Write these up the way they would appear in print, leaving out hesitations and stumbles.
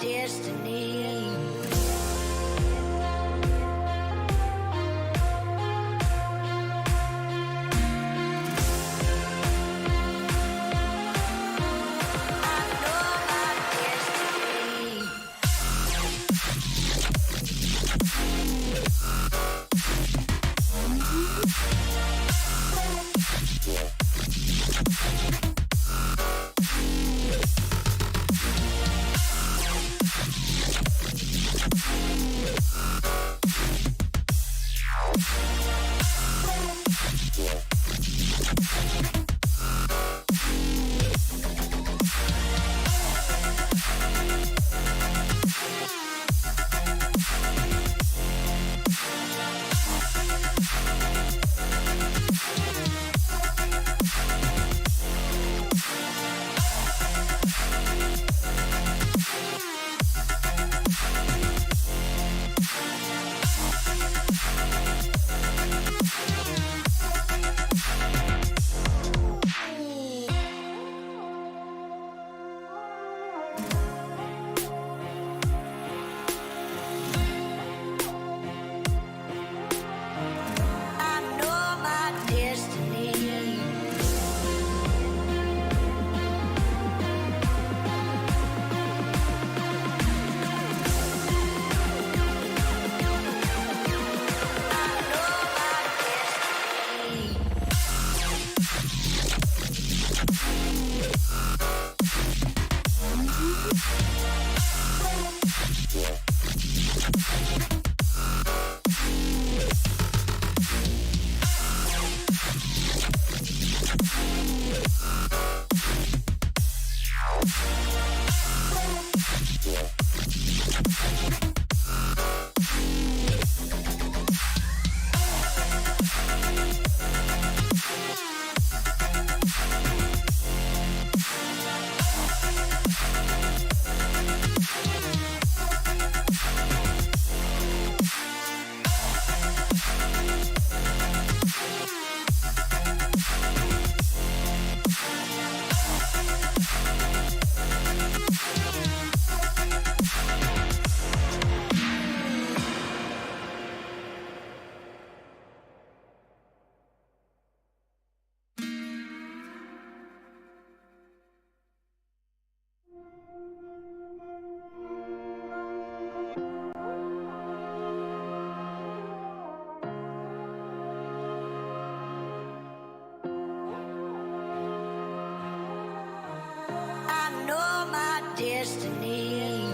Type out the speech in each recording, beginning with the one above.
Destiny. Destiny.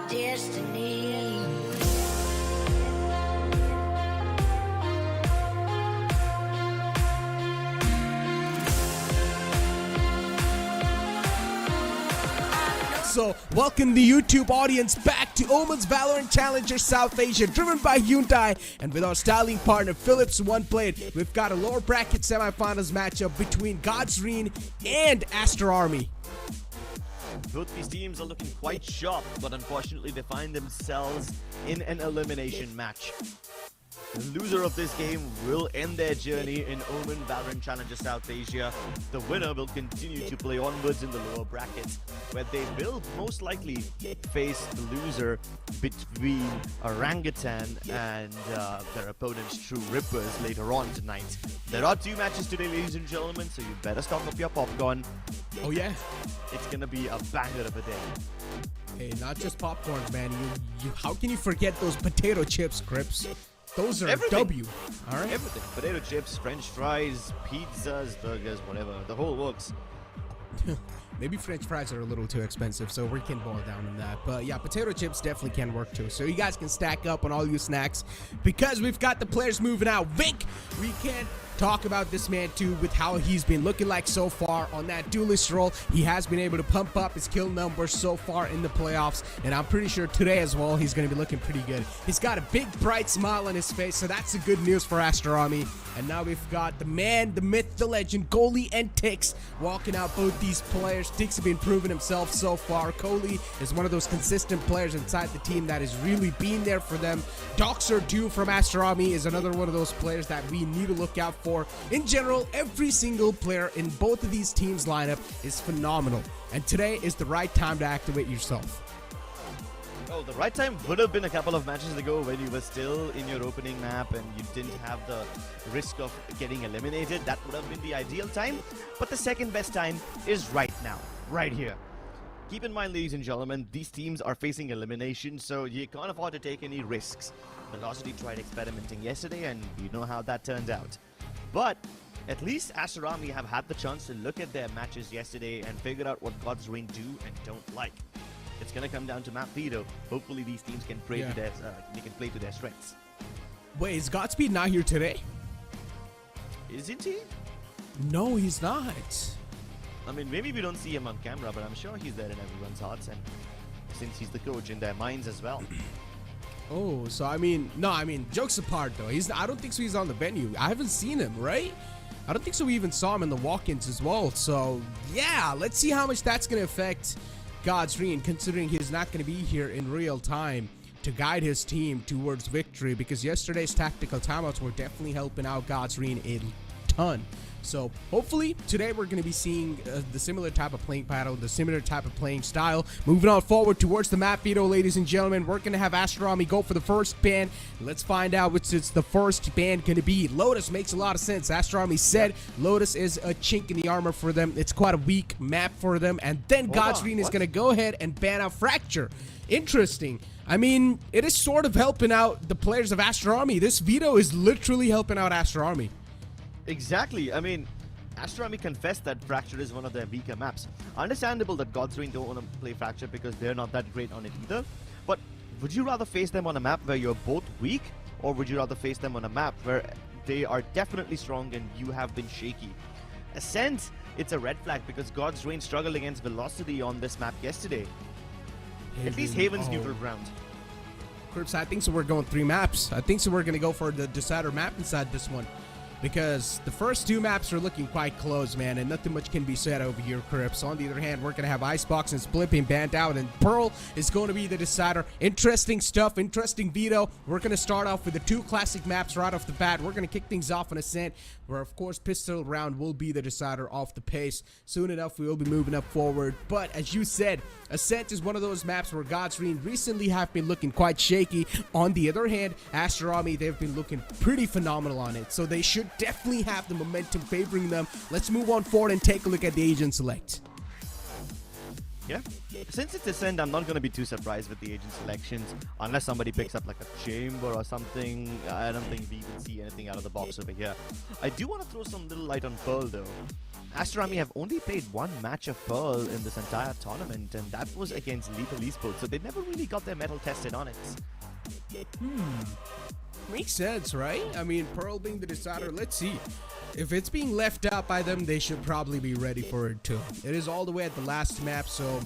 Destiny. So, welcome the YouTube audience back to NODWIN Valorant Challenger South Asia, driven by Hyundai, and with our styling partner Philips One Plate. We've got a lower bracket semifinals matchup between Godsreen and Aster Army. Both these teams are looking quite sharp, but unfortunately they find themselves in an elimination match. The loser of this game will end their journey in NODWIN Valorant Challenger South Asia. The winner will continue to play onwards in the lower brackets, where they will most likely face the loser between Orangutan and their opponents True Rippers later on tonight. There are two matches today, ladies and gentlemen, so you better stock up your popcorn. Oh yeah? It's gonna be a banger of a day. Hey, not just popcorns, man. How can you forget those potato chips, Crips? Those are Everything. W, alright? Everything. Potato chips, french fries, pizzas, burgers, whatever. The whole works. Maybe french fries are a little too expensive, so we can boil down on that. But yeah, potato chips definitely can work too. So you guys can stack up on all your snacks because we've got the players moving out. Vic, we can't talk about this man too with how he's been looking like so far on that duelist role. He has been able to pump up his kill numbers so far in the playoffs, and I'm pretty sure today as well he's going to be looking pretty good. He's got a big bright smile on his face, so that's the good news for Aster Army. And now we've got the man, the myth, the legend, Goalie and Tix walking out both these players. Tix has been proving himself so far. Goalie is one of those consistent players inside the team that has really been there for them. Doxer 2 from Aster Army is another one of those players that we need to look out for. In general, every single player in both of these teams' lineup is phenomenal. And today is the right time to activate yourself. Oh, the right time would have been a couple of matches ago when you were still in your opening map and you didn't have the risk of getting eliminated. That would have been the ideal time. But the second best time is right now, right here. Keep in mind, ladies and gentlemen, these teams are facing elimination, so you can't afford to take any risks. Velocity tried experimenting yesterday, and you know how that turned out. But at least Aster Army have had the chance to look at their matches yesterday and figure out what Godsreen do and don't like. It's gonna come down to map veto. Hopefully these teams can play to their play to their strengths. Wait, is Godspeed not here today? Isn't he? No, he's not. I mean, maybe we don't see him on camera, but I'm sure he's there in everyone's hearts, and since he's the coach, in their minds as well. Oh, so I mean, jokes apart though, I don't think so he's on the venue. I haven't seen him, right? I don't think so we even saw him in the walk-ins as well. So yeah, let's see how much that's gonna affect Godsreen, considering he's not gonna be here in real time to guide his team towards victory, because yesterday's tactical timeouts were definitely helping out Godsreen a ton. So hopefully today we're going to be seeing the similar type of playing pattern, the similar type of playing style. Moving on forward towards the map veto, ladies and gentlemen, we're going to have Aster Army go for the first ban. Let's find out which is the first ban going to be. Lotus makes a lot of sense. Aster Army said Lotus is a chink in the armor for them. It's quite a weak map for them. And then Godsreen is going to go ahead and ban out Fracture. Interesting. I mean, it is sort of helping out the players of Aster Army. This veto is literally helping out Aster Army. Exactly. I mean, Aster Army confessed that Fracture is one of their weaker maps. Understandable that Godsreen don't want to play Fracture because they're not that great on it either. But would you rather face them on a map where you're both weak, or would you rather face them on a map where they are definitely strong and you have been shaky? Ascent, it's a red flag because God's Reign struggled against Velocity on this map yesterday. At least Haven's neutral ground. Crips, I think so we're going 3 maps. I think so we're going to go for the decider map inside this one. Because the first 2 maps are looking quite close, man, and nothing much can be said over here, Crips. On the other hand, we're going to have Icebox and Split being banned out, and Pearl is going to be the decider. Interesting stuff, interesting veto. We're going to start off with the 2 classic maps right off the bat. We're going to kick things off on Ascent, where, of course, Pistol Round will be the decider off the pace. Soon enough, we will be moving up forward. But, as you said, Ascent is one of those maps where God's Reign recently have been looking quite shaky. On the other hand, Aster Army, they've been looking pretty phenomenal on it, so they should definitely have the momentum favoring them. Let's move on forward and take a look at the Asian select. Yeah, since it's Ascent, I'm not going to be too surprised with the agent selections unless somebody picks up like a Chamber or something. I don't think we even see anything out of the box over here. I do want to throw some little light on Pearl though. Aster Army have only played 1 match of Pearl in this entire tournament, and that was against Lethal Esports, so they never really got their mettle tested on it. Makes sense, right? I mean, Pearl being the decider, let's see. If it's being left out by them, they should probably be ready for it too. It is all the way at the last map, so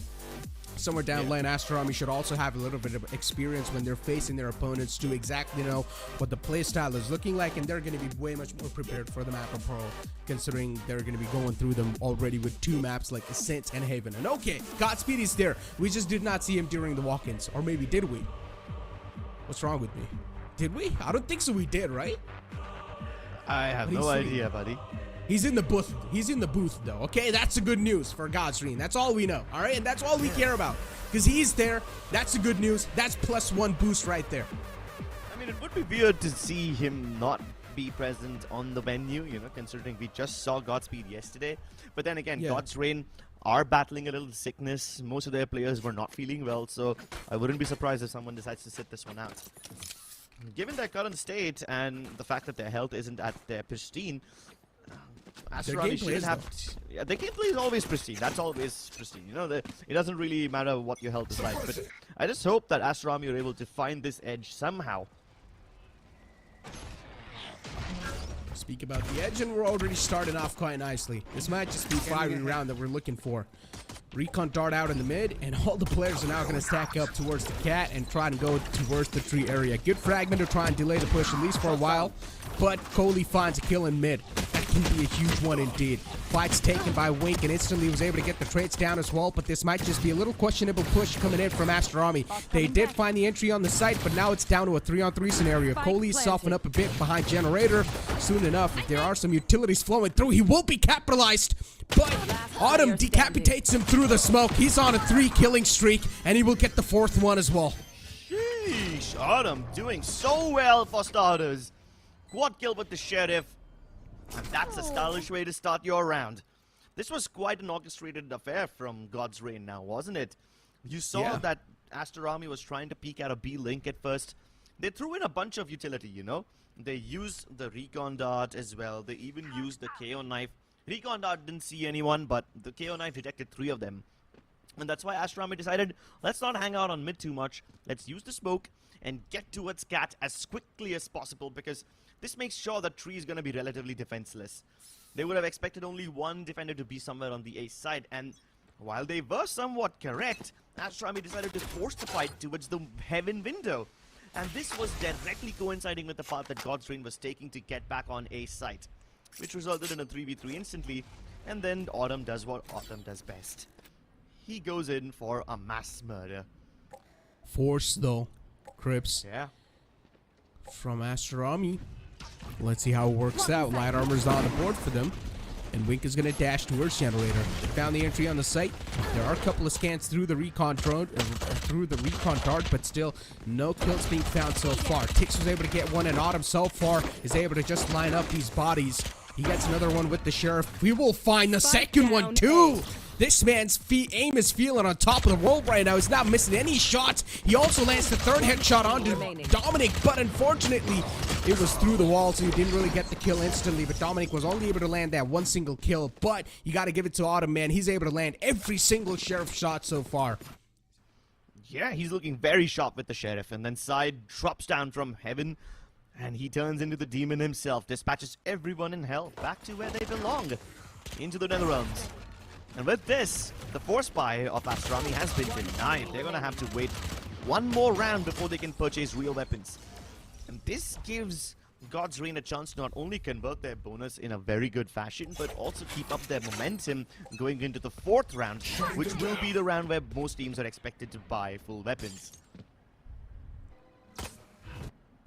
somewhere down the line, Aster Army should also have a little bit of experience when they're facing their opponents to exactly know what the playstyle is looking like, and they're going to be way much more prepared for the map of Pearl, considering they're going to be going through them already with 2 maps like Ascent and Haven. And okay, Godspeed is there. We just did not see him during the walk-ins, or maybe did we? What's wrong with me? Did we? I don't think so we did, right? I have no idea, buddy. He's in the booth. He's in the booth, though. Okay, that's the good news for God's Reign. That's all we know, all right? And that's all we care about. Because he's there. That's the good news. That's +1 boost right there. I mean, it would be weird to see him not be present on the venue, you know, considering we just saw Godspeed yesterday. But then again, God's Reign are battling a little sickness. Most of their players were not feeling well, so I wouldn't be surprised if someone decides to sit this one out. Given their current state and the fact that their health isn't at their pristine, Aster Army shouldn't have. Yeah, their gameplay is always pristine. That's always pristine. You know, it doesn't really matter what your health is like. But I just hope that Aster Army are able to find this edge somehow. Speak about the edge, and we're already starting off quite nicely. This might just be fiery round that we're looking for. Recon dart out in the mid, and all the players are now going to stack up towards the cat and try and go towards the tree area. Good fragment to try and delay the push, at least for a while, but Coley finds a kill in mid. That can be a huge one indeed. Fight's taken by Wink, and instantly was able to get the traits down as well, but this might just be a little questionable push coming in from Aster Army. They did find the entry on the site, but now it's down to a 3-on-3 scenario. Coley's softened up a bit behind Generator. Soon enough, if there are some utilities flowing through, he will be capitalized. But Autumn decapitates him through the smoke. He's on a 3-killing streak, and he will get the 4th one as well. Sheesh, Autumn doing so well for starters. Quad kill with the Sheriff, and that's a stylish way to start your round. This was quite an orchestrated affair from God's Reign now, wasn't it? You saw that Aster Army was trying to peek out a B-Link at first. They threw in a bunch of utility, you know. They used the Recon Dart as well. They even used the KO Knife. Recon Dart didn't see anyone, but the KO Knife detected 3 of them. And that's why Aster Army decided, let's not hang out on mid too much. Let's use the smoke and get towards Cat as quickly as possible, because this makes sure that Tree is going to be relatively defenseless. They would have expected only 1 defender to be somewhere on the ace side, and while they were somewhat correct, Aster Army decided to force the fight towards the Heaven window. And this was directly coinciding with the path that God's Reign was taking to get back on ace side, which resulted in a 3v3 instantly. And then Autumn does what Autumn does best. He goes in for a mass murder. Force though, Crips. Yeah. From Aster Army. Let's see how it works out. Light armor's on the board for them, and Wink is going to dash towards Generator. They found the entry on the site. There are a couple of scans through the recon drone, through the recon dart, but still no kills being found so far. Tix was able to get one, and Autumn so far is able to just line up these bodies. He gets another one with the Sheriff. We will find the second one too. This man's aim is feeling on top of the world right now. He's not missing any shots. He also lands the 3rd headshot onto Dominic, but unfortunately, it was through the wall, so he didn't really get the kill instantly. But Dominic was only able to land that 1 single kill. But you got to give it to Autumn, man. He's able to land every single Sheriff shot so far. Yeah, he's looking very sharp with the Sheriff, and then Side drops down from heaven, and he turns into the demon himself, dispatches everyone in hell back to where they belong, into the Netherrealms. And with this, the force buy of Aster has been denied. They're gonna have to wait one more round before they can purchase real weapons. And this gives God's Reign a chance to not only convert their bonus in a very good fashion, but also keep up their momentum going into the 4th round, which will be the round where most teams are expected to buy full weapons.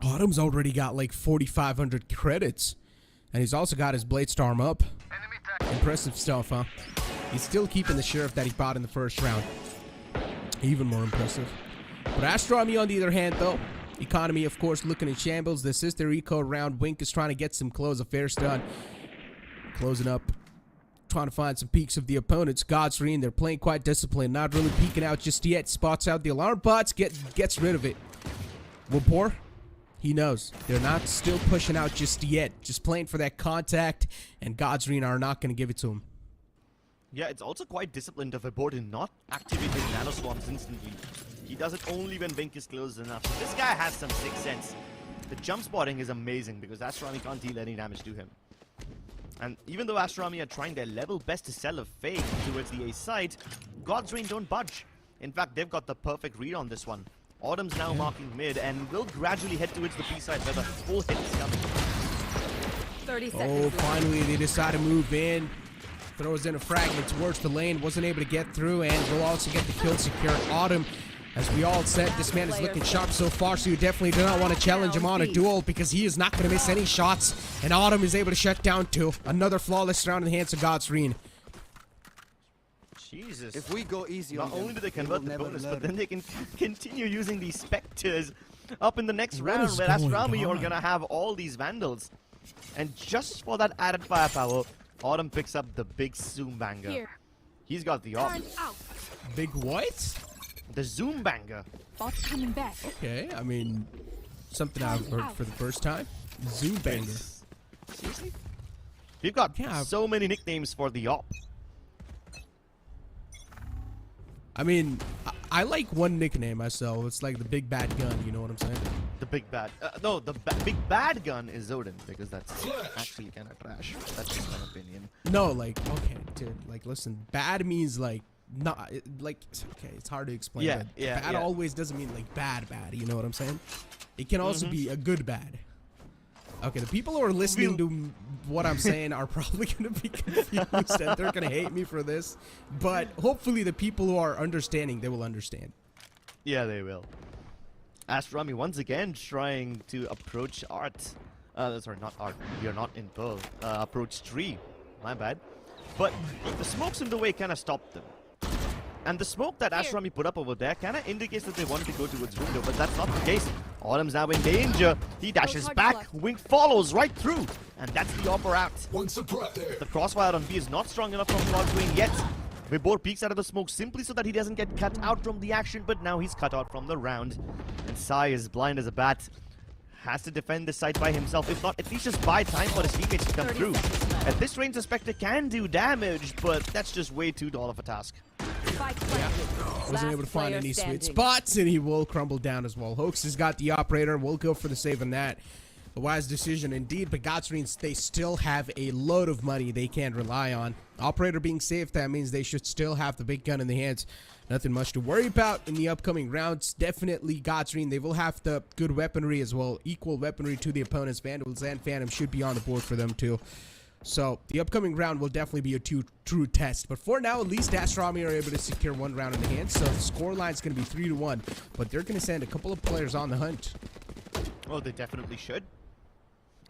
Autumn's already got like 4,500 credits, and he's also got his Blade Storm up. Impressive stuff, huh? He's still keeping the Sheriff that he bought in the 1st round. Even more impressive. But Aster on the other hand, though, economy, of course, looking in shambles. This is their eco round. Wink is trying to get some close affairs done. Closing up. Trying to find some peaks of the opponents. God's Reign, they're playing quite disciplined. Not really peeking out just yet. Spots out the alarm bots. Gets rid of it. Wapor, he knows. They're not still pushing out just yet. Just playing for that contact. And God's Reign are not going to give it to him. Yeah, it's also quite disciplined of Abort in not activating Nano Swarms instantly. He does it only when Wink is close enough. So this guy has some sixth sense. The jump spotting is amazing because Aster can't deal any damage to him. And even though Aster are trying their level best to sell a fake towards the A side, God's Reign don't budge. In fact, they've got the perfect read on this one. Autumn's now marking mid and will gradually head towards the B side where the full hit is coming. 30 seconds. Oh, finally they decide to move in. Throws in a fragment towards the lane. Wasn't able to get through, and will also get the kill secure. Autumn, as we all said, this man is looking sharp so far, so you definitely do not want to challenge him on a duel because he is not going to miss any shots. And Autumn is able to shut down too. Another flawless round in the hands of God's Reign. Jesus. If we go easy on Not only them, do they convert the never bonus, learn. but then they can continue using these Spectres up in the next What round is where going Aster are on? going to have all these Vandals. And just for that added firepower, Autumn picks up the big Zoom Banger. Here. He's got the op. Turn out. Big what? The Zoom Banger. Bot's coming back. Okay, I mean, something I've heard for the first time. Zoom Banger. Seriously? We've got Yeah. so many nicknames for the op. I mean, I like one nickname myself. It's like the Big Bad Gun, you know what I'm saying? The big bad. No, the big bad gun is Odin because that's actually kind of trash. That's just my opinion. No, like, okay, dude, like, listen, bad means like, not, like, okay, it's hard to explain. Yeah, but yeah, bad yeah. always doesn't mean like bad, you know what I'm saying? It can also be a good bad. Okay, the people who are listening to what I'm saying are probably going to be confused and they're going to hate me for this. But hopefully the people who are understanding, they will understand. Yeah, they will. Aster once again trying to approach Art. Sorry, not Art. We are not in Pearl. Approach Tree. My bad. But the smokes in the way kind of stopped them. And the smoke that Aster put up over there kind of indicates that they wanted to go towards window, but that's not the case. Autumn's now in danger. He dashes back. Wink follows right through. And that's the opera out. The crossfire on B is not strong enough from God's Reign yet. Vibor peeks out of the smoke simply so that he doesn't get cut out from the action, but now he's cut out from the round. And Sai is blind as a bat. Has to defend this site by himself, if not, at least just buy time for his teammates to come through. At this range, the Spectre can do damage, but that's just way too tall of a task. Wasn't able to find any sweet spots, and he will crumble down as well. Hoax has got the operator. We'll go for the save on that. A wise decision indeed, but God's Reign, they still have a load of money they can rely on. Operator being safe, that means they should still have the big gun in the hands. Nothing much to worry about in the upcoming rounds. Definitely God's Reign, they will have the good weaponry as well. Equal weaponry to the opponents. Vandals and Phantom should be on the board for them too. So the upcoming round will definitely be a true test. But for now, at least Aster are able to secure one round in the hand. So the scoreline is going to be 3-1. But they're going to send a couple of players on the hunt. Oh, they definitely should.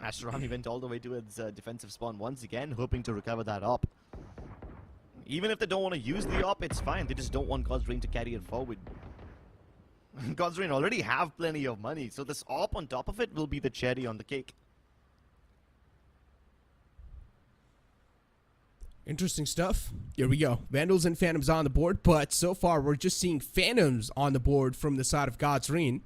Aster went all the way to its defensive spawn once again, hoping to recover that op. Even if they don't want to use the op, it's fine. They just don't want God's Reign to carry it forward. God's Reign already have plenty of money, so this op on top of it will be the cherry on the cake. Interesting stuff. Here we go. Vandals and Phantoms on the board, but so far we're just seeing Phantoms on the board from the side of God's Reign.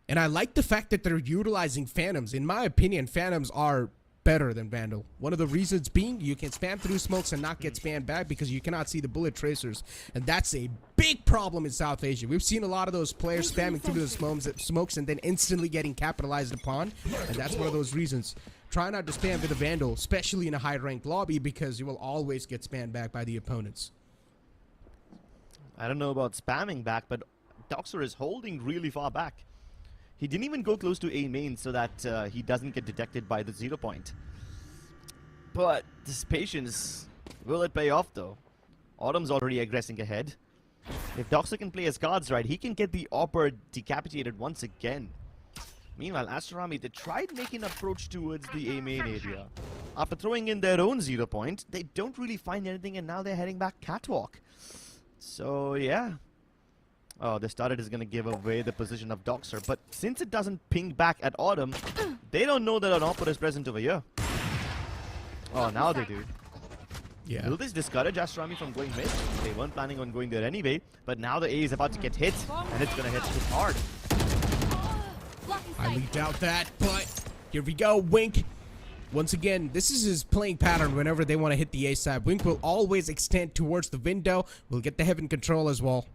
And I like the fact that they're utilizing Phantoms. In my opinion, Phantoms are better than Vandal. One of the reasons being you can spam through smokes and not get spammed back because you cannot see the bullet tracers. And that's a big problem in South Asia. We've seen a lot of those players spamming through the smokes and then instantly getting capitalized upon. And that's one of those reasons. Try not to spam with a Vandal, especially in a high-ranked lobby, because you will always get spammed back by the opponents. I don't know about spamming back, but Doxer is holding really far back. He didn't even go close to A main so that he doesn't get detected by the 0 point. But this patience, will it pay off though? Autumn's already aggressing ahead. If Doxer can play his cards right, he can get the Opper decapitated once again. Meanwhile, Aster, they tried making an approach towards the A main area. After throwing in their own 0 point, they don't really find anything, and now they're heading back catwalk. So yeah. Oh, the started is going to give away the position of Doxer, but since it doesn't ping back at Autumn, they don't know that an Opper is present over here. Oh, now they do. Yeah. Will this discourage Aster from going mid? They weren't planning on going there anyway, but now the A is about to get hit, and it's going to hit too hard. Highly doubt that, but here we go. Wink. Once again, this is his playing pattern whenever they want to hit the A side. Wink will always extend towards the window. We'll get the heaven control as well.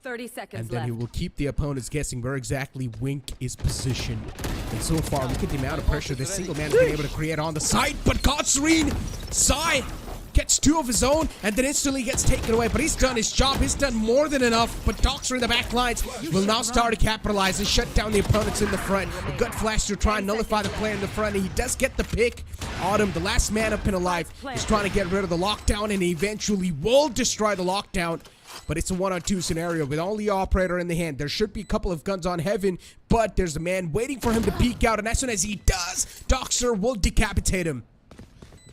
30 seconds And then left. he will keep the opponents guessing where exactly Wink is positioned. And so far, look at the amount of pressure this single man has been able to create on the side. But Godsreen, Sai gets 2 of his own and then instantly gets taken away. But he's done his job. He's done more than enough. But Doxer in the back lines will now start to capitalize and shut down the opponents in the front. A gut flash to try and nullify the player in the front. And he does get the pick. Autumn, the last man up and alive, is trying to get rid of the lockdown. And he eventually will destroy the lockdown. But it's a 1-on-2 scenario with only operator in the hand. There should be a couple of guns on heaven, but there's a man waiting for him to peek out, and as soon as he does, Doxer will decapitate him.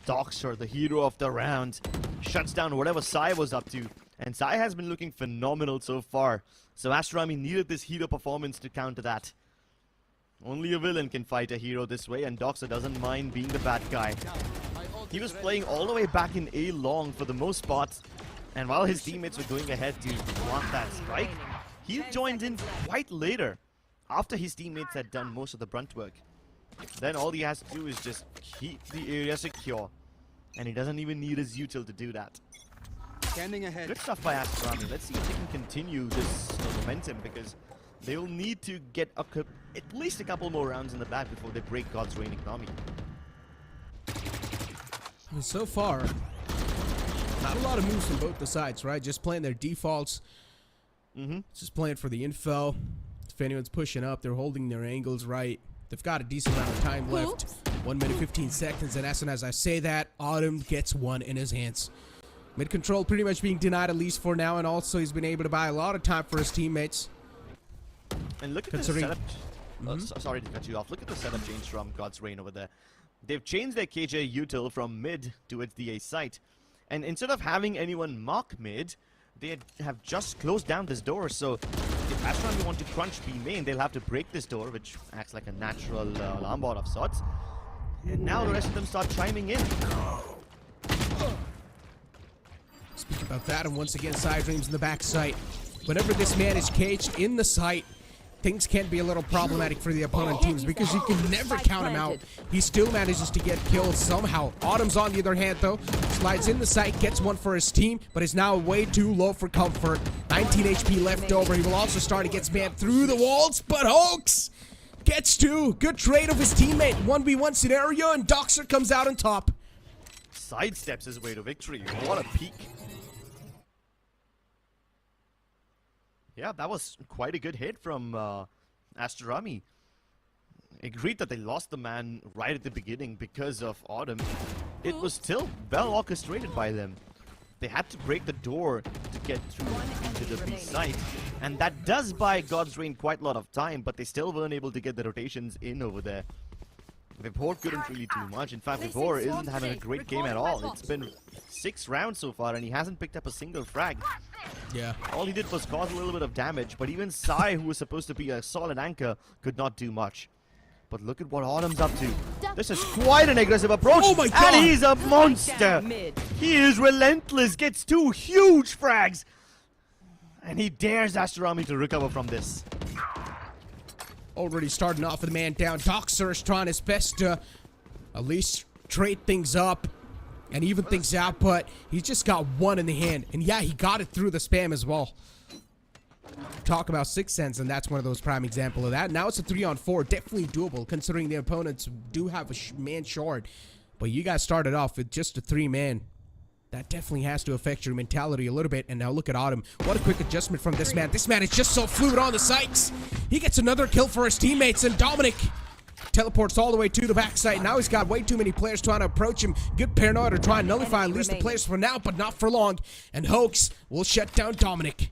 Doxer, the hero of the round, shuts down whatever Sai was up to, and Sai has been looking phenomenal so far. So Aster needed this hero performance to counter that. Only a villain can fight a hero this way, and Doxer doesn't mind being the bad guy. He was playing all the way back in A long for the most part. And while his teammates were going ahead to block that strike, he joined in quite later, after his teammates had done most of the brunt work. Then all he has to do is just keep the area secure, and he doesn't even need his util to do that. Standing ahead. Good stuff by Aster. Let's see if they can continue this momentum, because they will need to get at least a couple more rounds in the bag before they break God's reign economy. So far, not a lot of moves from both the sides, right? Just playing their defaults. Just playing for the info. If anyone's pushing up, they're holding their angles right. They've got a decent amount of time left. 1 minute 15 seconds, and as soon as I say that, Autumn gets one in his hands. Mid control pretty much being denied, at least for now, and also he's been able to buy a lot of time for his teammates. And look at the setup. Sorry to cut you off. Look at the setup change from God's Reign over there. They've changed their KJ util from mid towards the A site. And instead of having anyone mark mid, they have just closed down this door. So if Aster want to crunch B main, they'll have to break this door, which acts like a natural alarm bot of sorts. And now the rest of them start chiming in. Speak about that, and once again, side dreams in the back site. Whenever this man is caged in the site, things can be a little problematic for the opponent teams because you can never count him out. He still manages to get killed somehow. Autumn's on the other hand though, slides in the site, gets one for his team, but is now way too low for comfort. 19 HP left over. He will also start to get spammed through the walls, but Hoax gets 2. Good trade of his teammate. 1v1 scenario, and Doxer comes out on top. Sidesteps his way to victory. What a peak. Yeah, that was quite a good hit from Aster. Agreed that they lost the man right at the beginning because of Autumn. It was still well orchestrated by them. They had to break the door to get through into the B site, and that does buy God's Reign quite a lot of time, but they still weren't able to get the rotations in over there. Vibhor couldn't really do much. In fact, Vibhor isn't having a great game at all. It's been 6 rounds so far, and he hasn't picked up a single frag. Yeah. All he did was cause a little bit of damage, but even Sai, who was supposed to be a solid anchor, could not do much. But look at what Autumn's up to. This is quite an aggressive approach. Oh my God. And he's a monster. He is relentless, gets 2 huge frags. And he dares Aster to recover from this. Already starting off with the man down. Doxer is trying his best to at least trade things up and even things out, but he's just got one in the hand. And yeah, he got it through the spam as well. Talk about 6 cents, and that's one of those prime example of that. Now it's a 3-on-4, definitely doable considering the opponents do have a man short. But you guys started off with just a 3-man. That definitely has to affect your mentality a little bit. And now look at Autumn. What a quick adjustment from this man. This man is just so fluid on the sights. He gets another kill for his teammates, and Dominic teleports all the way to the backside. Now he's got way too many players trying to approach him. Good paranoia to try and nullify at least the players for now, but not for long. And Hoax will shut down Dominic.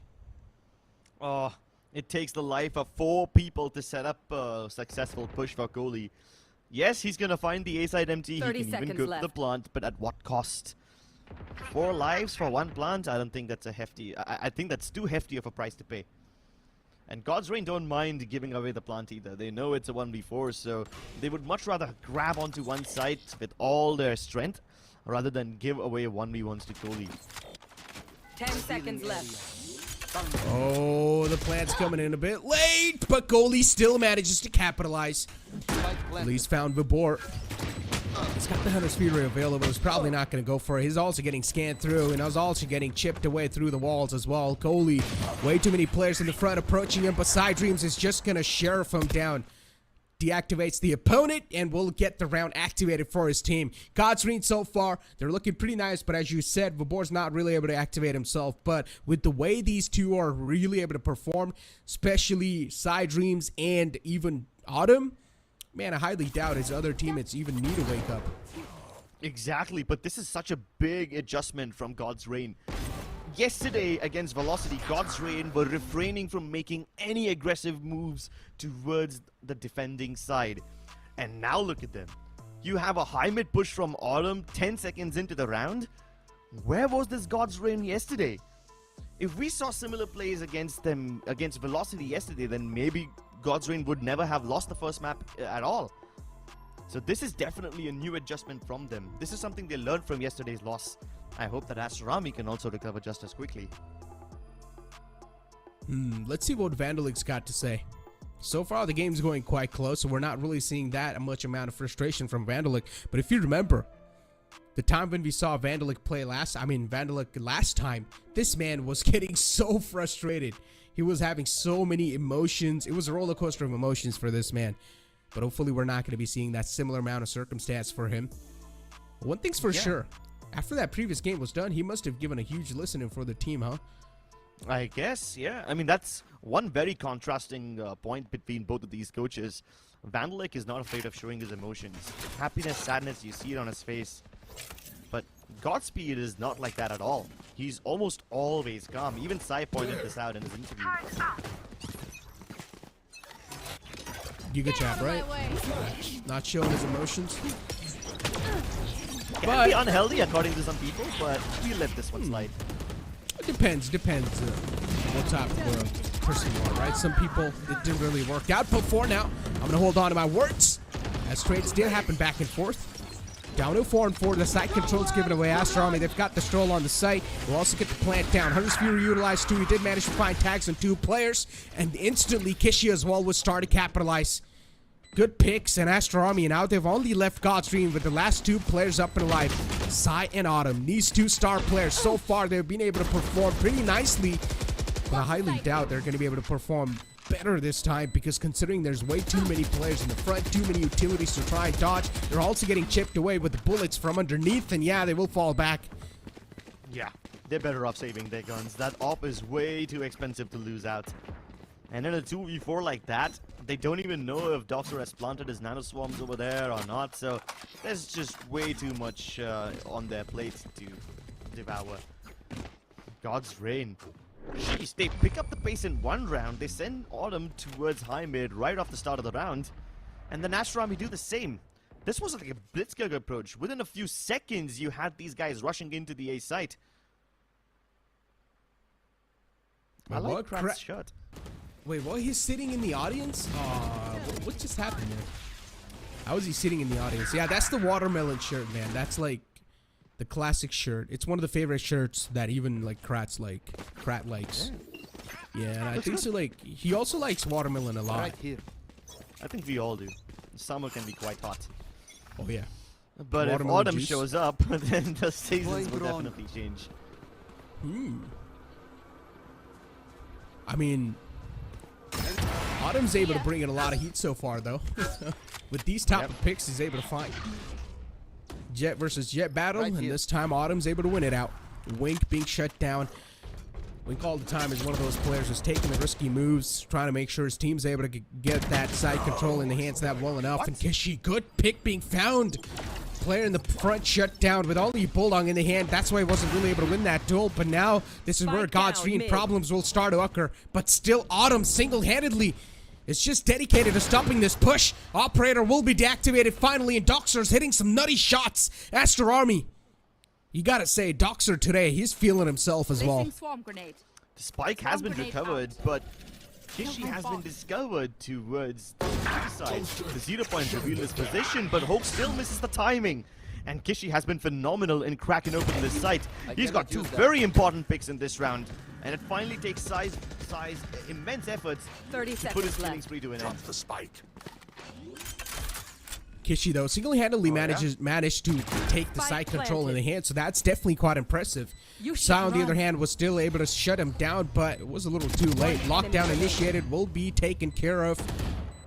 Oh, it takes the life of 4 people to set up a successful push for Kohli. Yes, he's going to find the A side empty. He 30 can even seconds go to left. the plant, but at what cost? 4 lives for 1 plant? I don't think that's a hefty... I think that's too hefty of a price to pay. And God's Reign don't mind giving away the plant either. They know it's a 1v4, so they would much rather grab onto one side with all their strength rather than give away 1v1s to Kohli. 10 seconds left. Oh, the plant's coming in a bit late, but Kohli still manages to capitalize. At least found Vibor. He's got the Hunter's Fury available. He's probably not going to go for it. He's also getting scanned through, and he's also getting chipped away through the walls as well. Kohli, way too many players in the front approaching him, but Side Dreams is just going to sheriff him down. Deactivates the opponent and will get the round activated for his team. God's Reign so far, they're looking pretty nice, but as you said, Vibor's not really able to activate himself. But with the way these two are really able to perform, especially Side Dreams and even Autumn, man, I highly doubt his other teammates even need to wake up. Exactly, but this is such a big adjustment from God's Reign. Yesterday against Velocity, God's Reign were refraining from making any aggressive moves towards the defending side. And now look at them. You have a high mid push from Autumn 10 seconds into the round. Where was this God's Reign yesterday? If we saw similar plays against them, against Velocity yesterday, then maybe God's Reign would never have lost the first map at all. So this is definitely a new adjustment from them. This is something they learned from yesterday's loss. I hope that Aster can also recover just as quickly. Let's see what Vandalic's got to say. So far, the game's going quite close, so we're not really seeing that much amount of frustration from Vandalic. But if you remember, the time when we saw Vandalic play last time, this man was getting so frustrated. He was having so many emotions. It was a roller coaster of emotions for this man. But hopefully we're not going to be seeing that similar amount of circumstance for him. One thing's for sure. After that previous game was done, he must have given a huge listening for the team, huh? I guess, yeah. I mean, that's one very contrasting point between both of these coaches. Vandalic is not afraid of showing his emotions. Happiness, sadness, you see it on his face. But Godspeed is not like that at all. He's almost always calm. Even Sai pointed this out in his interview. Giga Chap, right? Not showing his emotions. Can be unhealthy according to some people, but we let this one slide. It depends what type of person you are, right? Some people, it didn't really work out. But for now, I'm going to hold on to my words. As trades did happen back and forth. Down to 4-4, the site control's given away. Aster, they've got the stroll on the site. We'll also get the plant down. Hunter's Fury utilized 2. He did manage to find tags on 2 players. And instantly, Kishi as well was starting to capitalize. Good picks, and Aster Army, and now they've only left God's Dream with the last 2 players up and alive, Sai and Autumn. These 2 star players, so far, they've been able to perform pretty nicely, but I highly doubt they're going to be able to perform better this time, because considering there's way too many players in the front, too many utilities to try and dodge, they're also getting chipped away with the bullets from underneath, and yeah, they will fall back. Yeah, they're better off saving their guns. That op is way too expensive to lose out. And in a 2v4 like that, they don't even know if Doctor has planted his nanoswarms over there or not, so there's just way too much on their plate to devour. God's Reign. Jeez, they pick up the pace in 1 round, they send Autumn towards high mid right off the start of the round, and then Aster Army do the same. This was like a blitzkrieg approach. Within a few seconds, you had these guys rushing into the A site. I like Krat's shot. Wait, what? He's sitting in the audience? What just happened there? How is he sitting in the audience? Yeah, that's the watermelon shirt, man. That's like the classic shirt. It's one of the favorite shirts that even like Krat likes. Yeah, and I think so. Like he also likes watermelon a lot. Right here. I think we all do. Summer can be quite hot. Oh yeah. But if Watermelon Autumn juice. shows up, then the seasons will definitely change. I mean, Autumn's able to bring in a lot of heat so far, though. With these type of picks, he's able to find Jet versus Jet battle, and this time Autumn's able to win it out. Wink being shut down. Wink all the time is one of those players who's taking the risky moves, trying to make sure his team's able to get that side control in the hands of that well enough. And Kishi, good pick being found. Player in the front shut down with only Bulldog in the hand. That's why he wasn't really able to win that duel. But now this is where God's Green problems will start to occur. But still, Autumn single-handedly is just dedicated to stopping this push. Operator will be deactivated finally, and Doxer's hitting some nutty shots. Aster Army, you gotta say, Doxer today, he's feeling himself as well. The spike has been recovered, but Kishi has been discovered towards the side. The 0 point revealed his position, but Hope still misses the timing. And Kishi has been phenomenal in cracking open this site. He's got two very important picks in this round. And it finally takes immense efforts to put his killing spree to an end. The spike. Kishi, though, single-handedly managed to take the side control in the hand, so that's definitely quite impressive. Sai, on the other hand, was still able to shut him down, but it was a little too late. Lockdown initiated, will be taken care of,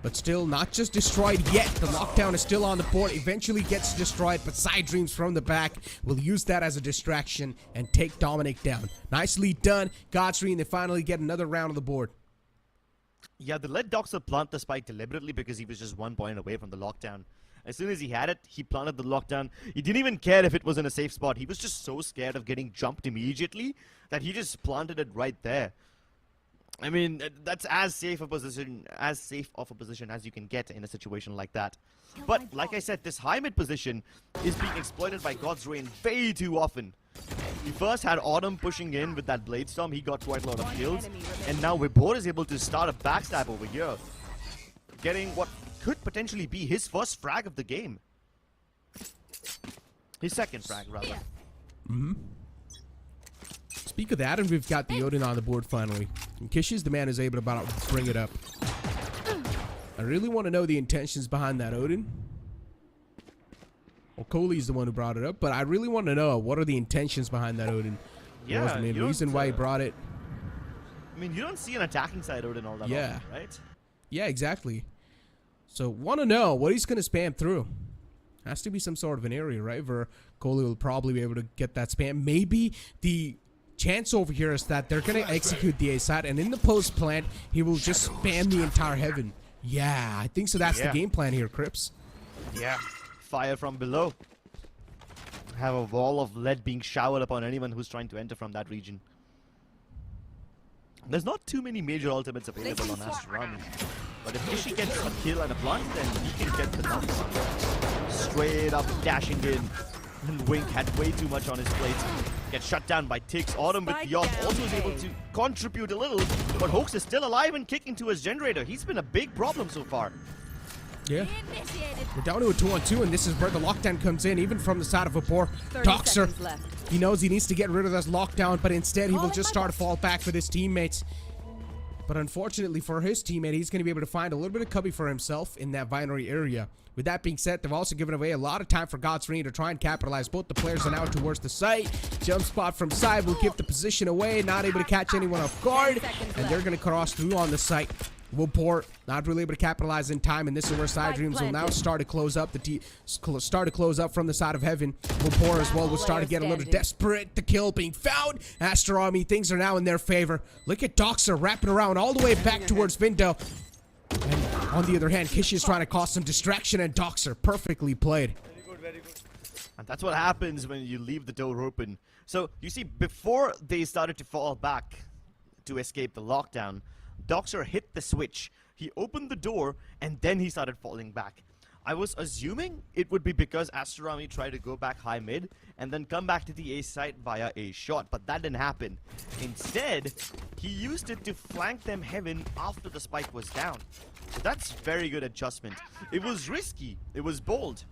but still not just destroyed yet. The lockdown is still on the board, eventually gets destroyed, but Side Dreams from the back will use that as a distraction and take Dominic down. Nicely done. Godfrey, and they finally get another round on the board. Yeah, they let Doxer plant the spike deliberately because he was just 1 point away from the lockdown. As soon as he had it, he planted the lockdown. He didn't even care if it was in a safe spot. He was just so scared of getting jumped immediately that he just planted it right there. I mean, that's as safe of a position as you can get in a situation like that. But like I said, this high mid position is being exploited by God's Rain way too often. He first had Autumn pushing in with that Blade Storm. He got quite a lot of kills. And now Vibor is able to start a backstab over here, getting what could potentially be his first frag of the game. His second frag, rather. Speak of that, and we've got the Odin on the board finally. And Kishi's the man who's able to bring it up. I really want to know the intentions behind that Odin. Well, Coley's the one who brought it up, but I really want to know what are the intentions behind that Odin. Yeah, what was the main reason why he brought it? I mean, you don't see an attacking side Odin all that often, right? Yeah, exactly. So, want to know what he's going to spam through. Has to be some sort of an area, right? Where Coley will probably be able to get that spam. Maybe the chance over here is that they're going to execute the A side, and in the post plant, he will just spam the entire heaven. Yeah, I think so. That's the game plan here, Crips. Yeah, fire from below. Have a wall of lead being showered upon anyone who's trying to enter from that region. There's not too many major ultimates available on Aster Army. But if Kishi gets a kill and a plant, then he can get the numbers. Straight up dashing in. And Wink had way too much on his plate. Gets shut down by Tix. Autumn with the off also is able to contribute a little. But Hoax is still alive and kicking to his generator. He's been a big problem so far. Yeah. We're down to a 2-on-2, and this is where the lockdown comes in, even from the side of Vibor. Doxer, he knows he needs to get rid of this lockdown, but instead he will just start to fall back with his teammates. But unfortunately for his teammate, he's going to be able to find a little bit of cubby for himself in that binary area. With that being said, they've also given away a lot of time for God's Ring to try and capitalize. Both the players are now towards the site. Jump spot from side will give the position away, not able to catch anyone off guard, and they're going to cross through on the site. Wilport not really able to capitalize in time, and this is where Side Dreams will now start to close up from the side of Heaven. Wilport as well will start to get a little desperate. The kill being found. Aster Army, things are now in their favor. Look at Doxer wrapping around all the way back towards Vindo. And on the other hand, Kishi is trying to cause some distraction, and Doxer perfectly played. Very good, very good. And that's what happens when you leave the door open. So you see, before they started to fall back to escape the lockdown, Doxer hit the switch. He opened the door, and then he started falling back. I was assuming it would be because Aster Army tried to go back high mid and then come back to the A site via a shot, but that didn't happen. Instead, he used it to flank them heaven after the spike was down. So that's very good adjustment. It was risky. It was bold.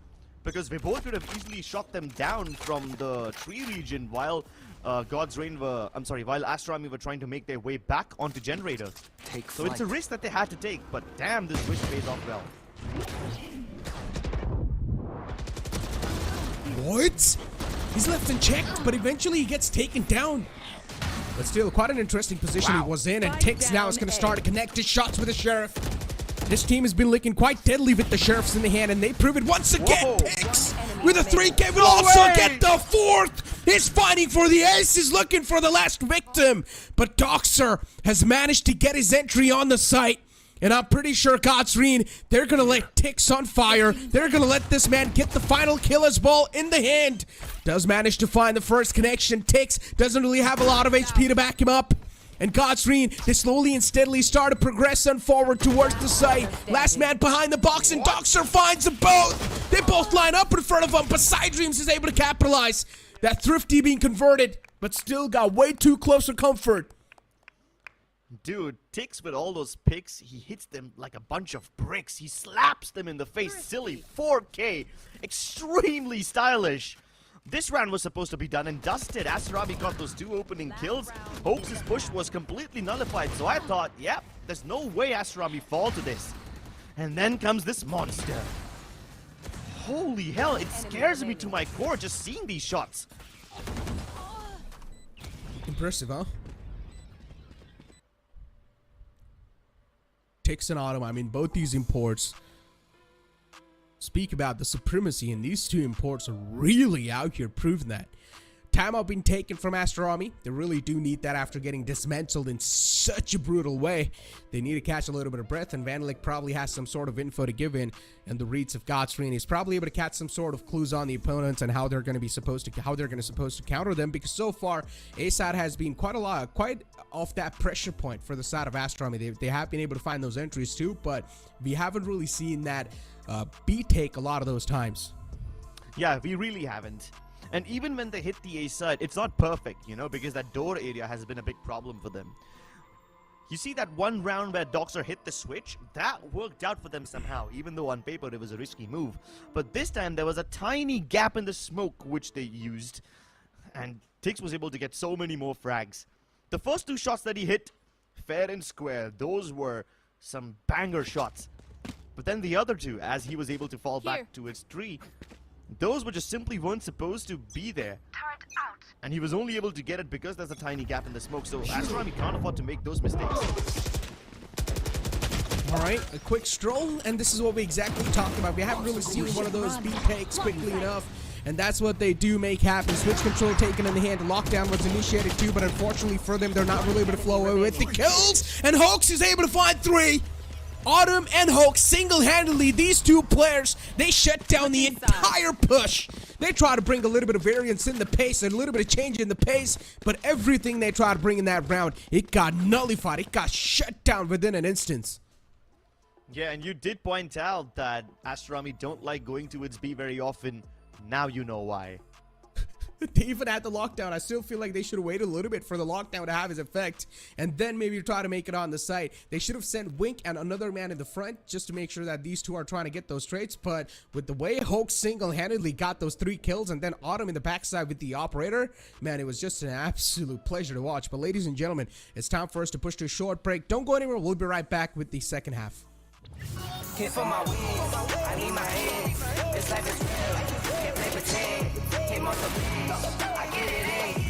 Because Vibor could have easily shot them down from the tree region while while Aster Army were trying to make their way back onto generator. So it's a risk that they had to take, but damn, this wish pays off well. What? He's left unchecked, but eventually he gets taken down. But still, quite an interesting position he was in, and Tix now is going to start to connect his shots with the Sheriff. This team has been looking quite deadly with the Sheriffs in the hand, and they prove it once again. Tix with a 3K will also get the 4th. He's fighting for the ace. He's looking for the last victim. But Doxer has managed to get his entry on the site. And I'm pretty sure Godsreen, they're going to let Tix on fire. They're going to let this man get the final kill as ball in the hand. Does manage to find the first connection. Tix doesn't really have a lot of HP to back him up. And Godsreen, they slowly and steadily start to progress on forward towards the site. Last man behind the box, and Doxer finds them both. They both line up in front of him, but Side Dreams is able to capitalize. That Thrifty being converted, but still got way too close for comfort. Dude, Tix with all those picks, he hits them like a bunch of bricks. He slaps them in the face. Silly. 4K. Extremely stylish. This round was supposed to be done and dusted. Aster got those 2 opening kills. Hoax's push was completely nullified. So I thought, yep, there's no way Aster fall to this. And then comes this monster. Holy hell, it scares me to my core just seeing these shots. Impressive, huh? Tix and Autumn, I mean, both these imports speak about the supremacy, and these 2 imports are really out here proving that. Timeout being taken from Aster Army. They really do need that after getting dismantled in such a brutal way. They need to catch a little bit of breath, and Vandalik probably has some sort of info to give in, and the reads of Godsreen is probably able to catch some sort of clues on the opponents and how they're going to be supposed to counter them, because so far ASAD has been quite off that pressure point for the side of Aster Army. They have been able to find those entries too, but we haven't really seen that B take a lot of those times. Yeah, we really haven't. And even when they hit the A side, it's not perfect, you know, because that door area has been a big problem for them. You see that one round where Doxer hit the switch? That worked out for them somehow, even though on paper it was a risky move. But this time there was a tiny gap in the smoke which they used, and Tix was able to get so many more frags. The first 2 shots that he hit, fair and square, those were some banger shots. But then the other 2, as he was able to fall back to his tree, those were just simply weren't supposed to be there. Turret out. And he was only able to get it because there's a tiny gap in the smoke. So Aster can't afford to make those mistakes. Alright, a quick stroll, and this is what we exactly talked about. We haven't really seen one of those B takes quickly enough. And that's what they do make happen. Switch control taken in the hand. Lockdown was initiated too, but unfortunately for them, they're not really able to flow away with the kills. And Hoax is able to find 3. Autumn and Hoax single-handedly, these 2 players, they shut down the entire push. They try to bring a little bit of variance in the pace, and a little bit of change in the pace, but everything they tried to bring in that round, it got nullified. It got shut down within an instance. Yeah, and you did point out that Aster don't like going to its B very often. Now you know why. They even had the lockdown. I still feel like they should have waited a little bit for the lockdown to have its effect, and then maybe try to make it on the site. They should have sent Wink and another man in the front just to make sure that these 2 are trying to get those traits. But with the way Hoax single-handedly got those 3 kills, and then Autumn in the backside with the operator, man, it was just an absolute pleasure to watch. But ladies and gentlemen, it's time for us to push to a short break. Don't go anywhere. We'll be right back with the second half. Can't for my wings, I need my hands. This life is real, can't play pretend. Came off the beach, I get it in.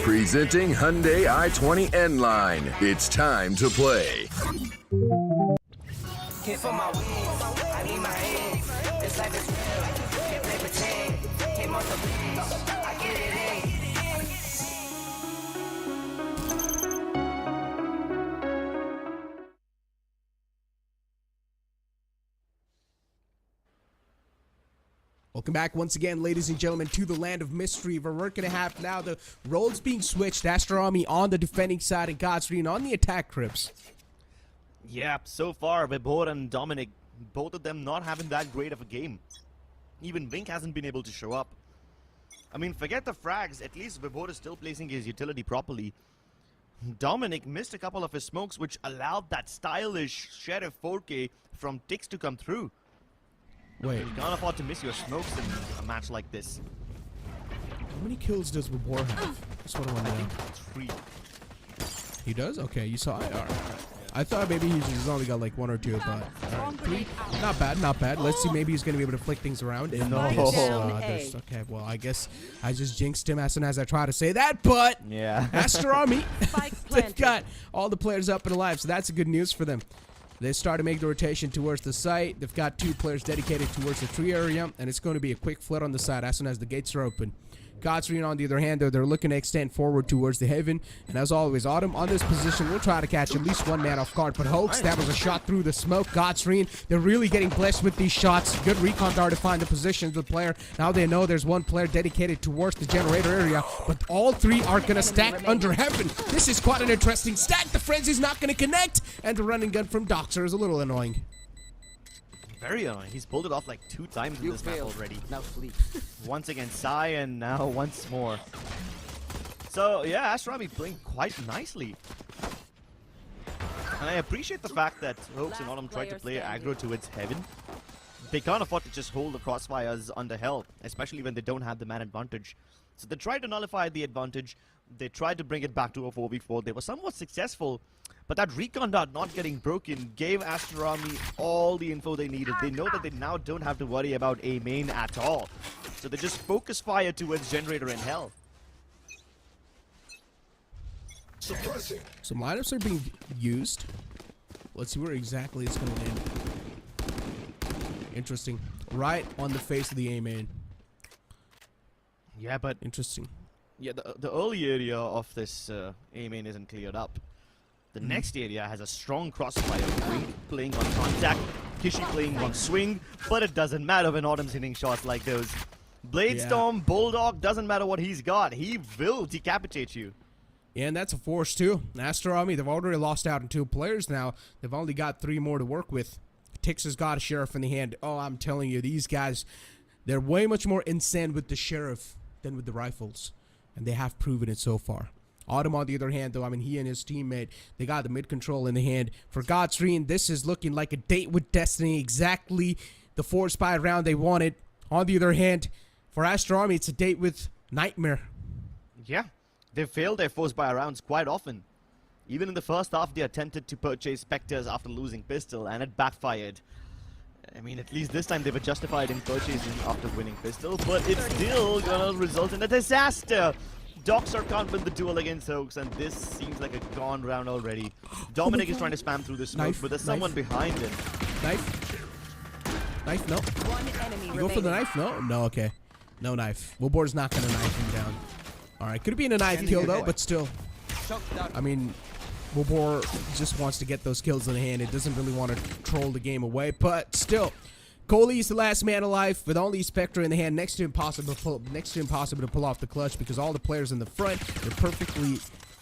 Presenting Hyundai i20 N-Line. It's time to play. Can't for my wings, I need my hands. This life is real, can't play pretend. Came off the beach, I get it in. Welcome back once again, ladies and gentlemen, to the land of mystery, where we're going to have now the roles being switched. Aster Army on the defending side and Godsreen on the attack crypts. Yeah, so far, Vibhor and Dominic, both of them not having that great of a game. Even Vink hasn't been able to show up. I mean, forget the frags, at least Vibhor is still placing his utility properly. Dominic missed a couple of his smokes, which allowed that stylish Sheriff 4K from Tix to come through. Wait, You can't afford to miss your smokes in a match like this. how many kills does War have? That's what I want to know. 3. He does? Okay, you saw it? Alright. I thought maybe he's only got like 1 or 2, but three. Not bad, not bad. Let's see, maybe he's gonna be able to flick things around. And No. okay, well, I guess I just jinxed him as soon as I try to say that, but Yeah. Aster Army, Spike they've planted. got all the players up and alive, so that's good news for them. They start to make the rotation towards the site. They've got 2 players dedicated towards the tree area, and it's going to be a quick flood on the side as soon as the gates are open. Godsreen, on the other hand, though, they're looking to extend forward towards the heaven. And as always, Autumn on this position will try to catch at least one man off guard. But Hoax, that was a shot through the smoke. Godsreen, they're really getting blessed with these shots. Good recon there to find the position of the player. Now they know there's one player dedicated towards the generator area. But all 3 are going to stack under heaven. This is quite an interesting stack. The Frenzy's not going to connect. And the running gun from Doxer is a little annoying. Very annoying. He's pulled it off like 2 times in this map already. Now sleep. Once against Sai, and now once more. So yeah, Aster Army playing quite nicely. And I appreciate the fact that Hoax and Autumn tried to play aggro towards heaven. They can't afford to just hold the crossfires under hell, especially when they don't have the man advantage. So they tried to nullify the advantage. They tried to bring it back to a 4v4. They were somewhat successful. But that recon dart not getting broken gave Aster Army all the info they needed. They know that they now don't have to worry about A main at all. So they just focus fire towards generator and hell. So lineups are being used. Let's see where exactly it's going to land. Interesting. Right on the face of the A main. Yeah, but Interesting. yeah, the early area of this A main isn't cleared up. The next area has a strong crossfire. Wink playing on contact, Kishi playing on swing, but it doesn't matter when Autumn's hitting shots like those. Bladestorm, Bulldog, doesn't matter what he's got. He will decapitate you. Yeah, and that's a force too. Aster Army, they've already lost out on 2 players now. They've only got 3 more to work with. Tix has got a sheriff in the hand. Oh, I'm telling you, these guys, they're way much more insane with the sheriff than with the rifles. And they have proven it so far. Autumn, on the other hand, though, I mean, he and his teammate, they got the mid control in the hand. For Godsreen, this is looking like a date with destiny. Exactly the 4-spy round they wanted. On the other hand, for Aster Army, it's a date with Nightmare. Yeah, they've failed their force by rounds quite often. Even in the first half, they attempted to purchase Spectres after losing Pistol, and it backfired. I mean, at least this time they were justified in purchasing after winning Pistol, but it's still gonna result in a disaster. Doxer can't win the duel against Hoax, and this seems like a gone round already. Dominic is trying to spam through the smoke, but there's someone behind him. Knife? Knife? No. One enemy You go for the knife? No? No, okay. No knife. Wilbor's not going to knife him down. Alright, could have been a knife kill though, but still. I mean, Wilbor just wants to get those kills in the hand. It doesn't really want to troll the game away, but still. Coley is the last man alive with only Spectre in the hand. Next to impossible to pull off the clutch because all the players in the front are perfectly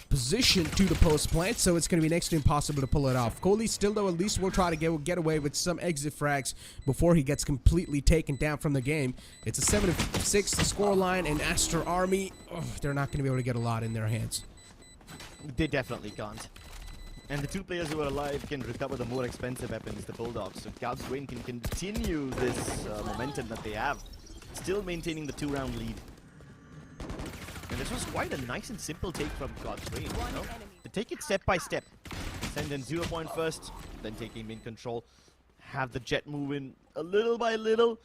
positioned to the post plant, so it's going to be next to impossible to pull it off. Coley still, though, at least will try to get away with some exit frags before he gets completely taken down from the game. It's a 7-6 the score line, and Aster Army, they're not going to be able to get a lot in their hands. They definitely can't. And the 2 players who are alive can recover the more expensive weapons, the Bulldogs. So Godsreen can continue this momentum that they have, still maintaining the 2-round lead. And this was quite a nice and simple take from Godsreen, you know? They take it step by step. Send in 0 point first, then take aim in control. Have the jet move in a little by little.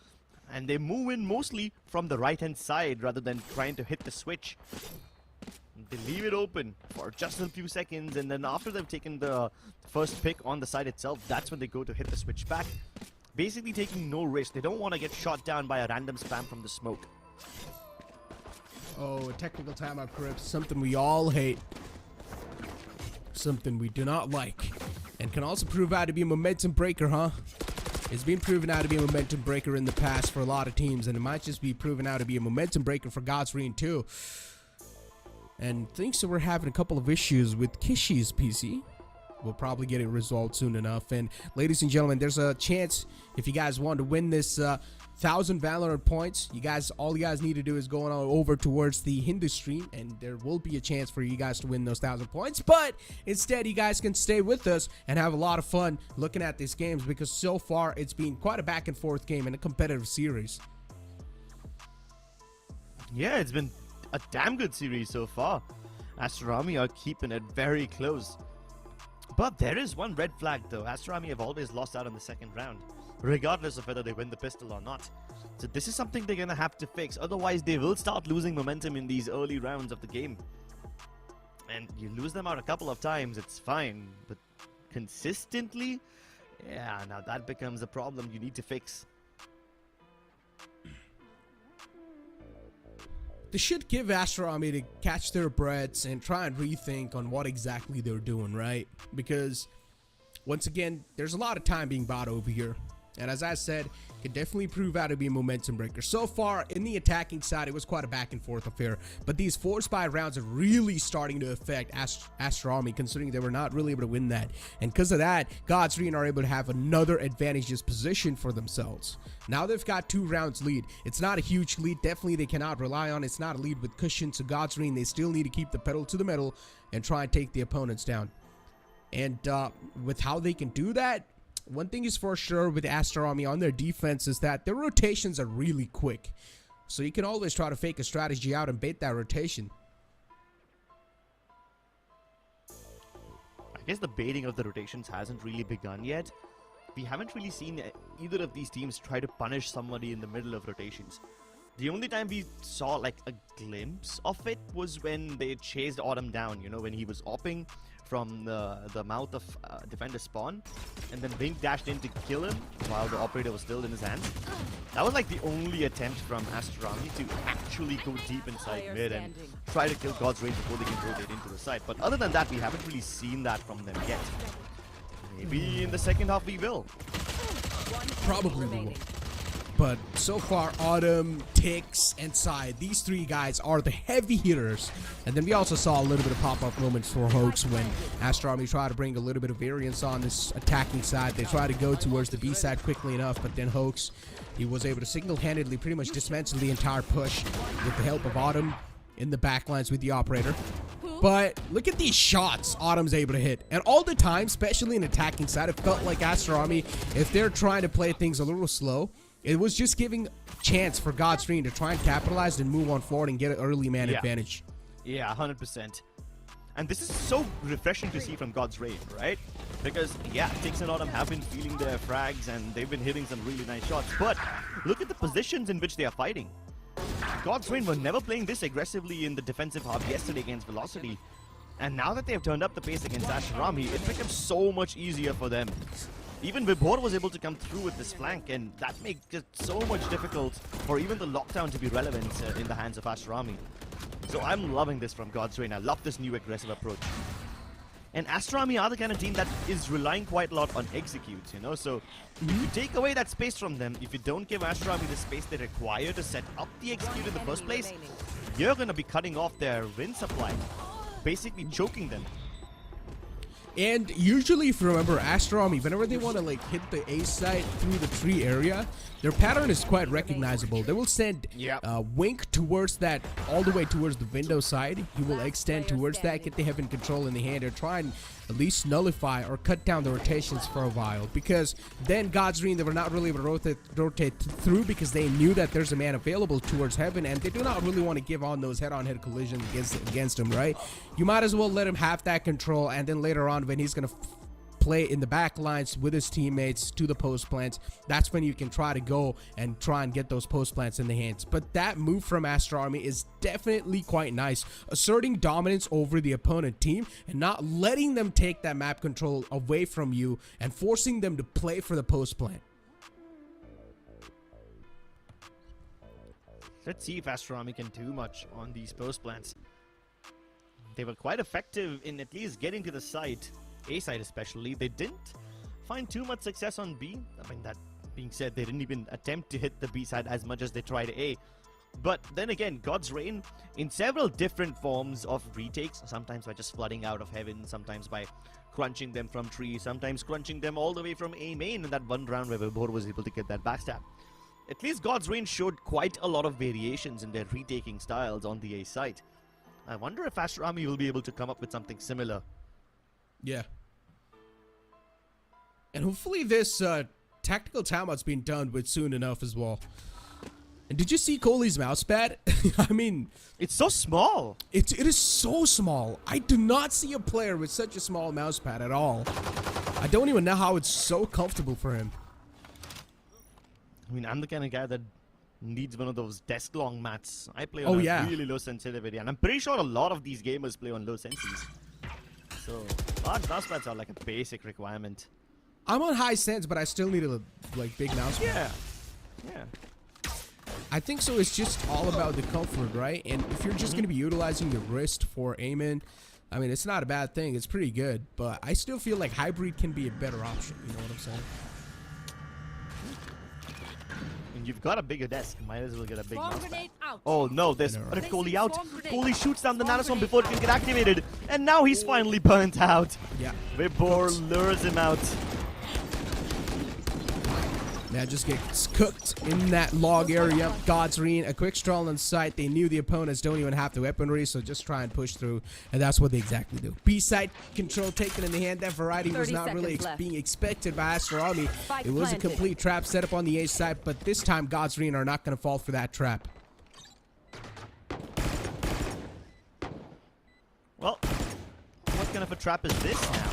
And they move in mostly from the right-hand side rather than trying to hit the switch. They leave it open for just a few seconds, and then after they've taken the first pick on the side itself, that's when they go to hit the switch back. Basically taking no risk. They don't want to get shot down by a random spam from the smoke. Oh, a technical timeout, Crips. Something we all hate. Something we do not like. And can also prove out to be a momentum breaker, huh? It's been proven out to be a momentum breaker in the past for a lot of teams, and it might just be proven out to be a momentum breaker for Godsreen too. And thanks to we're having a couple of issues with Kishi's PC. we'll probably get it resolved soon enough. And ladies and gentlemen, there's a chance if you guys want to win this 1,000 Valorant points, all you guys need to do is go on over towards the Hindu stream, and there will be a chance for you guys to win those 1,000 points. But instead, you guys can stay with us and have a lot of fun looking at these games, because so far it's been quite a back and forth game and a competitive series. Yeah, it's been a damn good series so far. Aster Army are keeping it very close. But there is one red flag though. Aster Army have always lost out in the second round, regardless of whether they win the pistol or not. So this is something they're gonna have to fix, otherwise they will start losing momentum in these early rounds of the game. And you lose them out a couple of times, it's fine, but consistently, yeah, now that becomes a problem you need to fix. They should give Aster Army to catch their breaths and try and rethink on what exactly they're doing, right? Because once again, there's a lot of time being bought over here, and as I said, can definitely prove out to be a momentum breaker. So far in the attacking side, it was quite a back and forth affair, but these 4 spy rounds are really starting to affect Aster Army, considering they were not really able to win that, and because of that, Godsreen are able to have another advantageous position for themselves. Now they've got 2 rounds lead. It's not a huge lead, definitely they cannot rely on. It's not a lead with cushion, so Godsreen, they still need to keep the pedal to the metal and try and take the opponents down. And with how they can do that, one thing is for sure with Aster Army on their defense is that their rotations are really quick. So you can always try to fake a strategy out and bait that rotation. I guess the baiting of the rotations hasn't really begun yet. We haven't really seen either of these teams try to punish somebody in the middle of rotations. The only time we saw like a glimpse of it was when they chased Autumn down, you know, when he was opping from the mouth of defender spawn, and then Wink dashed in to kill him while the operator was still in his hands. That was like the only attempt from Aster Army to actually go deep inside mid and try to kill God's Range before they can rotate into the side. But other than that, we haven't really seen that from them yet. Maybe in the second half we will. Probably we will. But so far, Autumn, Tix, and Sai, these 3 guys are the heavy hitters. And then we also saw a little bit of pop-up moments for Hoax when Aster Army tried to bring a little bit of variance on this attacking side. They tried to go towards the B side quickly enough, but then Hoax, he was able to single-handedly pretty much dismantle the entire push with the help of Autumn in the backlines with the operator. But look at these shots Autumn's able to hit. And all the time, especially in attacking side, it felt like Aster Army, if they're trying to play things a little slow, it was just giving chance for Godsreen to try and capitalize and move on forward and get an early man advantage. Yeah, 100%. And this is so refreshing to see from God's Rain, right? Because, yeah, Tix and Autumn have been feeling their frags and they've been hitting some really nice shots. But look at the positions in which they are fighting. God's Rain were never playing this aggressively in the defensive hub yesterday against Velocity. And now that they have turned up the pace against Aster Army, it becomes so much easier for them. Even Vibhor was able to come through with this flank, and that makes it so much difficult for even the lockdown to be relevant in the hands of Aster Army. So I'm loving this from God's Rain. I love this new aggressive approach. And Aster Army are the kind of team that is relying quite a lot on executes, you know? So if you take away that space from them, if you don't give Aster Army the space they require to set up the execute in the first place, you're going to be cutting off their win supply, basically choking them. And usually, if you remember, Aster Army, whenever they want to like hit the A side through the tree area, their pattern is quite recognizable. They will send Wink towards that, all the way towards the window side. He will extend towards that, get the heaven control in the hand, and try and at least nullify or cut down the rotations for a while. Because then Godsreen, they were not really able to rotate through because they knew that there's a man available towards heaven, and they do not really want to give on those head-on-head collisions against him, right? You might as well let him have that control, and then later on when he's going to play in the back lines with his teammates to the post plants, that's when you can try to go and try and get those post plants in the hands. But that move from Aster Army is definitely quite nice, asserting dominance over the opponent team and not letting them take that map control away from you and forcing them to play for the post plant. Let's see if Aster Army can do much on these post plants. They were quite effective in at least getting to the site, A side especially. They didn't find too much success on B. I mean, that being said, they didn't even attempt to hit the B side as much as they tried A. But then again, God's Reign, in several different forms of retakes, sometimes by just flooding out of heaven, sometimes by crunching them from trees, sometimes crunching them all the way from A main in that one round where Vibhor was able to get that backstab. At least God's Reign showed quite a lot of variations in their retaking styles on the A site. I wonder if Aster Army will be able to come up with something similar. Yeah. And hopefully this tactical timeout's being done with soon enough as well. And did you see Kohli's mouse pad? I mean, it's so small. It is so small. I do not see a player with such a small mouse pad at all. I don't even know how it's so comfortable for him. I mean, I'm the kind of guy that needs one of those desk-long mats. I play Oh, on yeah. a really low sensitivity, and I'm pretty sure a lot of these gamers play on low sensies. So, large mouse pads are like a basic requirement. I'm on high sense, but I still need a like big mouse pad. Yeah. I think so. It's just all about the comfort, right? And if you're just going to be utilizing your wrist for aiming, I mean, it's not a bad thing. It's pretty good. But I still feel like hybrid can be a better option. You know what I'm saying? And you've got a bigger desk. Might as well get a big Bomb mouse pad. grenade out. Oh no, there's I know, what if right? Kohli out? Bomb grenade. Kohli shoots down the Bomb Nanoswarm grenade before it can out. get activated. And now he's finally burnt out. Yeah. Vibhor lures him out. Man, just gets cooked in that log area. God's Reign, a quick stroll on site. They knew the opponents don't even have the weaponry, so just try and push through. And that's what they exactly do. B-side control taken in the hand. That variety was 30 not really seconds left. being expected by Aster Army. Spike It was a planted. complete trap set up on the A side, but this time God's Reign are not going to fall for that trap. Well, what kind of a trap is this now?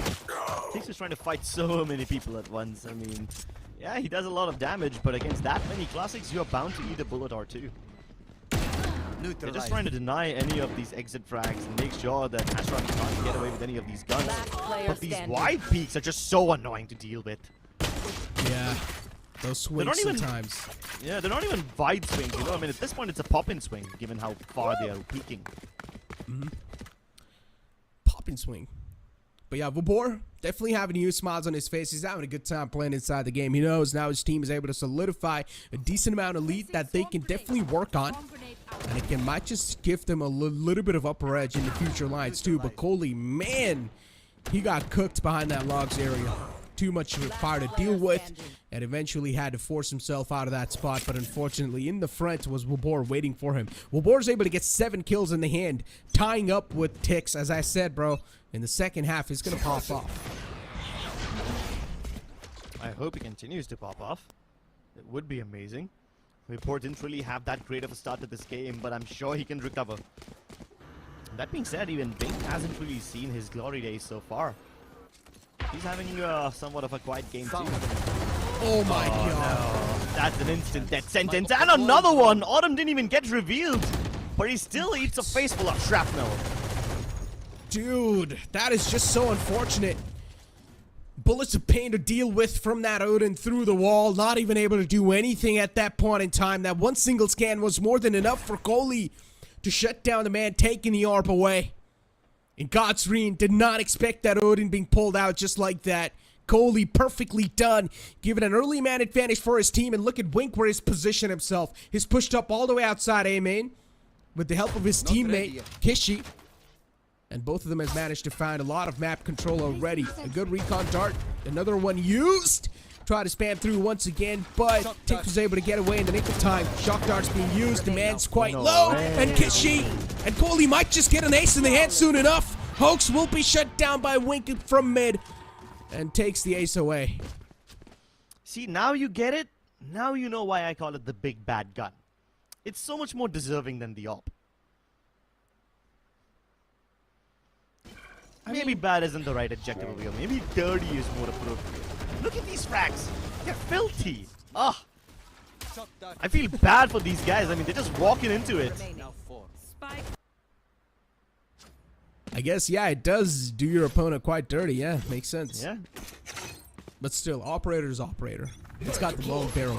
Tix is trying to fight so many people at once. I mean, yeah, he does a lot of damage, but against that many classics, you are bound to eat a bullet or two. They're just trying to deny any of these exit frags and make sure that Aster Army can't get away with any of these guns. Last player But these standing. wide peaks are just so annoying to deal with. Yeah. Those swings not even- sometimes. Yeah, they're not even wide swings, you know? I mean, at this point, it's a pop-in swing, given how far they are peaking. Pop and swing. But yeah, Vibhor definitely having huge smiles on his face. He's having a good time playing inside the game. He knows now his team is able to solidify a decent amount of lead that they can definitely work on. Bomb grenade out. And it might just give them a little bit of upper edge in the future lines too. But Kohli, man, he got cooked behind that logs area. Too much fire to deal with, and eventually had to force himself out of that spot. But unfortunately, in the front was Vibhor waiting for him. Vibhor's able to get 7 kills in the hand, tying up with Tix. As I said, bro, in the second half, he's going to pop off. I hope he continues to pop off. It would be amazing. Vibhor didn't really have that great of a start to this game, but I'm sure he can recover. That being said, even Bing hasn't really seen his glory days so far. He's having somewhat of a quiet game too. Oh my god. No, that's an instant death sentence. And another one! Autumn didn't even get revealed, but he still eats a face full of shrapnel. Dude, that is just so unfortunate. Bullets of pain to deal with from that Odin through the wall. Not even able to do anything at that point in time. That one single scan was more than enough for Kohli to shut down the man taking the ARP away. And God's Reign did not expect that Odin being pulled out just like that. Kohli perfectly done, giving an early man advantage for his team. And look at Wink where he's positioned himself. He's pushed up all the way outside A main with the help of his teammate, Kishi. And both of them has managed to find a lot of map control already. A good recon dart, another one used. Try to spam through once again, but Tix was able to get away in the nick of time. Shock darts being used, the man's quite low, and Kishi and Kohli might just get an ace in the hand soon enough. Hoax will be shut down by Wink from mid and takes the ace away. See, now you get it. Now you know why I call it the big bad gun. It's so much more deserving than the AWP. Maybe bad isn't the right adjective over here. Maybe dirty is more appropriate. Look at these frags. They're filthy. Ugh. I feel bad for these guys. I mean, they're just walking into it. Spike. I guess, yeah, it does do your opponent quite dirty. Yeah, makes sense. Yeah. But still, operator is operator. It's got the long barrel.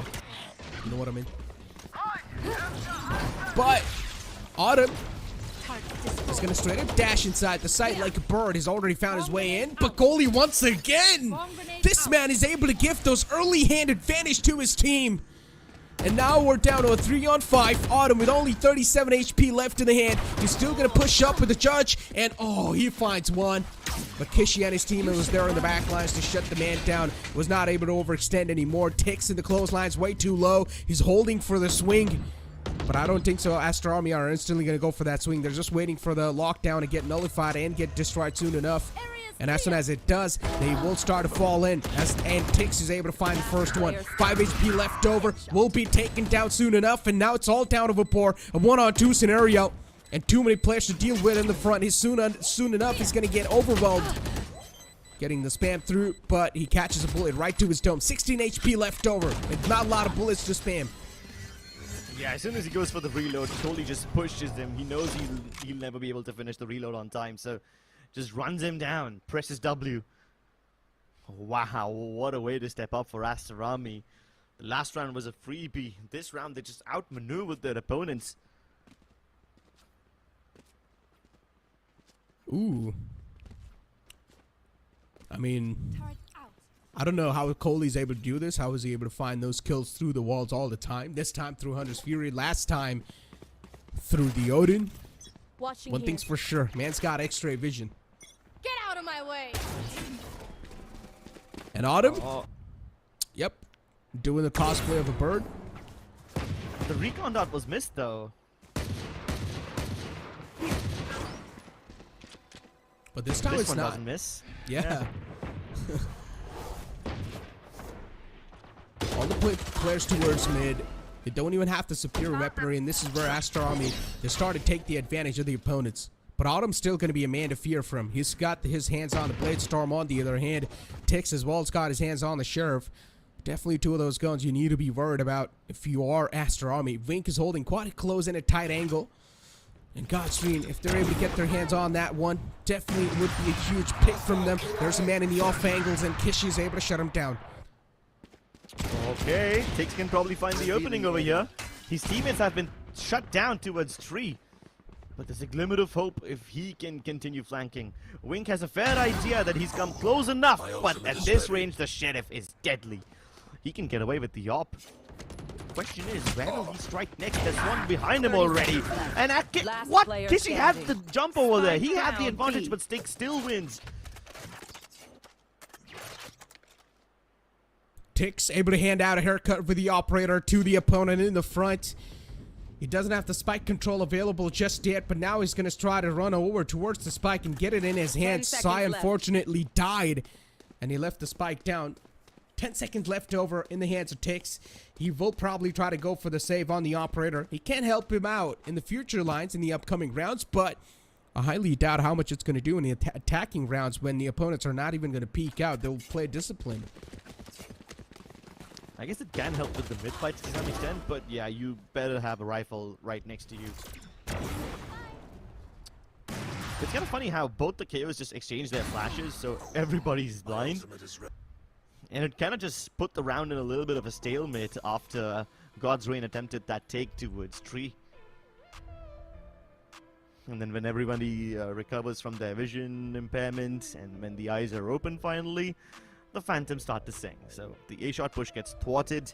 You know what I mean? But Autumn is going to straight up dash inside the site like a bird. He's already found his way in. But Kohli once again. This man is able to give those early hand advantage to his team. And now we're down to a 3-on-5. Autumn with only 37 HP left in the hand. He's still going to push up with the judge. And oh, he finds one. But Kishi and his team was there in the back lines to shut the man down. Was not able to overextend anymore. Ticks in the clotheslines way too low. He's holding for the swing. But I don't think so. Aster Army are instantly going to go for that swing. They're just waiting for the lockdown to get nullified and get destroyed soon enough. And as soon as it does, they will start to fall in. And Tix is able to find the first one. 5 HP left over. Will be taken down soon enough. And now it's all down to Vapor. A 1-on-2 scenario. And too many players to deal with in the front. He's soon enough, he's going to get overwhelmed. Getting the spam through, but he catches a bullet right to his dome. 16 HP left over. And not a lot of bullets to spam. Yeah, as soon as he goes for the reload, he totally just pushes him. He knows he'll never be able to finish the reload on time, so just runs him down, presses W. Wow, what a way to step up for Aster Army. The last round was a freebie. This round, they just outmaneuvered their opponents. Ooh. I mean, I don't know how Coley's able to do this. How is he able to find those kills through the walls all the time? This time through Hunter's Fury. Last time through the Odin. One thing's for sure. Man's got X-ray vision. Get out of my way. And Autumn? Yep. Doing the cosplay of a bird. The recon dot was missed though. But this time This it's one not. doesn't miss. Yeah. All the players towards mid. They don't even have the superior weaponry, and this is where Aster Army, they start to take the advantage of the opponents. But Autumn's still going to be a man to fear from. He's got his hands on the Blade Storm on the other hand. Tix as well has got his hands on the Sheriff. Definitely two of those guns you need to be worried about if you are Aster Army. Vink is holding quite a close and a tight angle. And Godstream, if they're able to get their hands on that one, definitely would be a huge pick from them. There's a man in the off angles, and Kishi is able to shut him down. Okay, Tix can probably find the opening over here. His teammates have been shut down towards 3. But there's a glimmer of hope if he can continue flanking. Wink has a fair idea that he's come close enough, but at this range, the Sheriff is deadly. He can get away with the op. Question is, where will he strike next? There's one behind him already. And what? Kishi had the jump over there. He had the advantage, but Stick still wins. Tix able to hand out a haircut for the operator to the opponent in the front. He doesn't have the spike control available just yet, but now he's going to try to run over towards the spike and get it in his hands. Sai unfortunately died, and he left the spike down. 10 seconds left over in the hands of Tix. He will probably try to go for the save on the operator. He can help him out in the future lines in the upcoming rounds, but I highly doubt how much it's going to do in the attacking rounds when the opponents are not even going to peek out. They'll play disciplined. I guess it can help with the mid fights to some extent, but yeah, you better have a rifle right next to you. It's kind of funny how both the KOs just exchange their flashes, so everybody's blind. And it kind of just put the round in a little bit of a stalemate after God's Reign attempted that take towards 3. And then when everybody recovers from their vision impairment, and when the eyes are open finally, the Phantoms start to sing. So the A-shot push gets thwarted,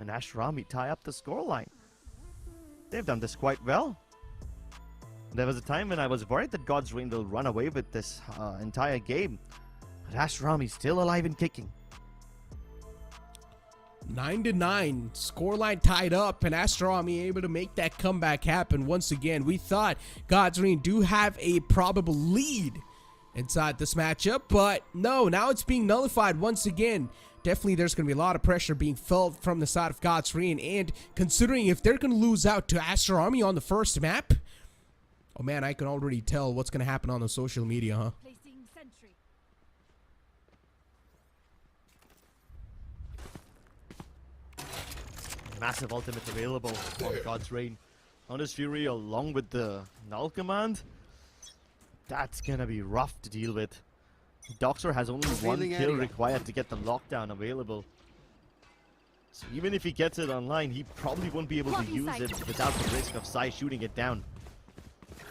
and Aster Army tie up the scoreline. They've done this quite well. There was a time when I was worried that God's Reign will run away with this entire game. But Aster Army still alive and kicking. 9-9, scoreline tied up, and Aster Army able to make that comeback happen once again. We thought God's Reign do have a probable lead inside this matchup, but no, now it's being nullified once again. Definitely there's going to be a lot of pressure being felt from the side of God's Reign, and considering if they're going to lose out to Aster Army on the first map, oh man, I can already tell what's going to happen on the social media, huh? Massive ultimate available on God's Reign. Hunter's Fury along with the null command. That's gonna be rough to deal with. Doxer has only one kill required to get the lockdown available. So even if he gets it online, he probably won't be able to use it without the risk of Sai shooting it down.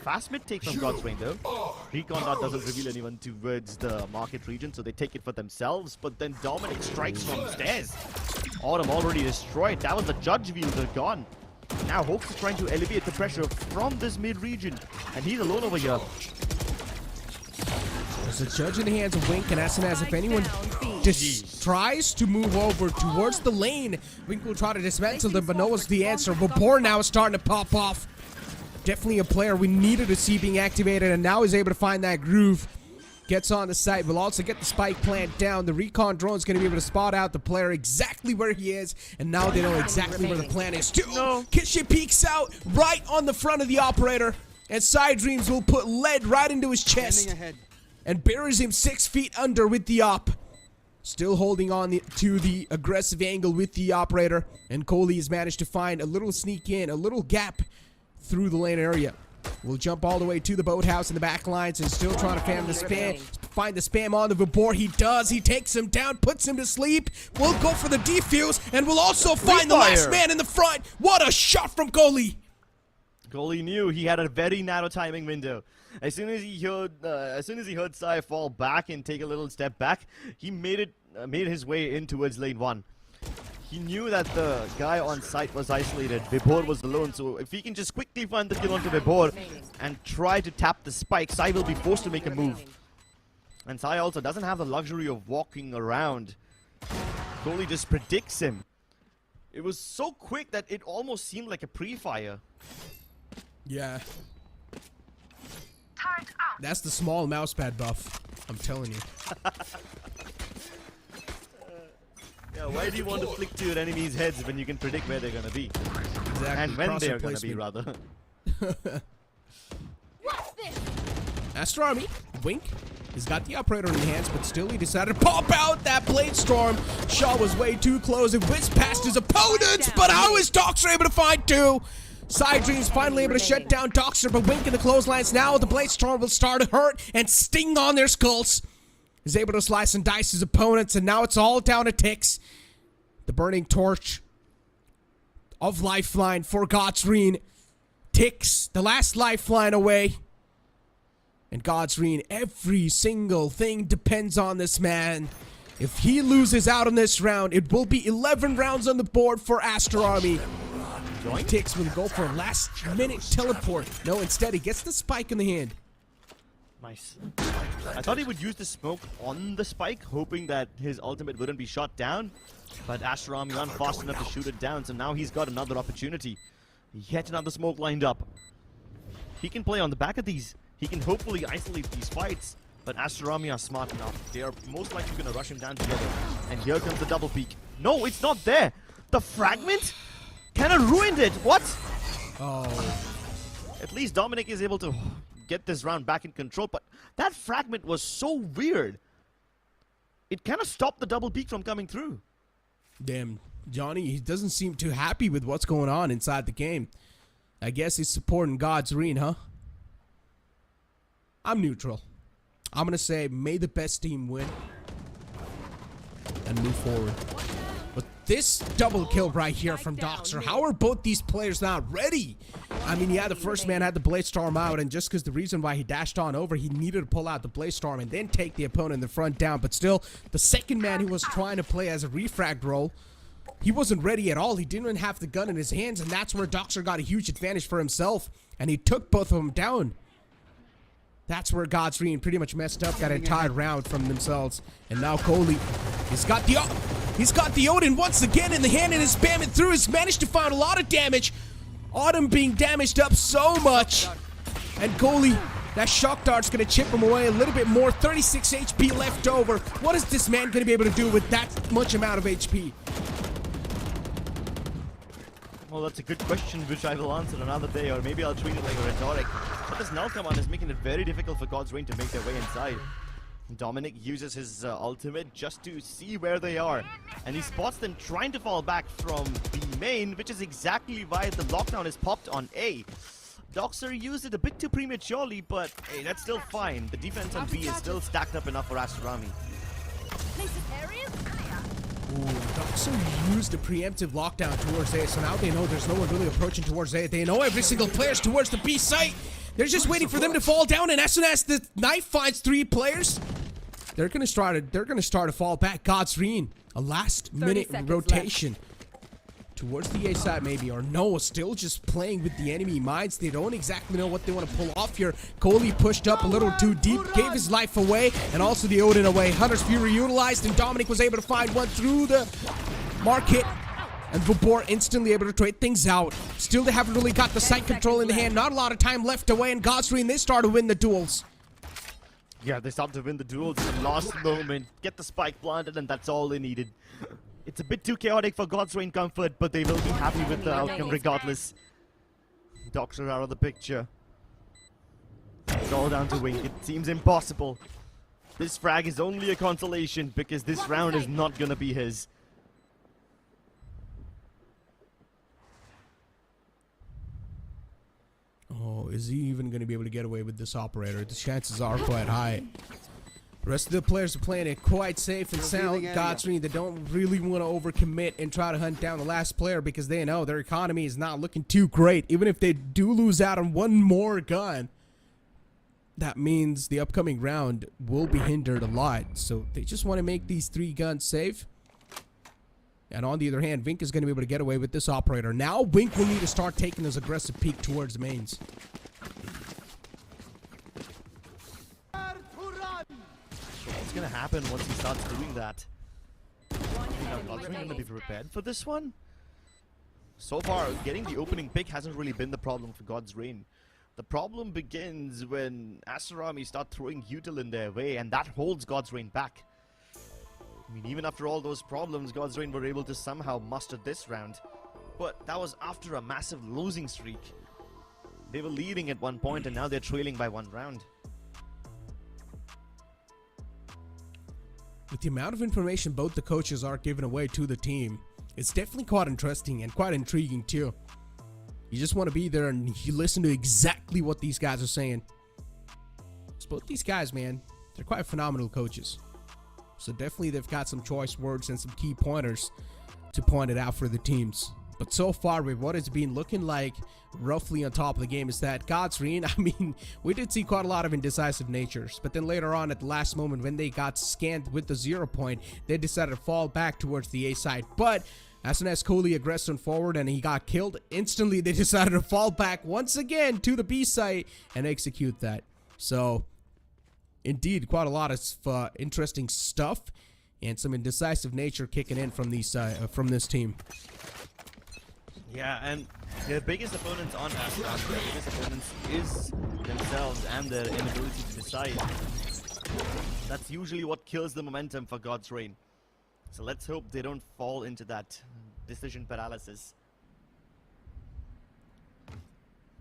Fast mid take from God's Reign though. Recon Dot doesn't reveal anyone towards the market region, so they take it for themselves, but then Dominic strikes from stairs. Autumn already destroyed. That was the judge wielder gone. Now Hawks is trying to elevate the pressure from this mid-region. And he's alone over here. There's a judge in the hands of Wink, and as soon as if anyone tries to move over towards the lane, Wink will try to dismantle them, but Noah's the answer. Vapor now is starting to pop off. Definitely a player we needed to see being activated, and now he's able to find that groove. Gets on the site. Will also get the spike plant down. The recon drone is going to be able to spot out the player exactly where he is, and now they know exactly where the plan is too. No. Kishin peeks out right on the front of the operator, and Side Dreams will put lead right into his chest and buries him 6 feet under with the op. Still holding on to the aggressive angle with the operator, and Coley has managed to find a little sneak in, a little gap through the lane area. Will jump all the way to the boathouse in the back lines and still trying to find the spam on the Vapor. He does. He takes him down, puts him to sleep. Will go for the defuse, and will also find the last man in the front. What a shot from Coley! Coley knew he had a very narrow timing window. As soon as he heard Sai fall back and take a little step back, he made his way in towards lane 1. He knew that the guy on site was isolated. Vapor was alone, so if he can just quickly find the kill onto Vapor and try to tap the spike, Sai will be forced to make a move. And Sai also doesn't have the luxury of walking around. Coley just predicts him. It was so quick that it almost seemed like a pre-fire. Yeah. That's the small mousepad buff. I'm telling you. Yeah, why do you want to flick to your enemies' heads when you can predict where they're gonna be? Exactly. And when they're gonna be, rather. Aster Army, Wink, he's got the operator in the hands, but still he decided to pop out that Blade Storm. Shaw was way too close. It whizzed past his opponents, but how is Doxer able to find two? Side Dreams finally able to shut down Doxer, but Wink in the clotheslines now. The Blade Storm will start to hurt and sting on their skulls. Is able to slice and dice his opponents, and now it's all down to Tix. The burning torch of lifeline for Godsreen. Tix, the last lifeline away. And Godsreen, every single thing depends on this man. If he loses out on this round, it will be 11 rounds on the board for Aster Army. Tix will go for a last-minute teleport. No, instead he gets the spike in the hand. Nice. I thought he would use the smoke on the spike, hoping that his ultimate wouldn't be shot down. But Aster Army aren't fast enough to shoot it down, so now he's got another opportunity. Yet another smoke lined up. He can play on the back of these. He can hopefully isolate these fights. But Aster Army are smart enough. They are most likely going to rush him down together. And here comes the double peek. No, it's not there. The fragment kind of ruined it. What? Oh. At least Dominic is able to get this round back in control, but that fragment was so weird. It kind of stopped the double peek from coming through. Damn, Johnny, he doesn't seem too happy with what's going on inside the game. I guess he's supporting Godsreen, huh? I'm neutral. I'm gonna say may the best team win and move forward. But this double kill right here from Doxer, how are both these players not ready? I mean, yeah, the first man had the Blade Storm out, and just because the reason why he dashed on over, he needed to pull out the Blade Storm and then take the opponent in the front down. But still, the second man who was trying to play as a refrag role, he wasn't ready at all. He didn't even have the gun in his hands, and that's where Doxer got a huge advantage for himself, and he took both of them down. That's where Godsreen pretty much messed up that entire round from themselves. And now Coley, he's got the Odin once again in the hand and is spamming through. He's managed to find a lot of damage. Autumn being damaged up so much. And Coley, that shock dart's gonna chip him away a little bit more. 36 HP left over. What is this man gonna be able to do with that much amount of HP? Well, that's a good question, which I will answer another day, or maybe I'll treat it like a rhetoric. But this null command is making it very difficult for Godsreen to make their way inside. Dominic uses his ultimate just to see where they are. And he spots them trying to fall back from B main, which is exactly why the lockdown is popped on A. Doxer used it a bit too prematurely, but hey, that's still fine. The defense on B is still stacked up enough for Aster Army. Ooh, Doxer used a preemptive lockdown towards A, so now they know there's no one really approaching towards A. They know every single player's towards the B site. They're just waiting for them to fall down, and as soon as the knife finds 3 players, they're gonna start to fall back. Godsreen, a last minute rotation towards the A side maybe, or no, still just playing with the enemy minds. They don't exactly know what they want to pull off here. Coley pushed up a little too deep, gave his life away, and also the Odin away. Hunter's Fury utilized, and Dominic was able to find one through the market. And Vobor instantly able to trade things out. Still, they haven't really got the site control in the hand. Not a lot of time left away, and Godsreen, they start to win the duels. Yeah, they start to win the duels in the last moment. Get the spike planted, and that's all they needed. It's a bit too chaotic for Godsreen Comfort, but they will be happy with the outcome regardless. Doctor out of the picture. It's all down to Wink. It seems impossible. This frag is only a consolation because this round is not gonna be his. Oh, is he even going to be able to get away with this operator? The chances are quite high. The rest of the players are playing it quite safe and sound. Godsreen, they don't really want to overcommit and try to hunt down the last player because they know their economy is not looking too great. Even if they do lose out on one more gun, that means the upcoming round will be hindered a lot. So they just want to make these 3 guns safe. And on the other hand, Vink is going to be able to get away with this operator. Now, Vink will need to start taking his aggressive peek towards the mains. What's going to happen once he starts doing that? Are Godsreen going to be prepared for this one? So far, getting the opening pick hasn't really been the problem for Godsreen. The problem begins when Aster Army start throwing util in their way, and that holds Godsreen back. I mean, even after all those problems, Godsreen were able to somehow muster this round. But that was after a massive losing streak. They were leading at one point, and now they're trailing by 1 round. With the amount of information both the coaches are giving away to the team, it's definitely quite interesting and quite intriguing too. You just want to be there and you listen to exactly what these guys are saying. So both these guys, man, they're quite phenomenal coaches. So definitely they've got some choice words and some key pointers to point it out for the teams. But so far with what it's been looking like roughly on top of the game is that Godsreen, I mean, we did see quite a lot of indecisive natures. But then later on at the last moment when they got scanned with the 0 point, they decided to fall back towards the A side. But as soon as Coley aggressed on forward and he got killed, instantly they decided to fall back once again to the B site and execute that. So indeed, quite a lot of interesting stuff and some indecisive nature kicking in from these from this team. Yeah, and their biggest opponents on Aster, their biggest opponents is themselves and their inability to decide. That's usually what kills the momentum for Godsreen. So let's hope they don't fall into that decision paralysis.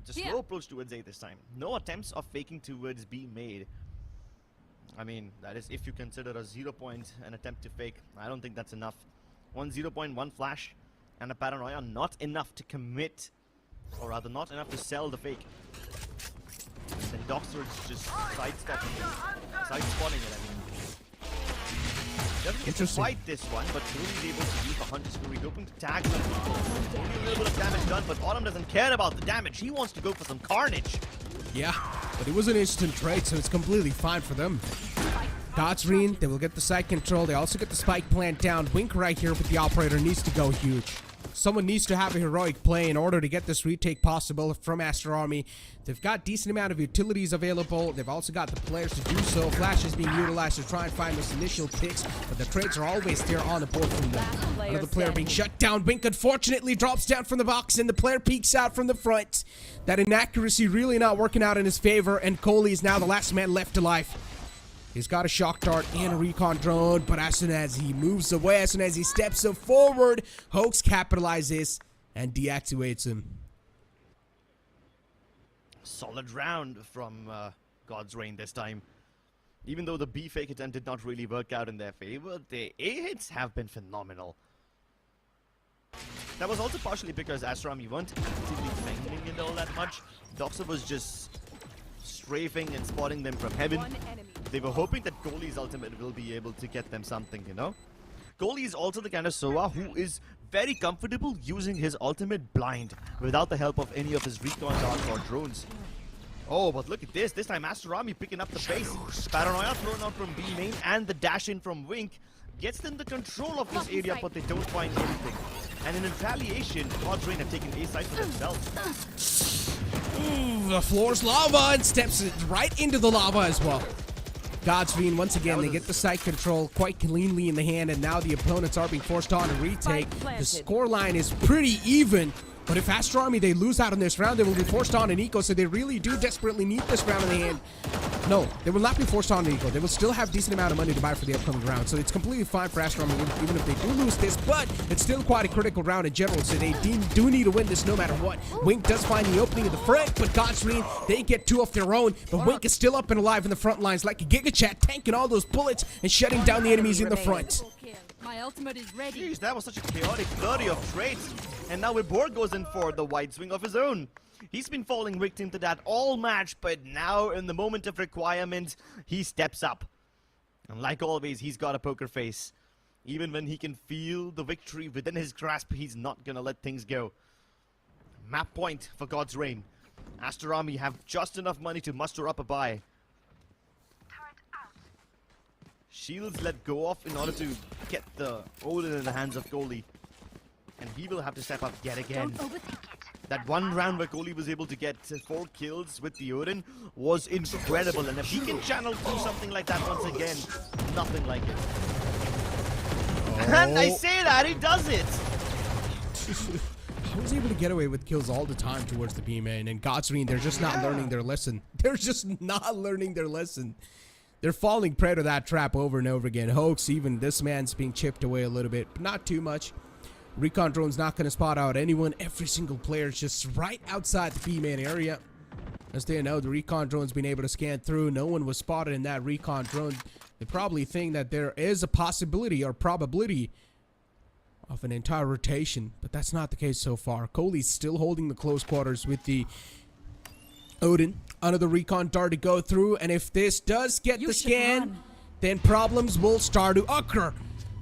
Just slow approach towards A this time. No attempts of faking towards B made. I mean, that is if you consider a 0 point an attempt to fake. I don't think that's enough. 1 0 point, 1 flash, and a paranoia, not enough to commit, or rather not enough to sell the fake. Then Doxter is just sidespotting it, I mean. Doesn't get to fight this one, but Tony's able to use the Hunter's Fury, hoping to tag some people. Only a little bit of damage done, but Autumn doesn't care about the damage. He wants to go for some carnage. Yeah, but it was an instant trade, so it's completely fine for them. Godsreen, they will get the site control. They also get the spike plant down. Wink right here with the operator needs to go huge. Someone needs to have a heroic play in order to get this retake possible from Aster Army. They've got decent amount of utilities available. They've also got the players to do so. Flash is being utilized to try and find those initial picks, but the trades are always there on the board from them. Another player being shut down. Wink unfortunately drops down from the box, and the player peeks out from the front. That inaccuracy really not working out in his favor, and Coley is now the last man left alive. He's got a shock dart and a recon drone, but as soon as he moves away, as soon as he steps forward, Hoax capitalizes and deactivates him. Solid round from Godsreen this time. Even though the B fake attempt did not really work out in their favor, the A hits have been phenomenal. That was also partially because Aster Army weren't actively defending it all that much. Doxer was just strafing and spotting them from heaven. They were hoping that Goali's ultimate will be able to get them something, you know? Goalie is also the kind of Sova who is very comfortable using his ultimate blind without the help of any of his recon darts or drones. Oh, but look at this. This time Aster Army picking up the pace. Paranoia thrown out from B main and the dash in from Wink gets them the control of this area, but they don't find anything. And in retaliation, NODWIN have taken A side for themselves. The floor's lava and steps right into the lava as well. NODWIN, once again, they get the side control quite cleanly in the hand, and now the opponents are being forced on a retake. The scoreline is pretty even, but if Aster Army, they lose out on this round, they will be forced on an eco, so they really do desperately need this round in the hand. No, they will not be forced on an eco. They will still have a decent amount of money to buy for the upcoming round, so it's completely fine for Aster Army, even if they do lose this, but it's still quite a critical round in general, so they do need to win this no matter what. Wink does find the opening of the front, but NODWIN, they get two off their own, but Wink is still up and alive in the front lines like a Giga Chat, tanking all those bullets and shutting down the enemies in the front. My ultimate is ready. Jeez, that was such a chaotic flurry of trades. And now Wibor goes in for the wide swing of his own. He's been falling victim to that all match, but now in the moment of requirement, he steps up. And like always, he's got a poker face. Even when he can feel the victory within his grasp, he's not gonna let things go. Map point for God's Reign. Aster Army have just enough money to muster up a buy. Shields let go off in order to get the Odin in the hands of Goalie. And he will have to step up yet again. That one round where Goalie was able to get 4 kills with the Odin was incredible. And if he can channel through something like that once again, nothing like it. Oh. And I say that, he does it! He was able to get away with kills all the time towards the B main, and NODWIN, they're just not learning their lesson. They're just not learning their lesson. They're falling prey to that trap over and over again. Hoax, even this man's being chipped away a little bit, but not too much. Recon drone's not going to spot out anyone. Every single player is just right outside the B main area. As they know, the recon drone's been able to scan through. No one was spotted in that recon drone. They probably think that there is a possibility or probability of an entire rotation, but that's not the case so far. Coley's still holding the close quarters with the Odin. Another recon dart to go through, and if this does get the scan, then problems will start to occur.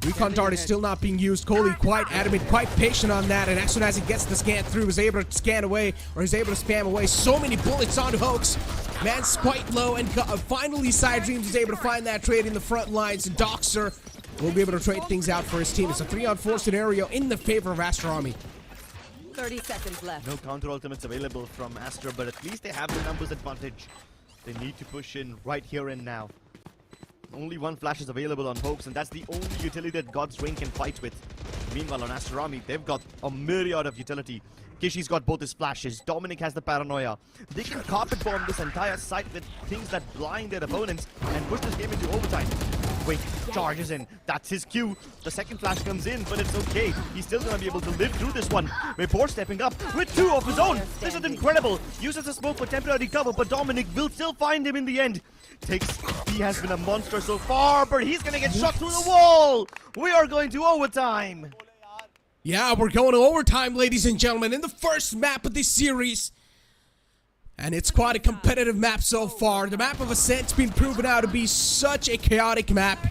Recon dart is still not being used. Coley quite adamant, quite patient on that, and as soon as he gets the scan through, is able to scan away, or is able to spam away so many bullets on Hoax. Man's quite low, and finally Side Dreams is able to find that trade in the front lines, and Doxer will be able to trade things out for his team. It's a 3-on-4 scenario in the favor of Aster Army. 30 seconds left. No counter ultimates available from Aster, but at least they have the numbers advantage. They need to push in right here and now. Only one flash is available on Hoax, and that's the only utility that God's Reign can fight with. Meanwhile, on Aster Army, they've got a myriad of utility. Kishi's got both his flashes. Dominic has the paranoia. They can carpet bomb this entire site with things that blind their opponents and push this game into overtime. Wink charges in. That's his cue. The second flash comes in, but it's okay. He's still going to be able to live through this one. Vapor stepping up with 2 of his own. This is incredible. Uses the smoke for temporary cover, but Dominic will still find him in the end. He has been a monster so far, but he's going to get shot through the wall. We are going to overtime. Yeah, we're going to overtime, ladies and gentlemen, in the first map of this series. And it's quite a competitive map so far. The map of Ascent's been proven out to be such a chaotic map,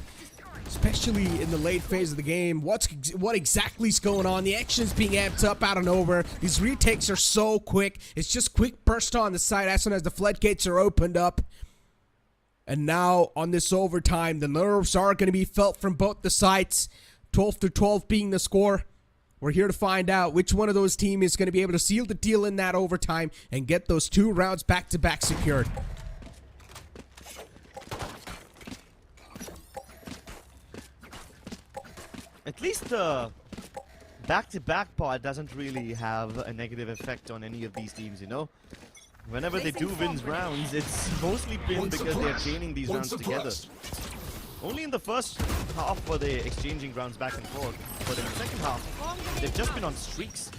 especially in the late phase of the game. What exactly is going on? The action's being amped up out and over. These retakes are so quick. It's just quick burst on the side as soon as the floodgates are opened up. And now on this overtime, the nerves are going to be felt from both the sides. 12-12 being the score. We're here to find out which one of those teams is going to be able to seal the deal in that overtime and get those 2 rounds back-to-back secured. At least the back-to-back part doesn't really have a negative effect on any of these teams, you know? Whenever they do win rounds, it's mostly been because they're chaining these rounds together. Only in the first half were they exchanging rounds back and forth, but in the second half, they've just been on streaks.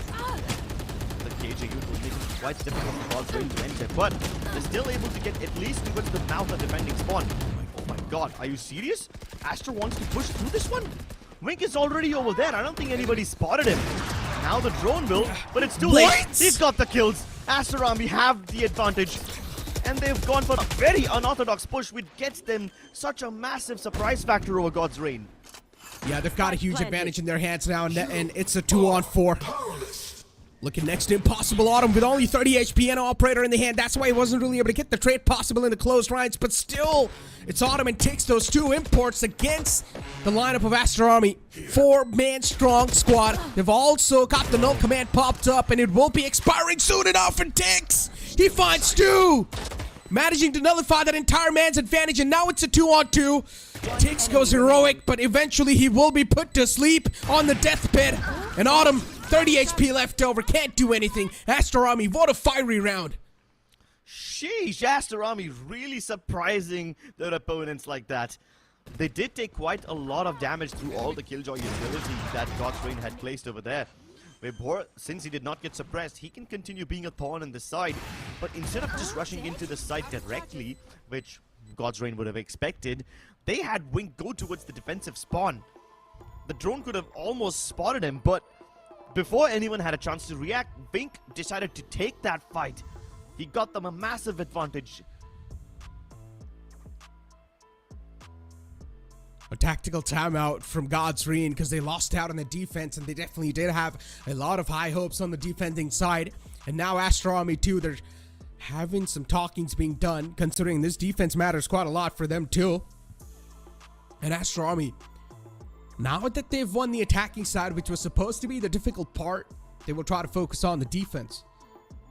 The KJU will make it quite difficult for God's Reign to enter, but they're still able to get at least towards the mouth of defending spawn. Oh my god, are you serious? Aster wants to push through this one? Wink is already over there. I don't think anybody spotted him. Now the drone will, but it's too late. He's got the kills. Aster Army have the advantage. And they've gone for a very unorthodox push, which gets them such a massive surprise factor over God's Reign. Yeah, they've got a huge advantage in their hands now, and it's a 2-on-4. Looking next to impossible Autumn with only 30 HP and an operator in the hand. That's why he wasn't really able to get the trade possible in the close range. But still, it's Autumn and takes those 2 imports against the lineup of Aster Army. 4-man strong squad. They've also got the null command popped up, and it will be expiring soon enough. And Tix, he finds 2. Managing to nullify that entire man's advantage, and now it's a 2-on-2. Tix goes heroic, but eventually he will be put to sleep on the deathbed. And Autumn, 30 HP left over, can't do anything. Aster Army, what a fiery round. Sheesh, Aster Army really surprising their opponents like that. They did take quite a lot of damage through all the Killjoy utility that Godsrain had placed over there. Where, since he did not get suppressed, he can continue being a pawn on the side. But instead of just rushing into the side directly, which Godsrain would have expected, they had Wink go towards the defensive spawn. The drone could have almost spotted him, but before anyone had a chance to react, Wink decided to take that fight. He got them a massive advantage. A tactical timeout from Godsrain because they lost out on the defense, and they definitely did have a lot of high hopes on the defending side. And now Aster Army too, they're having some talkings being done, considering this defense matters quite a lot for them too. And Aster Army, now that they've won the attacking side, which was supposed to be the difficult part, they will try to focus on the defense.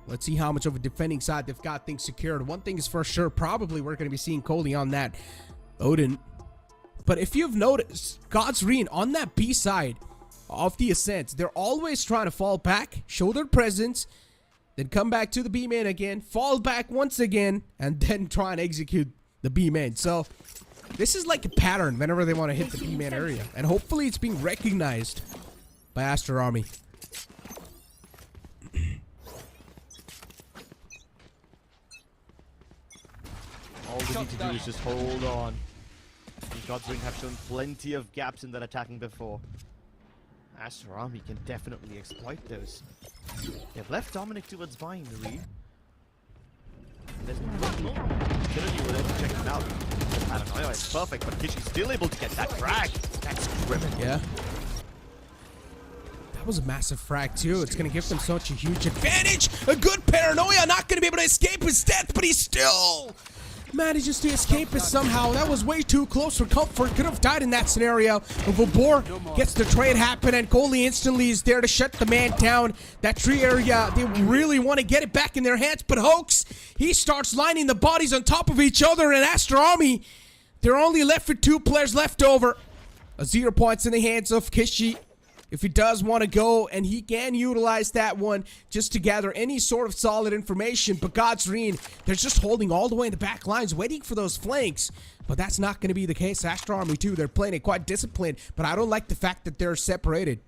Let's see how much of a defending side they've got things secured. One thing is for sure, probably we're going to be seeing Coley on that Odin. But if you've noticed, Godsrain on that B side of the Ascent, they're always trying to fall back, show their presence, then come back to the B main again, fall back once again, and then try and execute the B main. So this is like a pattern whenever they want to hit the B main area, and hopefully it's being recognized by Aster Army. All we need to do is just hold on. Godsrain have shown plenty of gaps in their attacking before. Aster Army can definitely exploit those. They've left Dominic towards Vine, Reed. There's no utility with it to check him out. Paranoia is perfect, but Kishi's still able to get that frag. That's criminal. Yeah. That was a massive frag too. It's going to give them such a huge advantage. A good Paranoia, not going to be able to escape his death, but he still manages to escape it somehow. That was way too close for comfort. Could have died in that scenario. But Vobor gets the trade happen, and Coley instantly is there to shut the man down. That tree area, they really want to get it back in their hands, but Hoax, he starts lining the bodies on top of each other, and Aster Army, they're only left with 2 players left over. A 0 points in the hands of Kishi. If he does want to go, and he can utilize that one just to gather any sort of solid information. But Godsrain, they're just holding all the way in the back lines, waiting for those flanks. But that's not going to be the case. Aster Army too, they're playing it quite disciplined, but I don't like the fact that they're separated.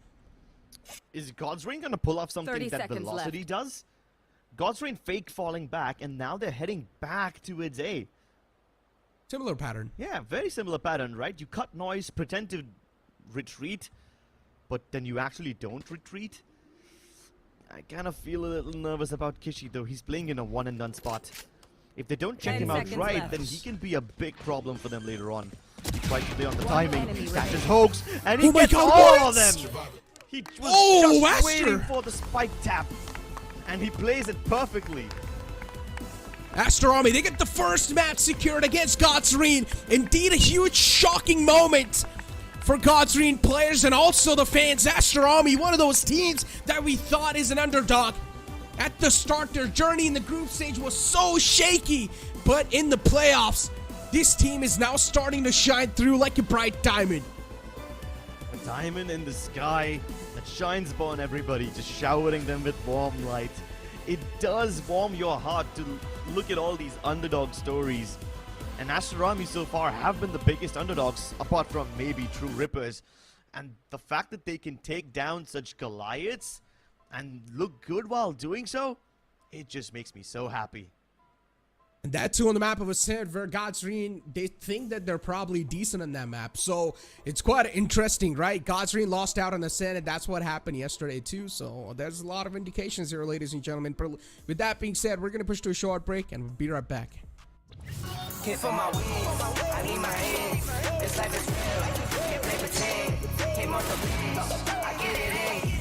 Is Godsrain going to pull off something that Velocity does? Godsrain fake falling back, and now they're heading back towards A. Similar pattern. Yeah, very similar pattern, right? You cut noise, pretend to retreat, but then you actually don't retreat. I kind of feel a little nervous about Kishi, though. He's playing in a one-and-done spot. If they don't check him out right, then he can be a big problem for them later on. He tries to play on the timing, catches Hoax, and he gets all of them! He was just waiting for the spike tap, and he plays it perfectly. Aster Army, they get the first match secured against Godsrain. Indeed, a huge, shocking moment for Godsrain players and also the fans. Aster Army, one of those teams that we thought is an underdog. At the start, their journey in the group stage was so shaky, but in the playoffs, this team is now starting to shine through like a bright diamond. A diamond in the sky that shines upon everybody, just showering them with warm light. It does warm your heart to look at all these underdog stories. And Aster Army so far have been the biggest underdogs, apart from maybe True Rippers. And the fact that they can take down such Goliaths and look good while doing so, it just makes me so happy. And that too on the map of Ascent, where Godsrain, they think that they're probably decent on that map. So it's quite interesting, right? Godsrain lost out on Ascent, and that's what happened yesterday too. So there's a lot of indications here, ladies and gentlemen. But with that being said, we're going to push to a short break, and we'll be right back. Hit for my wings, I need my hands. This life is real, can't play pretend. Came off the wings, I get it in.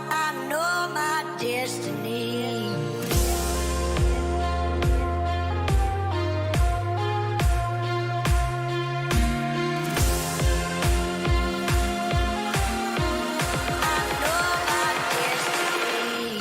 I know my destiny. I know my destiny.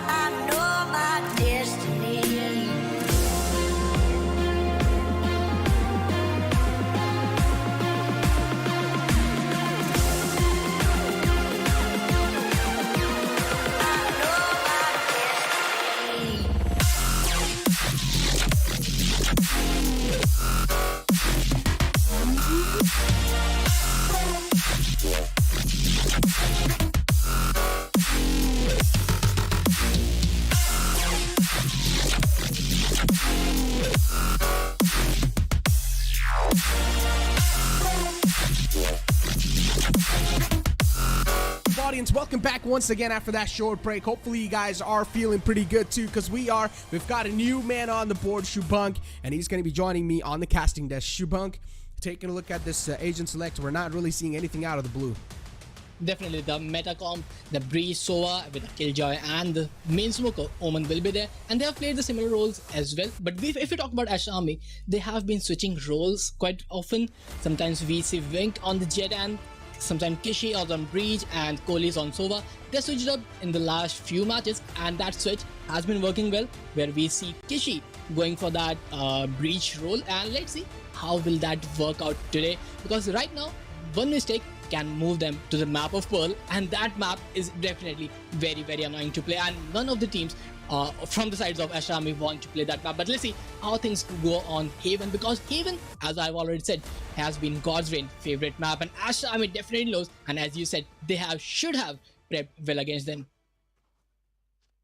I know my destiny. I know my destiny. Audience, welcome back once again after that short break. Hopefully you guys are feeling pretty good too, because we are. We've got a new man on the board, Shubhank, and he's going to be joining me on the casting desk. Shubhank, taking a look at this Agent Select, we're not really seeing anything out of the blue. Definitely the Metacom, the Breeze Sova with the Killjoy and the main smoker Omen will be there, and they have played the similar roles as well. But if we talk about Aster Army, they have been switching roles quite often. Sometimes we see Wink on the Jet, and sometimes Kishi or on Breach, and Kohli's on Sova. They switched up in the last few matches, and that switch has been working well, where we see Kishi going for that Breach role, and let's see how will that work out today, because right now one mistake can move them to the map of Pearl, and that map is definitely very, very annoying to play, and none of the teams from the sides of Aster Army want to play that map. But let's see how things go on Haven, because Haven, as I've already said, has been God's Reign favorite map, and Aster Army definitely knows, and as you said, they should have prepped well against them.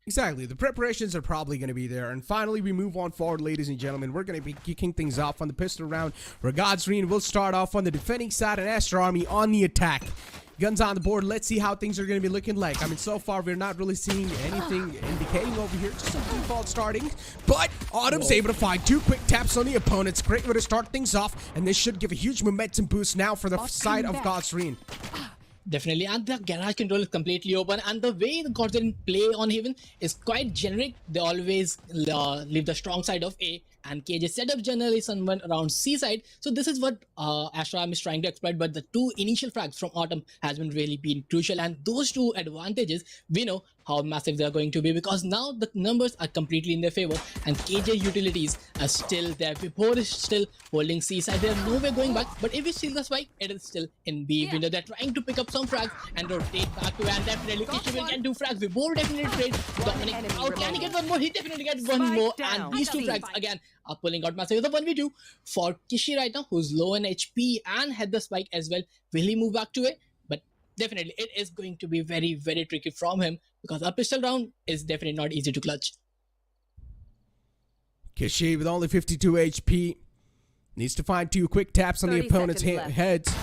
Exactly. The preparations are probably going to be there. And finally, we move on forward, ladies and gentlemen. We're going to be kicking things off on the pistol round, where God's Reign will start off on the defending side and Aster Army on the attack. Guns on the board. Let's see how things are going to be looking like. I mean, so far, we're not really seeing anything indicating over here. Just some default starting. But Autumn's able to find 2 quick taps on the opponents. Great way to start things off. And this should give a huge momentum boost now for the side of God's Reign. Definitely, and the garage control is completely open, and the way the God's Reign play on Haven is quite generic. They always leave the strong side of A, and KJ setup generally somewhere around C side. So this is what Aster Army is trying to exploit, but the 2 initial frags from Autumn has been really been crucial, and those 2 advantages we know how massive they are going to be, because now the numbers are completely in their favor and KJ utilities are still there. Vibhor is still holding C side. They're nowhere going back, but if we steal the spike, it is still in B window. They're trying to pick up some frags and rotate back to, and definitely Kishi can do frags. Vibhor definitely trade. Dominic out. Can he get one more? He definitely gets one more, and these two frags again are pulling out massive. The 1v2 for Kishi right now, who's low in HP and had the spike as well. Will he move back to it? But definitely it is going to be very, very tricky from him, because a pistol round is definitely not easy to clutch. Kishi with only 52 HP needs to find 2 quick taps on the opponent's heads.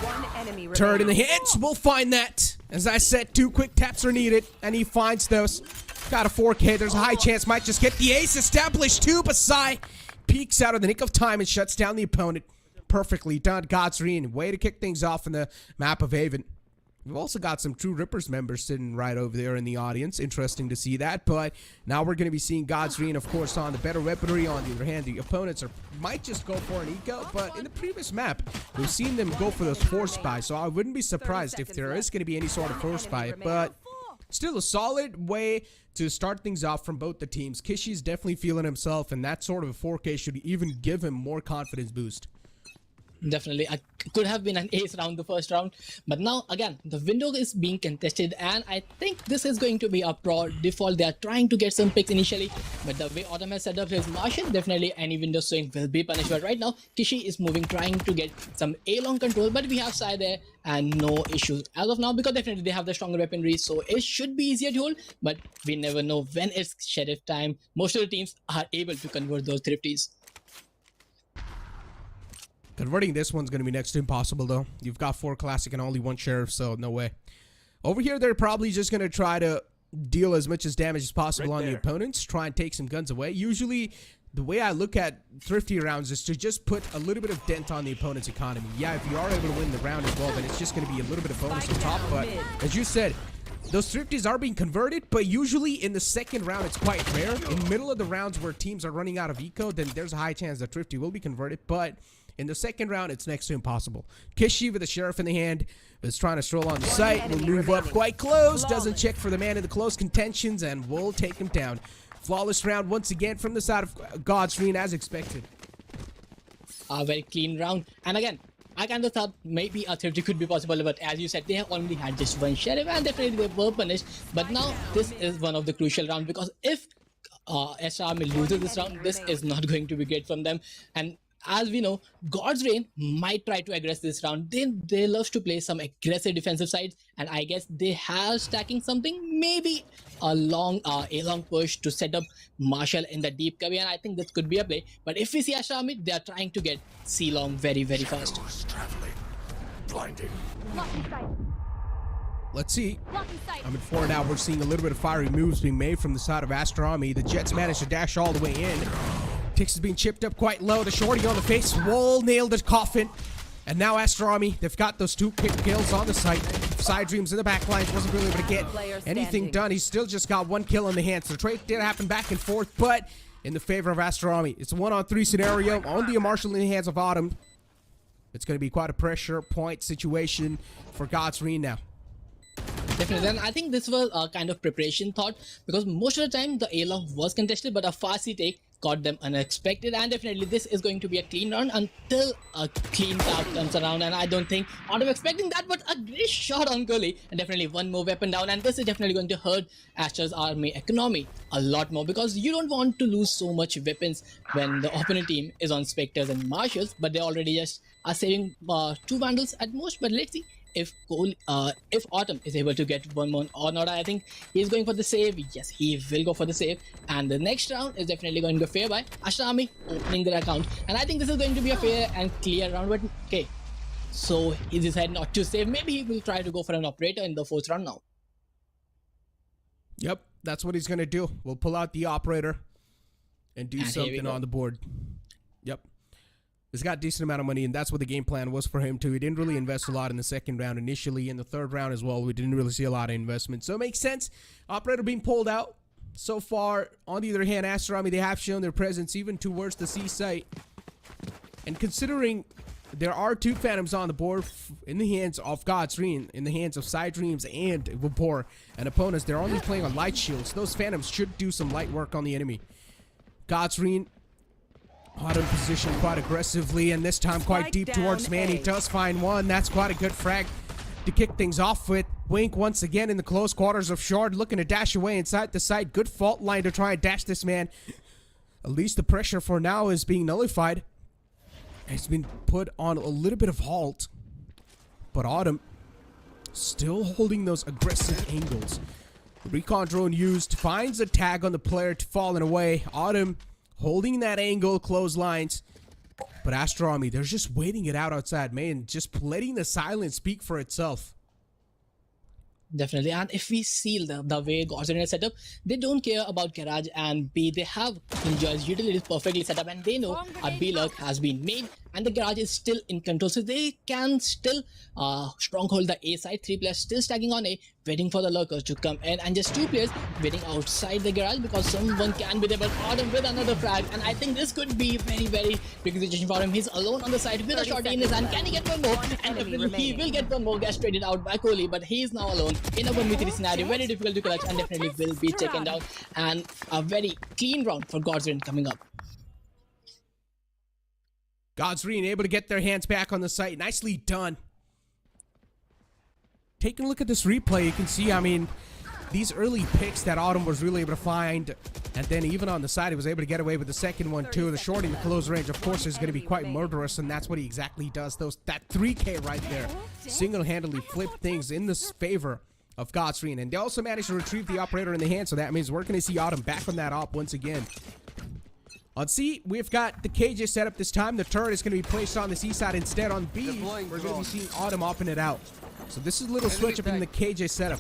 Turret in the heads, we'll find that. As I said, 2 quick taps are needed, and he finds those. Got a 4K, there's a high chance might just get the ace established too. Basai peeks out of the nick of time and shuts down the opponent. Perfectly done, Godsreen. Way to kick things off in the map of Haven. We've also got some True Rippers members sitting right over there in the audience. Interesting to see that. But now we're going to be seeing Godsreen, of course, on the better weaponry. On the other hand, the opponents might just go for an eco. But in the previous map, we've seen them go for those force buys. So I wouldn't be surprised if there is going to be any sort of force buy. But still a solid way to start things off from both the teams. Kishi's definitely feeling himself, and that sort of a 4K should even give him more confidence boost. Definitely, I could have been an ace round the first round, but now again the window is being contested, and I think this is going to be a pro default. They are trying to get some picks initially, but the way Autumn has set up his Martian, definitely any window swing will be punished. But right now Kishi is moving, trying to get some A-long control, but we have Sai there and no issues as of now, because definitely they have the stronger weaponry, so it should be easier to hold. But we never know when it's Sheriff time. Most of the teams are able to convert those thrifties. Converting this one's going to be next to impossible, though. You've got 4 classic and only 1 sheriff, so no way. Over here, they're probably just going to try to deal as much as damage as possible on the opponents, try and take some guns away. Usually, the way I look at thrifty rounds is to just put a little bit of dent on the opponent's economy. Yeah, if you are able to win the round as well, then it's just going to be a little bit of bonus on top. But as you said, those thrifties are being converted, but usually in the second round, it's quite rare. In the middle of the rounds where teams are running out of eco, then there's a high chance that thrifty will be converted, but in the second round, it's next to impossible. Kishi with the sheriff in the hand is trying to stroll on the site. Will move up quite close. Doesn't check for the man in the close contentions and will take him down. Flawless round once again from the side of Godsreen as expected. A very clean round. And again, I kind of thought maybe a 30 could be possible, but as you said, they have only had just 1 sheriff and definitely they were punished. But now this is one of the crucial rounds, because if Aster Army loses this round, this is not going to be great from them. And as we know, God's Reign might try to aggress this round. They love to play some aggressive defensive sides, and I guess they have stacking something, maybe a long push to set up Marshall in the deep cubby, and I think this could be a play. But if we see Aster Army, they are trying to get C long very, very fast. Let's see. I'm in 4 now. We're seeing a little bit of fiery moves being made from the side of Aster Army. The Jets managed to dash all the way in. Tix is being chipped up quite low. The shorty on the face. Wall nailed the coffin. And now Aster Army, they've got those 2 quick kills on the site. Side Dreams in the back lines wasn't really able to get anything done. He's still just got 1 kill in the hand. So the trade did happen back and forth, but in the favor of Aster Army. It's a 1-on-3 scenario. Only a Marshall in the hands of Autumn. It's going to be quite a pressure point situation for Godsreen now. Definitely, and I think this was a kind of preparation thought, because most of the time the A-long was contested, but a fast C take caught them unexpected, and definitely this is going to be a clean round until a clean tap comes around, and I don't think Autumn expecting that, but a great shot on Gully, and definitely 1 more weapon down, and this is definitely going to hurt Aster's Army economy a lot more, because you don't want to lose so much weapons when the opponent team is on Spectres and Marshalls, but they already just are saving 2 Vandals at most. But let's see if Autumn is able to get 1 more or not. I think he's going for the save. Yes, he will go for the save, and the next round is definitely going to be fair by Aster Army opening their account, and I think this is going to be a fair and clear round. But okay, so he decided not to save. Maybe he will try to go for an operator in the 4th round now. Yep, that's what he's going to do. We'll pull out the operator and do something on the board. Yep. He's got a decent amount of money, and that's what the game plan was for him, too. He didn't really invest a lot in the 2nd round initially. In the 3rd round as well, we didn't really see a lot of investment. So it makes sense. Operator being pulled out. So far, on the other hand, Aster Army, they have shown their presence even towards the C site. And considering there are 2 Phantoms on the board in the hands of Godsreen, in the hands of Side Dreams and Vapor and opponents. They're only playing on light shields. Those Phantoms should do some light work on the enemy. Godsreen out in position quite aggressively, and this time quite deep towards man. He does find one. That's quite a good frag to kick things off with. Wink once again in the close quarters of Shard, looking to dash away inside the site. Good fault line to try and dash this man. At least the pressure for now is being nullified. It's been put on a little bit of halt, but Autumn still holding those aggressive angles. The recon drone used finds a tag on the player to falling away. Autumn holding that angle, clotheslines. But Aster Army, they're just waiting it out outside, man. Just letting the silence speak for itself. Definitely, and if we see the way Gods are set up, they don't care about Garage and B. They have Killjoy's utilities perfectly set up, and they know a B lurk has been made, and the Garage is still in control, so they can still stronghold the A side. 3 players still stacking on A, waiting for the lurkers to come in, and just 2 players waiting outside the Garage because someone can be there. But Autumn with another frag, and I think this could be very tricky situation for him. He's alone on the side with a shot in his hand. Can he get one more? And definitely he will get one more. Gets traded out by Kohli, but he is now alone in a 1v3 scenario. Very difficult to clutch, and definitely will be taken down. And a very clean round for Godsreen coming up. Godsreen able to get their hands back on the site. Nicely done. Taking a look at this replay, you can see, I mean, these early picks that Autumn was really able to find, and then even on the side, he was able to get away with the second one too. The shorty in the close range, of course, is going to be quite murderous, and that's what he exactly does. That 3K right there, single-handedly flipped things in this favor of Godsreen, and they also managed to retrieve the operator in the hand, so that means we're going to see Autumn back on that op once again. On C, we've got the KJ setup this time. The turret is going to be placed on the C side instead. On B, we're going to be seeing Autumn opping it out. So this is a little switch up in the KJ setup.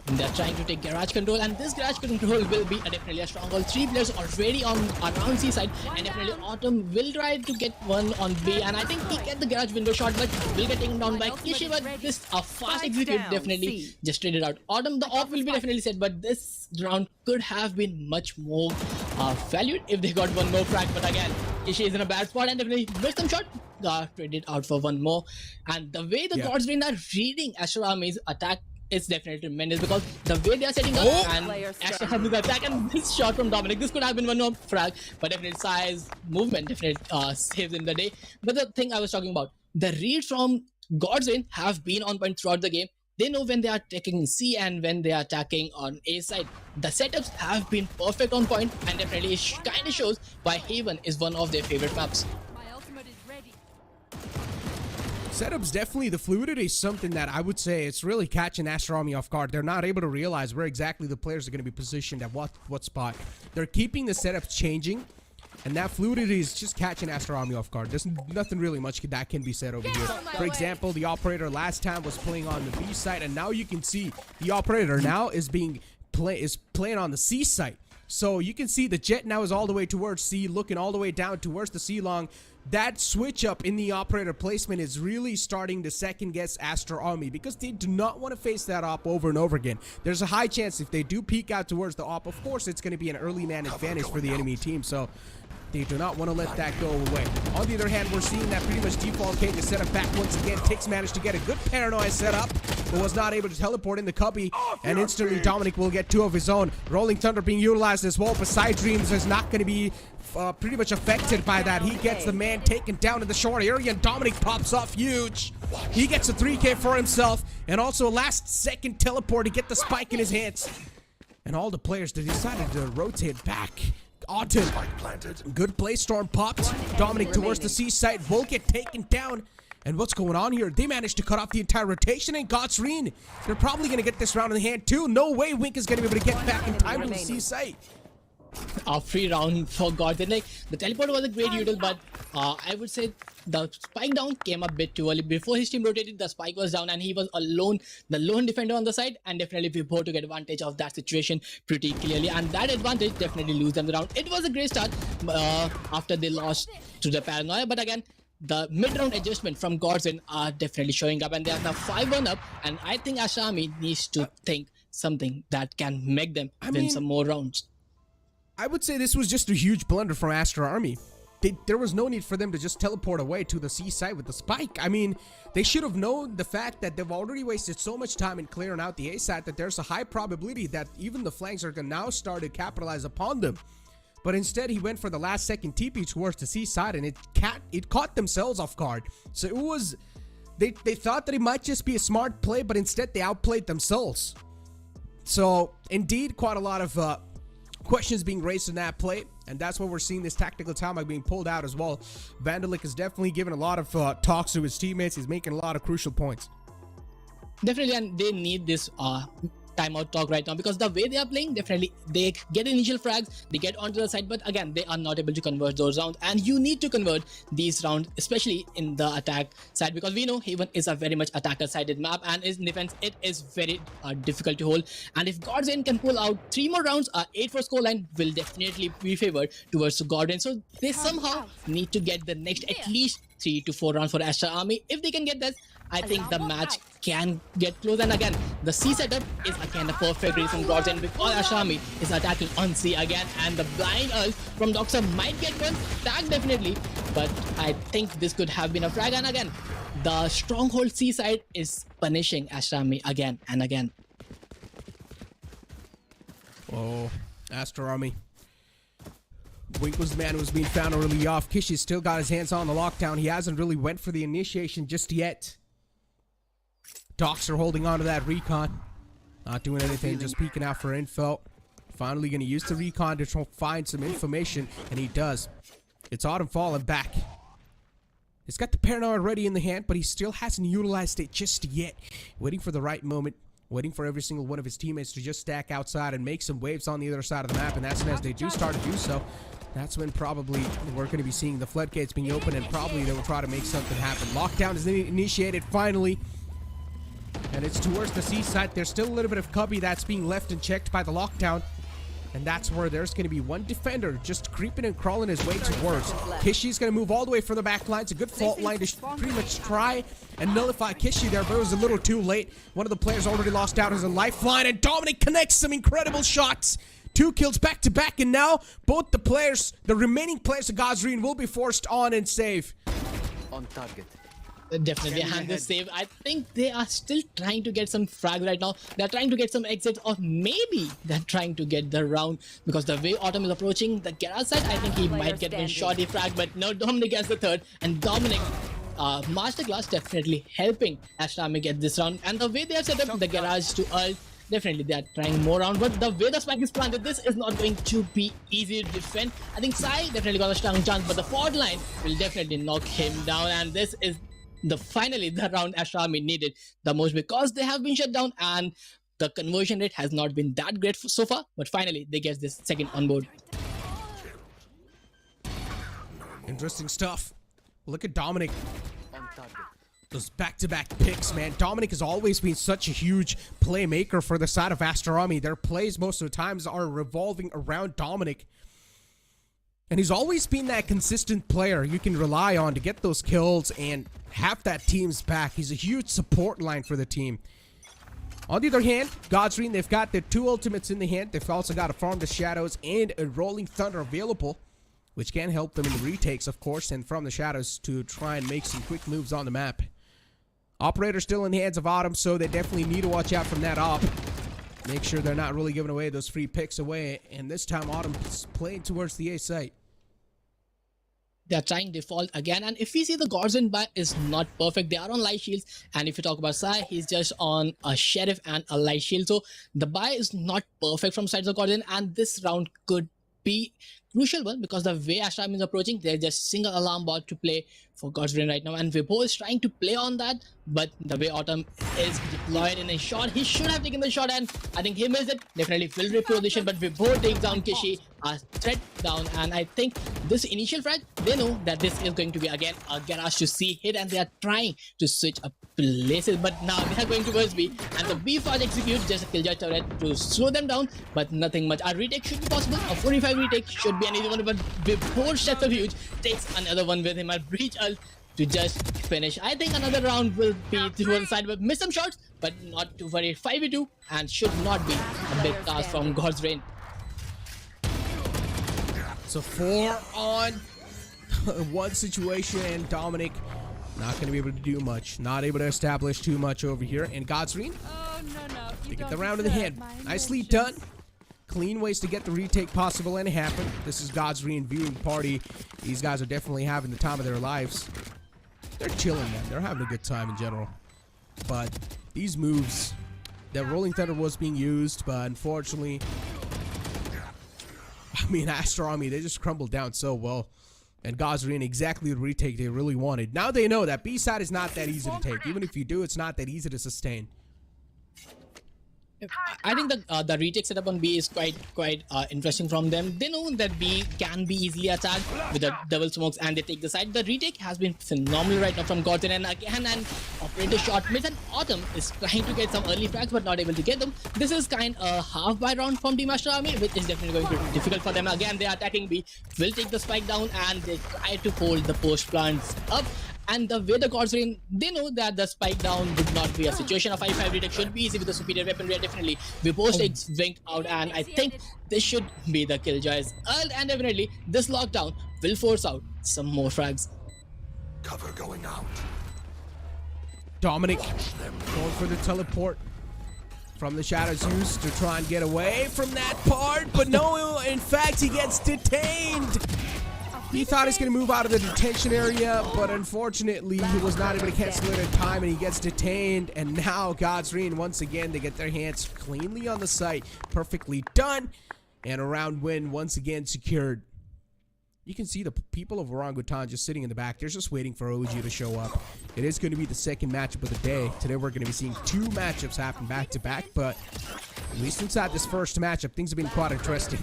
They're trying to take garage control, and this garage control will be definitely a stronghold. 3 players already on around C side, and definitely Autumn will try to get one on B, and I think he get the garage window shot, but will get taken down by Kishi. But this fast execute definitely just traded out. Autumn, the off will be definitely set, but this round could have been much more valued if they got one more frag. But again, Kishi is in a bad spot and definitely missed some shot. Traded out for one more, and the way the Godsreen are reading Aster Army's attack, it's definitely tremendous because the way they are setting up and Aster has the attack, and this shot from Dominic, this could have been one more frag, but definitely size movement definitely saves in the day. But the thing I was talking about, the reads from Godsreen have been on point throughout the game. They know when they are taking C and when they are attacking on A side. The setups have been perfect on point, and definitely it kind of shows why Haven is one of their favorite maps. Setups, definitely the fluidity is something that I would say it's really catching Aster Army off guard. They're not able to realize where exactly the players are going to be positioned at what spot. They're keeping the setups changing, and that fluidity is just catching Aster Army off guard. There's nothing really much that can be said over here. For example, the operator last time was playing on the B site, and now you can see the operator now is playing on the C site. So you can see the jet now is all the way towards C, looking all the way down towards the C long. That switch up in the operator placement is really starting to second guess Aster Army because they do not want to face that op over and over again. There's a high chance if they do peek out towards the op, of course it's going to be an early man advantage for the enemy team. So they do not want to let that go away. On the other hand, we're seeing that pretty much default cage is set up back once again. Tix managed to get a good paranoia set up, but was not able to teleport in the cubby, and instantly Dominic will get 2 of his own. Rolling Thunder being utilized as well, but Side Dreams is not going to be pretty much affected by that. He gets the man taken down in the short area, and Dominic pops off huge. He gets a 3K for himself, and also a last-second teleport to get the spike in his hands. And all the players, they decided to rotate back. Autumn, good play, storm popped. Dominic towards the C site, will get taken down. And what's going on here? They managed to cut off the entire rotation, and Godsreen, they're probably going to get this round in hand too. No way Wink is going to be able to get back in time to the C site. A free round for Godsreen. Like, the teleport was a great util, but I would say the spike down came a bit too early. Before his team rotated, the spike was down and he was alone, the lone defender on the side, and definitely Vibhor took advantage of that situation pretty clearly, and that advantage definitely lose them the round. It was a great start after they lost to the paranoia, but again, the mid-round adjustment from Godsreen are definitely showing up, and they are now 5-1 up, and I think Aster Army needs to think something that can make them win some more rounds. I would say this was just a huge blunder from Aster Army. there was no need for them to just teleport away to the C site with the spike. I mean, they should have known the fact that they've already wasted so much time in clearing out the A site that there's a high probability that even the flanks are going to now start to capitalize upon them. But instead, he went for the last second TP towards the C side, and it caught themselves off guard. So it was, they thought that it might just be a smart play, but instead they outplayed themselves. So indeed, quite a lot of questions being raised in that play, and that's what we're seeing this tactical timeout being pulled out as well. Vandalik is definitely giving a lot of talks to his teammates. He's making a lot of crucial points. Definitely, and they need this timeout talk right now, because the way they are playing, definitely they get initial frags, they get onto the side, but again they are not able to convert those rounds, and you need to convert these rounds, especially in the attack side, because we know Haven is a very much attacker sided map, and in defense it is very difficult to hold. And if Godsend can pull out 3 more rounds, 8-4 scoreline will definitely be favored towards Godsend. So they somehow need to get the next at least 3 to 4 rounds for Aster Army. If they can get that, I think the match can get close. And again, the C setup is again the perfect reason Godsend, because Aster Army is attacking on C again, and the blind ult from Doxer might get one tag definitely, but I think this could have been a frag. And again, the stronghold C side is punishing Aster Army again and again. Oh, Aster Army. Wink was the man who was being found early off. Kishi's still got his hands on the lockdown. He hasn't really went for the initiation just yet. Doxer holding on to that recon. Not doing anything, just peeking out for info. Finally going to use the recon to try to find some information, and he does. It's Autumn falling back. He's got the paranoid ready in the hand, but he still hasn't utilized it just yet. Waiting for the right moment. Waiting for every single one of his teammates to just stack outside and make some waves on the other side of the map. And that's when, as they do start to do so, that's when probably we're going to be seeing the floodgates being open, and probably they will try to make something happen. Lockdown is initiated finally, and it's towards the C side. There's still a little bit of cubby that's being left and checked by the lockdown, and that's where there's going to be one defender just creeping and crawling his way towards. Kishi's going to move all the way from the back line. It's a good fault line to pretty much try and nullify Kishi there, but it was a little too late. One of the players already lost out as a lifeline, and Dominic connects some incredible shots. 2 kills back to back, and now both the players, the remaining players of Gazreen, will be forced on and save. On target. Definitely a hand this save. I think they are still trying to get some frags right now. They're trying to get some exits, or maybe they're trying to get the round, because the way Autumn is approaching the garage side, I think he might get one shorty frag, but no, Dominic gets the third, and Dominic masterclass definitely helping Aster Army get this round. And the way they have set up the garage to ult, definitely they are trying more round, but the way the spike is planted, this is not going to be easy to defend. I think Sai definitely got a strong chance, but the forward line will definitely knock him down, and this is finally the round Aster Army needed the most, because they have been shut down and the conversion rate has not been that great so far, but finally they get this second on board. Interesting stuff. Look at Dominic. On target. Those back-to-back picks, man. Dominic has always been such a huge playmaker for the side of Aster Army. Their plays most of the times are revolving around Dominic. And he's always been that consistent player you can rely on to get those kills and have that team's back. He's a huge support line for the team. On the other hand, Godsreen, they've got their 2 ultimates in the hand. They've also got a Farm the Shadows and a Rolling Thunder available, which can help them in the retakes, of course, and from the shadows to try and make some quick moves on the map. Operator still in the hands of Autumn, so they definitely need to watch out from that op. Make sure they're not really giving away those free picks away, and this time Autumn's playing towards the A site. They're trying default again, and if we see the Godsend buy is not perfect, they are on light shields, and if you talk about Sai, he's just on a sheriff and a light shield, so the buy is not perfect from sides of Godsend, and this round could be crucial one, because the way Aster Army is approaching, they're just single alarm bot to play for Godsend right now, and Vibo is trying to play on that, but the way Autumn is deployed in a shot, he should have taken the shot, and I think he missed it. Definitely will reposition, but Vibo takes down Kishi, a threat down, and I think this initial frag, they know that this is going to be again a garage to C hit, and they are trying to switch up places, but now they are going towards B, and the B fast executes just a killjoy turret to slow them down, but nothing much. A retake should be possible, a 45 retake should be an easy one, but before Sheffield Huge takes another one with him, a breach ult to just finish. I think another round will be to one side, but miss some shots, but not to worry. 5v2 and should not be a big task from God's Reign. So 4 on one situation, and Dominic not going to be able to do much. Not able to establish too much over here. And Godsreen, Oh, no. they get the round in the head. Nicely done. Clean ways to get the retake possible, and it happened. This is Godsreen viewing party. These guys are definitely having the time of their lives. They're chilling, man. They're having a good time in general. But these moves, that Rolling Thunder was being used, but unfortunately, I mean, Aster Army, they just crumbled down so well. And Godsreen exactly the retake they really wanted. Now they know that B side is not that easy to take. Even if you do, it's not that easy to sustain. I think the retake setup on B is quite interesting from them. They know that B can be easily attacked with the double smokes, and they take the side. The retake has been phenomenal right now from Gordon, and again an operator shot mid, and Autumn is trying to get some early frags but not able to get them. This is kind of a half buy round from Team Aster Army, which is definitely going to be difficult for them. Again, they are attacking B, will take the spike down, and they try to hold the post plants up. And the way the Godsreen, they know that the spike down would not be a situation. A 5-5 retake should be easy with the superior weaponry. Definitely, we post takes wink out, and I think this should be the killjoys. And definitely, this lockdown will force out some more frags. Cover going out. Dominic going for the teleport from the shadows used to try and get away from that part, but no, in fact, he gets detained. He thought he's going to move out of the detention area, but unfortunately, he was not able to cancel it in time, and he gets detained. And now, Godsreen, once again, they get their hands cleanly on the site. Perfectly done. And a round win once again secured. You can see the people of Orangutan just sitting in the back. They're just waiting for OG to show up. It is going to be the second matchup of the day. Today, we're going to be seeing two matchups happen back-to-back, but at least inside this first matchup, things have been quite interesting.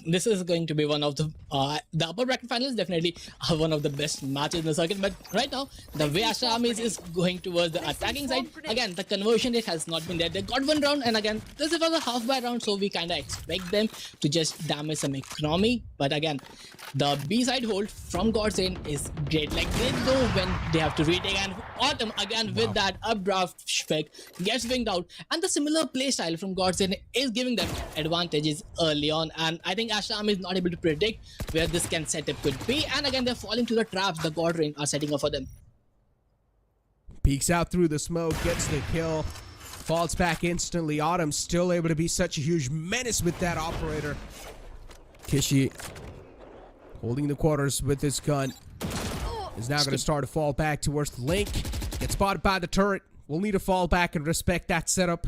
This is going to be one of the upper bracket finals, definitely one of the best matches in the circuit. But right now, the way Aster Army is going towards the attacking side, again, the conversion rate has not been there. They got one round, and again, this was a half by round, so we kind of expect them to just damage some economy. But again, the B side hold from Godsreen is great. Like, they know when they have to retake, and Autumn again with that updraft spec gets winged out, and the similar playstyle from Godsreen is giving them advantages early on. And I think Aster Army is not able to predict where this setup could be, and again they're falling to the traps the Godsreen are setting up for them. Peeks out through the smoke, gets the kill, falls back instantly. Autumn still able to be such a huge menace with that operator. Kishi holding the quarters with his gun is now going to start to fall back towards the link. Gets spotted by the turret. We'll need to fall back and respect that setup.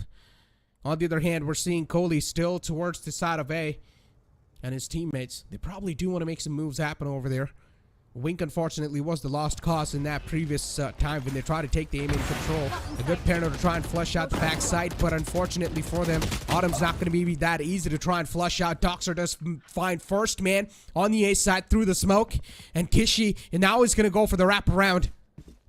On the other hand, we're seeing Coley still towards the side of A, and his teammates, they probably do want to make some moves happen over there. Wink, unfortunately, was the lost cause in that previous time when they tried to take the aim in control. A good parano to try and flush out the backside, but unfortunately for them, Autumn's not going to be that easy to try and flush out. Doxer does find first man on the A side through the smoke, and Kishi, and now he's going to go for the wraparound.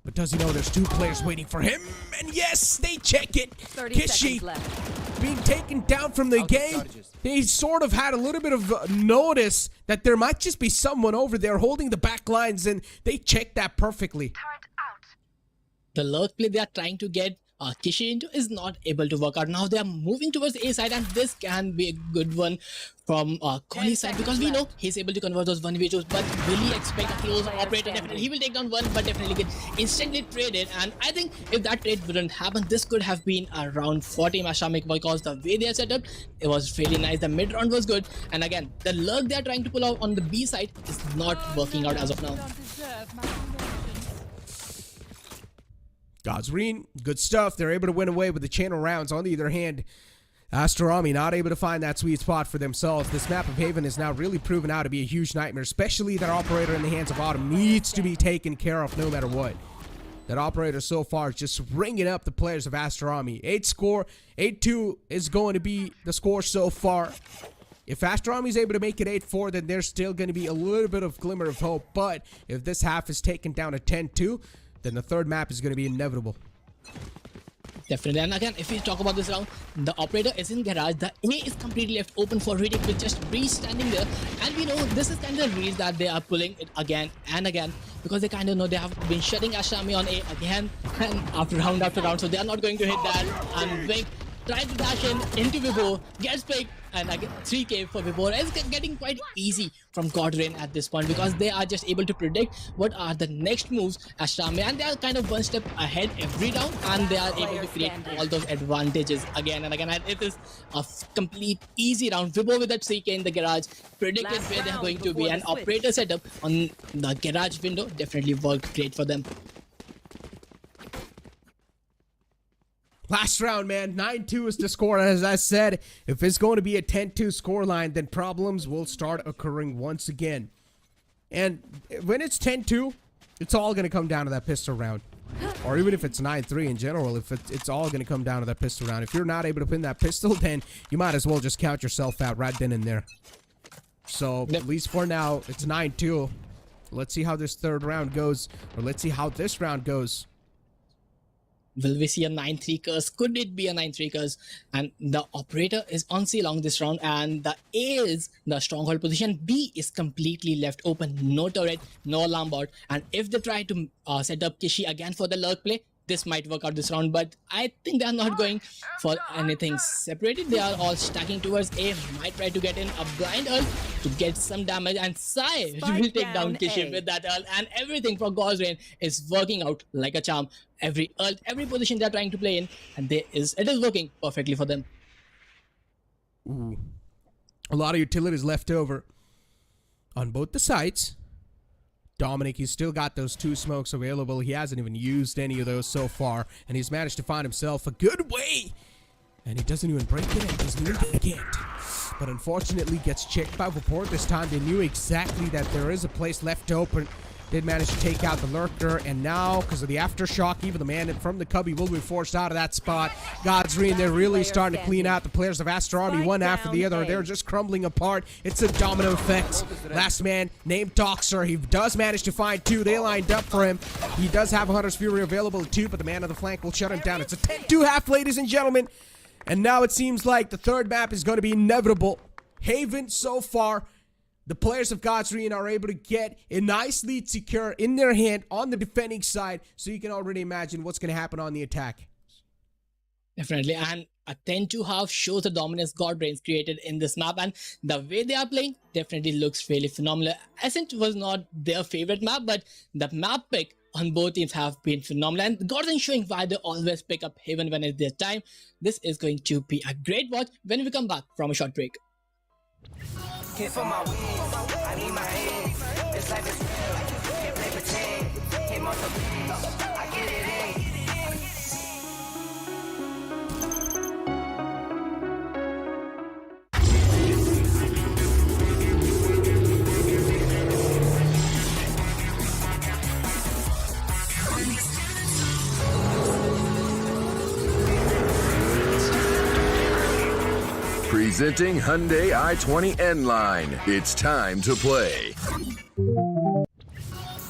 But does he know there's two players waiting for him? And yes, they check it. 30 seconds Kishi left. being taken down from the game. They sort of had a little bit of notice that there might just be someone over there holding the back lines, and they checked that perfectly. The lurk play they are trying to get Kishi into is not able to work out. Now they are moving towards the A side, and this can be a good one from Kohli's side, because we know he's able to convert those 1v2s, but will he expect a close operator? Definitely he will take down one, but definitely get instantly traded. And I think if that trade wouldn't happen, this could have been around 40 Aster Army, because the way they are set up, it was really nice. The mid round was good, and again, the lurk they are trying to pull out on the B side is not working out as of now. Don't deserve my emotions. Godsreen, good stuff. They're able to win away with the channel rounds. On the other hand, Aster Army not able to find that sweet spot for themselves. This map of Haven is now really proven out to be a huge nightmare, especially that operator in the hands of Autumn needs to be taken care of no matter what. That operator so far is just ringing up the players of Aster Army. 8-2 is going to be the score so far. If Aster Army is able to make it 8-4, then there's still going to be a little bit of glimmer of hope. But if this half is taken down to 10-2, then the third map is going to be inevitable. Definitely. And again, if we talk about this round, the operator is in garage. The A is completely left open for retake with just Breeze standing there. And we know this is kind of reason that they are pulling it again and again, because they kind of know they have been shutting Aster Army on A again and after round. So they are not going to hit that. And Wink tries to dash in into Vibor, gets picked, and again 3k for Vibor. It's getting quite easy from Godwin at this point because they are just able to predict what are the next moves as Shami, and they are kind of one step ahead every round, and they are able to create all those advantages again and again. And it is a complete easy round. Vibor with that 3k in the garage, predicted where they are going to be, and operator setup on the garage window definitely worked great for them. Last round, man. 9-2 is the score. As I said, if it's going to be a 10-2 scoreline, then problems will start occurring once again. And when it's 10-2, it's all going to come down to that pistol round. Or even if it's 9-3 in general, if it's all going to come down to that pistol round. If you're not able to pin that pistol, then you might as well just count yourself out right then and there. So, at least for now, it's 9-2. Let's see how this third round goes. Or let's see how this round goes. Will we see a 9-3 curse? Could it be a 9-3 curse? And the operator is on C along this round, and the A is the stronghold position. B is completely left open. No turret, no alarm bot. And if they try to set up Kishi again for the lurk play, this might work out this round, but I think they are not going for anything separated. They are all stacking towards A. Might try to get in a blind ult to get some damage, and Sai will take down Kishi with that ult, and everything for God's Rain is working out like a charm. Every ult, every position they are trying to play in, and it is working perfectly for them. Ooh. A lot of utilities left over on both the sides. Dominic, he's still got those 2 smokes available. He hasn't even used any of those so far, and he's managed to find himself a good way. And he doesn't even break it, and doesn't even get it. But unfortunately gets checked by Report this time. They knew exactly that there is a place left open. Did manage to take out the lurker, and now because of the aftershock, even the man from the cubby will be forced out of that spot. Godsreen, they're really starting to clean out the players of Aster Army one after the other. They're just crumbling apart. It's a domino effect. Last man named Doxer, he does manage to find 2. They lined up for him. He does have a Hunter's Fury available too, but the man on the flank will shut him down. It's a 10-2 half, ladies and gentlemen, and now it seems like the third map is going to be inevitable. Haven so far, the players of Godsreen are able to get a nice lead secure in their hand on the defending side, so you can already imagine what's going to happen on the attack. Definitely, and a 10-2 half shows the dominance Godbrains created in this map, and the way they are playing definitely looks really phenomenal. Ascent was not their favorite map, but the map pick on both teams have been phenomenal, and Gordon showing why they always pick up Haven when it's their time. This is going to be a great watch when we come back from a short break. Hit for my wins, I need my hands. This life is real, can't play pretend. Hit most of these, I get it in. Presenting Hyundai i20 N-Line. It's time to play.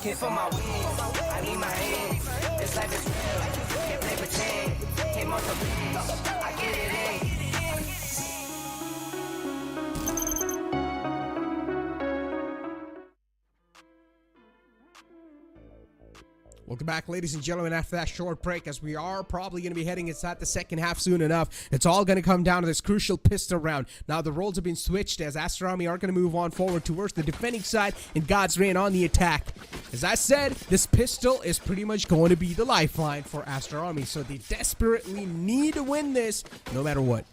Hit for my wins, I need my hands. This life is real, can't play pretend. Hit most of these, I get it in. Welcome back, ladies and gentlemen, after that short break, as we are probably going to be heading inside the second half soon enough. It's all going to come down to this crucial pistol round. Now, the roles have been switched as Aster Army are going to move on forward towards the defending side and God's Rain on the attack. As I said, this pistol is pretty much going to be the lifeline for Aster Army, so they desperately need to win this no matter what.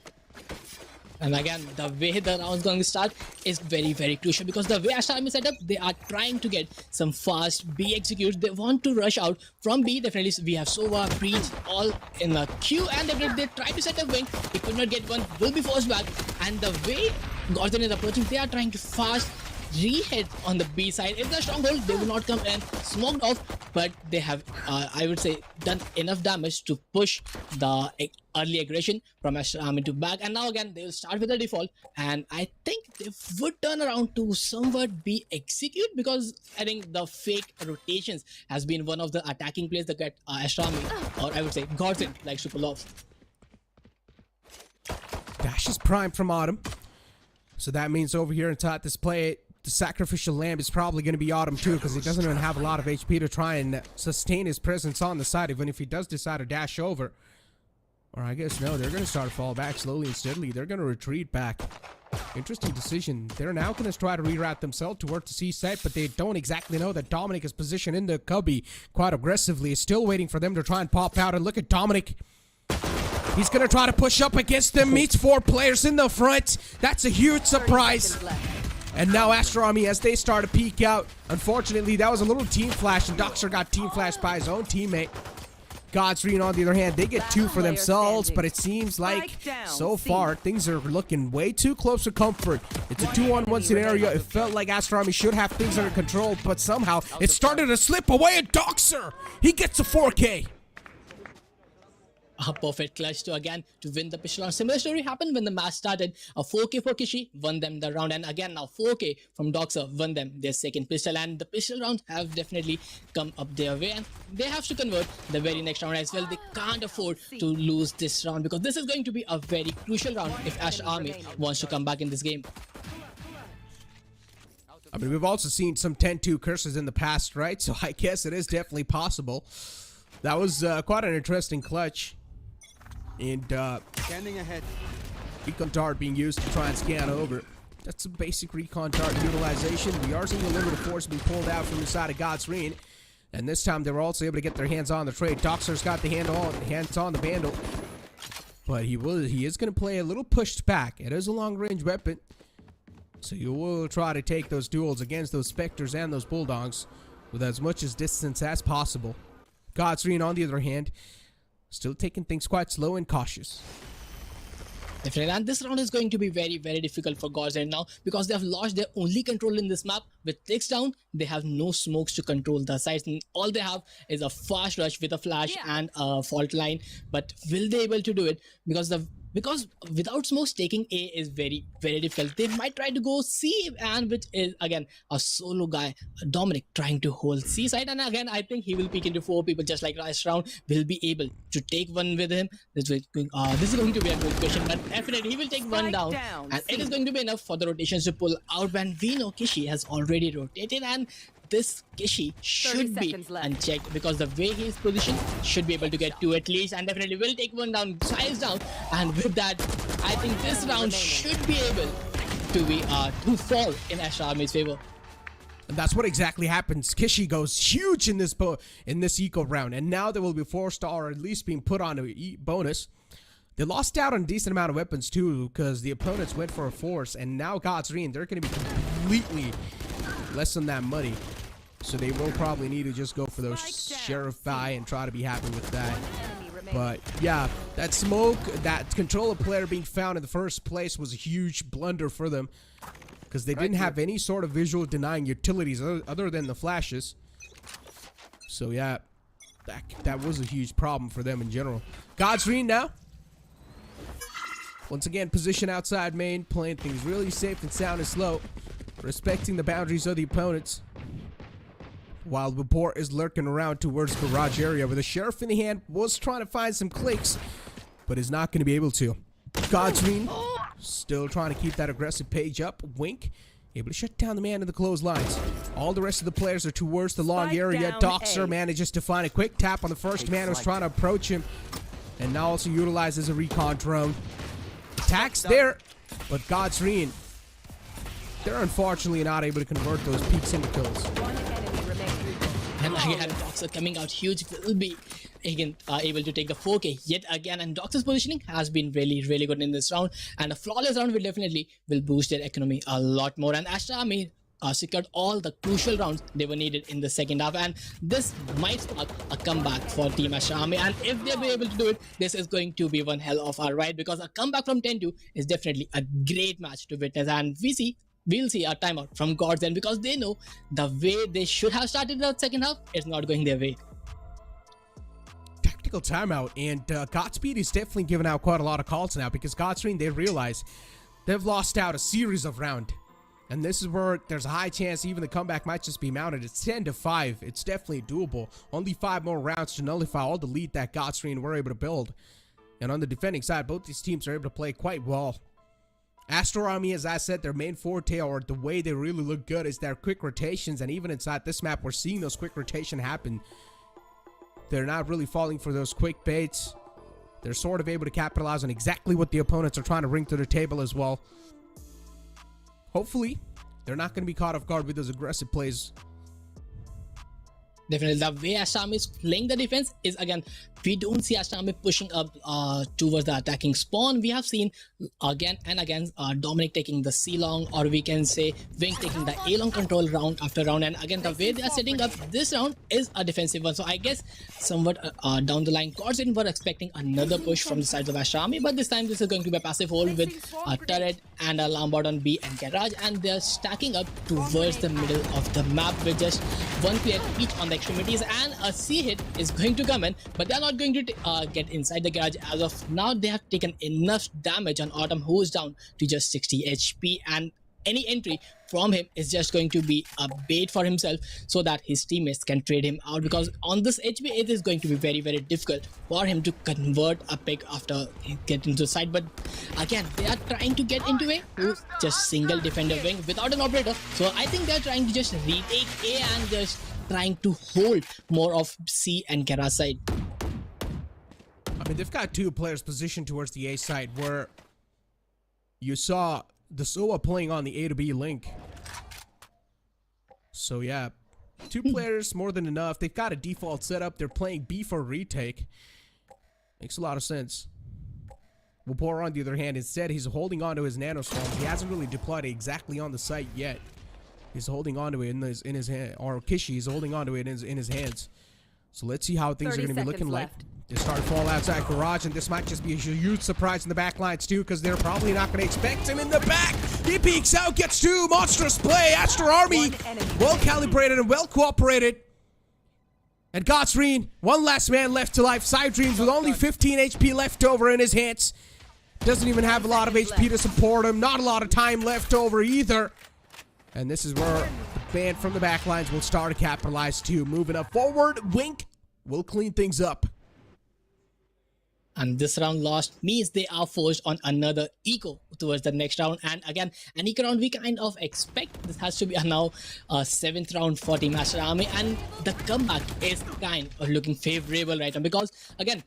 And again, the way the round is going to start is very, very crucial, because the way Aster Army set up, they are trying to get some fast B executes. They want to rush out from B. Definitely, we have Sova, Breach, all in the queue, and they try to set up wing. He could not get one, will be forced back. And the way Gordon is approaching, they are trying to fast re-hit on the B side. If the stronghold, they will not come in smoked off, but they have, I would say, done enough damage to push the early aggression from Aster Army to back. And now again, they will start with the default, and I think they would turn around to somewhat be execute, because I think the fake rotations has been one of the attacking plays that get Aster Army, or I would say Gordon, likes to pull off. Dash is primed from Autumn, so that means over here inside this play, the sacrificial lamb is probably going to be Autumn too, because he doesn't even have a lot of HP to try and sustain his presence on the side, even if he does decide to dash over. Or I guess no, they're going to start to fall back slowly and steadily. They're going to retreat back. Interesting decision. They're now going to try to reroute themselves towards the C site, but they don't exactly know that Dominic is positioned in the cubby quite aggressively. Is still waiting for them to try and pop out. And look at Dominic. He's going to try to push up against them. Meets 4 players in the front. That's a huge surprise. And now Aster Army, as they start to peek out. Unfortunately, that was a little team flash, and Doxer got team flashed by his own teammate. Godsreen, on the other hand, they get 2 for themselves, but it seems like so far things are looking way too close to comfort. It's a 2-on-1 scenario. It felt like Aster Army should have things under control, but somehow it started to slip away, and Doxer, he gets a 4K. A perfect clutch to win the pistol round. Similar story happened when the match started. A 4K for Kishi won them the round, and again now 4K from Doxer won them their second pistol, and the pistol round have definitely come up their way, and they have to convert the very next round as well. They can't afford to lose this round because this is going to be a very crucial round if Aster Army wants to come back in this game. I mean, we've also seen some 10-2 curses in the past, right? So I guess it is definitely possible. That was quite an interesting clutch. And Scanning ahead. recon dart being used to try and scan over. That's a basic recon dart utilization. We are seeing a little bit of force being pulled out from the side of Godsreen. And this time they were also able to get their hands on the trade. Doxer's got the hands on the Vandal. But he is going to play a little pushed back. It is a long range weapon. So you will try to take those duels against those Spectres and those Bulldogs with as much as distance as possible. Godsreen, on the other hand, still taking things quite slow and cautious. Definitely, and this round is going to be very, very difficult for Godsreen now because they have lost their only control in this map. With ticks down, they have no smokes to control the sides, and all they have is a fast rush with a flash and a fault line. But will they able to do it? Because without smokes, taking A is very, very difficult. They might try to go C, and which is again a solo guy, Dominic, trying to hold C side. And again, I think he will peek into 4 people just like last round. Will be able to take one with him. This is going to be a good question, but definitely he will take one down, and it is going to be enough for the rotations to pull out. When we know Kishi has already rotated, and this Kishi should be unchecked because the way he is positioned should be able to get 2 at least, and definitely will take one down, size down, and with that I think this round should be able to fall in Aster Army's favor. And that's what exactly happens. Kishi goes huge in this eco round, and now they will be forced to, or at least being put on a bonus. They lost out on a decent amount of weapons too because the opponents went for a force, and now Godsreen, they're going to be completely less than that money. So they will probably need to just go for those Sheriff buy and try to be happy with that. But yeah, that smoke, that controller player being found in the first place was a huge blunder for them because they didn't have any sort of visual denying utilities other than the flashes. So yeah, that was a huge problem for them in general. Godsreen now. Once again, position outside main, playing things really safe and sound and slow, respecting the boundaries of the opponents. While Vapor is lurking around towards the garage area where the Sheriff in the hand was trying to find some clicks, but is not going to be able to. Godsreen still trying to keep that aggressive page up. Wink, able to shut down the man in the clotheslines. All the rest of the players are towards the long area. Doxer manages to find a quick tap on the first man who was trying to approach him, and now also utilizes a recon drone. Attacks there, but Godsreen, they're unfortunately not able to convert those peaks into kills. And again, Doxer coming out huge, will be again able to take the 4K yet again, and Doxer's positioning has been really, really good in this round, and a flawless round will boost their economy a lot more, and Aster Army secured all the crucial rounds they were needed in the second half, and this might spark a comeback for Team Aster Army, and if they'll be able to do it, this is going to be one hell of a ride because a comeback from 10-2 is definitely a great match to witness, and we'll see a timeout from Godsend because they know the way they should have started the second half is not going their way. Tactical timeout, and Godspeed is definitely giving out quite a lot of calls now because Godsreen, they realize they've lost out a series of rounds. And this is where there's a high chance even the comeback might just be mounted. It's 10-5. It's definitely doable. Only 5 more rounds to nullify all the lead that Godsreen were able to build. And on the defending side, both these teams are able to play quite well. Aster Army, as I said, their main forte, or the way they really look good, is their quick rotations. And even inside this map, we're seeing those quick rotation happen. They're not really falling for those quick baits. They're sort of able to capitalize on exactly what the opponents are trying to bring to the table as well. Hopefully, they're not going to be caught off guard with those aggressive plays. Definitely, the way Ashram is playing the defense is, again, we don't see Ashram pushing up towards the attacking spawn. We have seen again and again Dominic taking the C long, or we can say Wing taking the A long control round after round. And again, the way they are setting up this round is a defensive one. So I guess somewhat down the line, Godswin were expecting another push from the sides of Ashram, but this time this is going to be a passive hold with a turret and a Lombard on B and Garage, and they are stacking up towards the middle of the map with just one player each on the extremities, and a C hit is going to come in, but they're not going to get inside the Garage. As of now, they have taken enough damage on Autumn, who is down to just 60 HP, and any entry from him is just going to be a bait for himself so that his teammates can trade him out, because on this HP it is going to be very, very difficult for him to convert a pick after he gets into the side. But again, they are trying to get into A to just single defender Wing without an operator, so I think they are trying to just retake A and just trying to hold more of C and Garage side. I mean, they've got two players positioned towards the A side, where you saw the SOA playing on the A to B link. So yeah, two players more than enough. They've got a default setup. They're playing B for retake. Makes a lot of sense. Vapor, on the other hand, instead, he's holding on to his nanostorm. He hasn't really deployed it exactly on the site yet. He's holding on to it in his hand, or Kishi is holding on to it in his hands. So let's see how things are going to be looking like. They start to fall outside Garage, and this might just be a huge surprise in the back lines too, because they're probably not going to expect him in the back. He peeks out, gets two. Monstrous play. Aster Army, well calibrated and well cooperated. And Godsreen, one last man left to life. Side Dreams with only 15 HP left over in his hands. Doesn't even have a lot of HP to support him. Not a lot of time left over either. And this is where the band from the back lines will start to capitalize too. Moving up forward, Wink will clean things up. And this round lost means they are forced on another eco towards the next round. And again, an eco round we kind of expect. This has to be now a 7th round for Team Aster Army, and the comeback is kind of looking favorable right now, because again,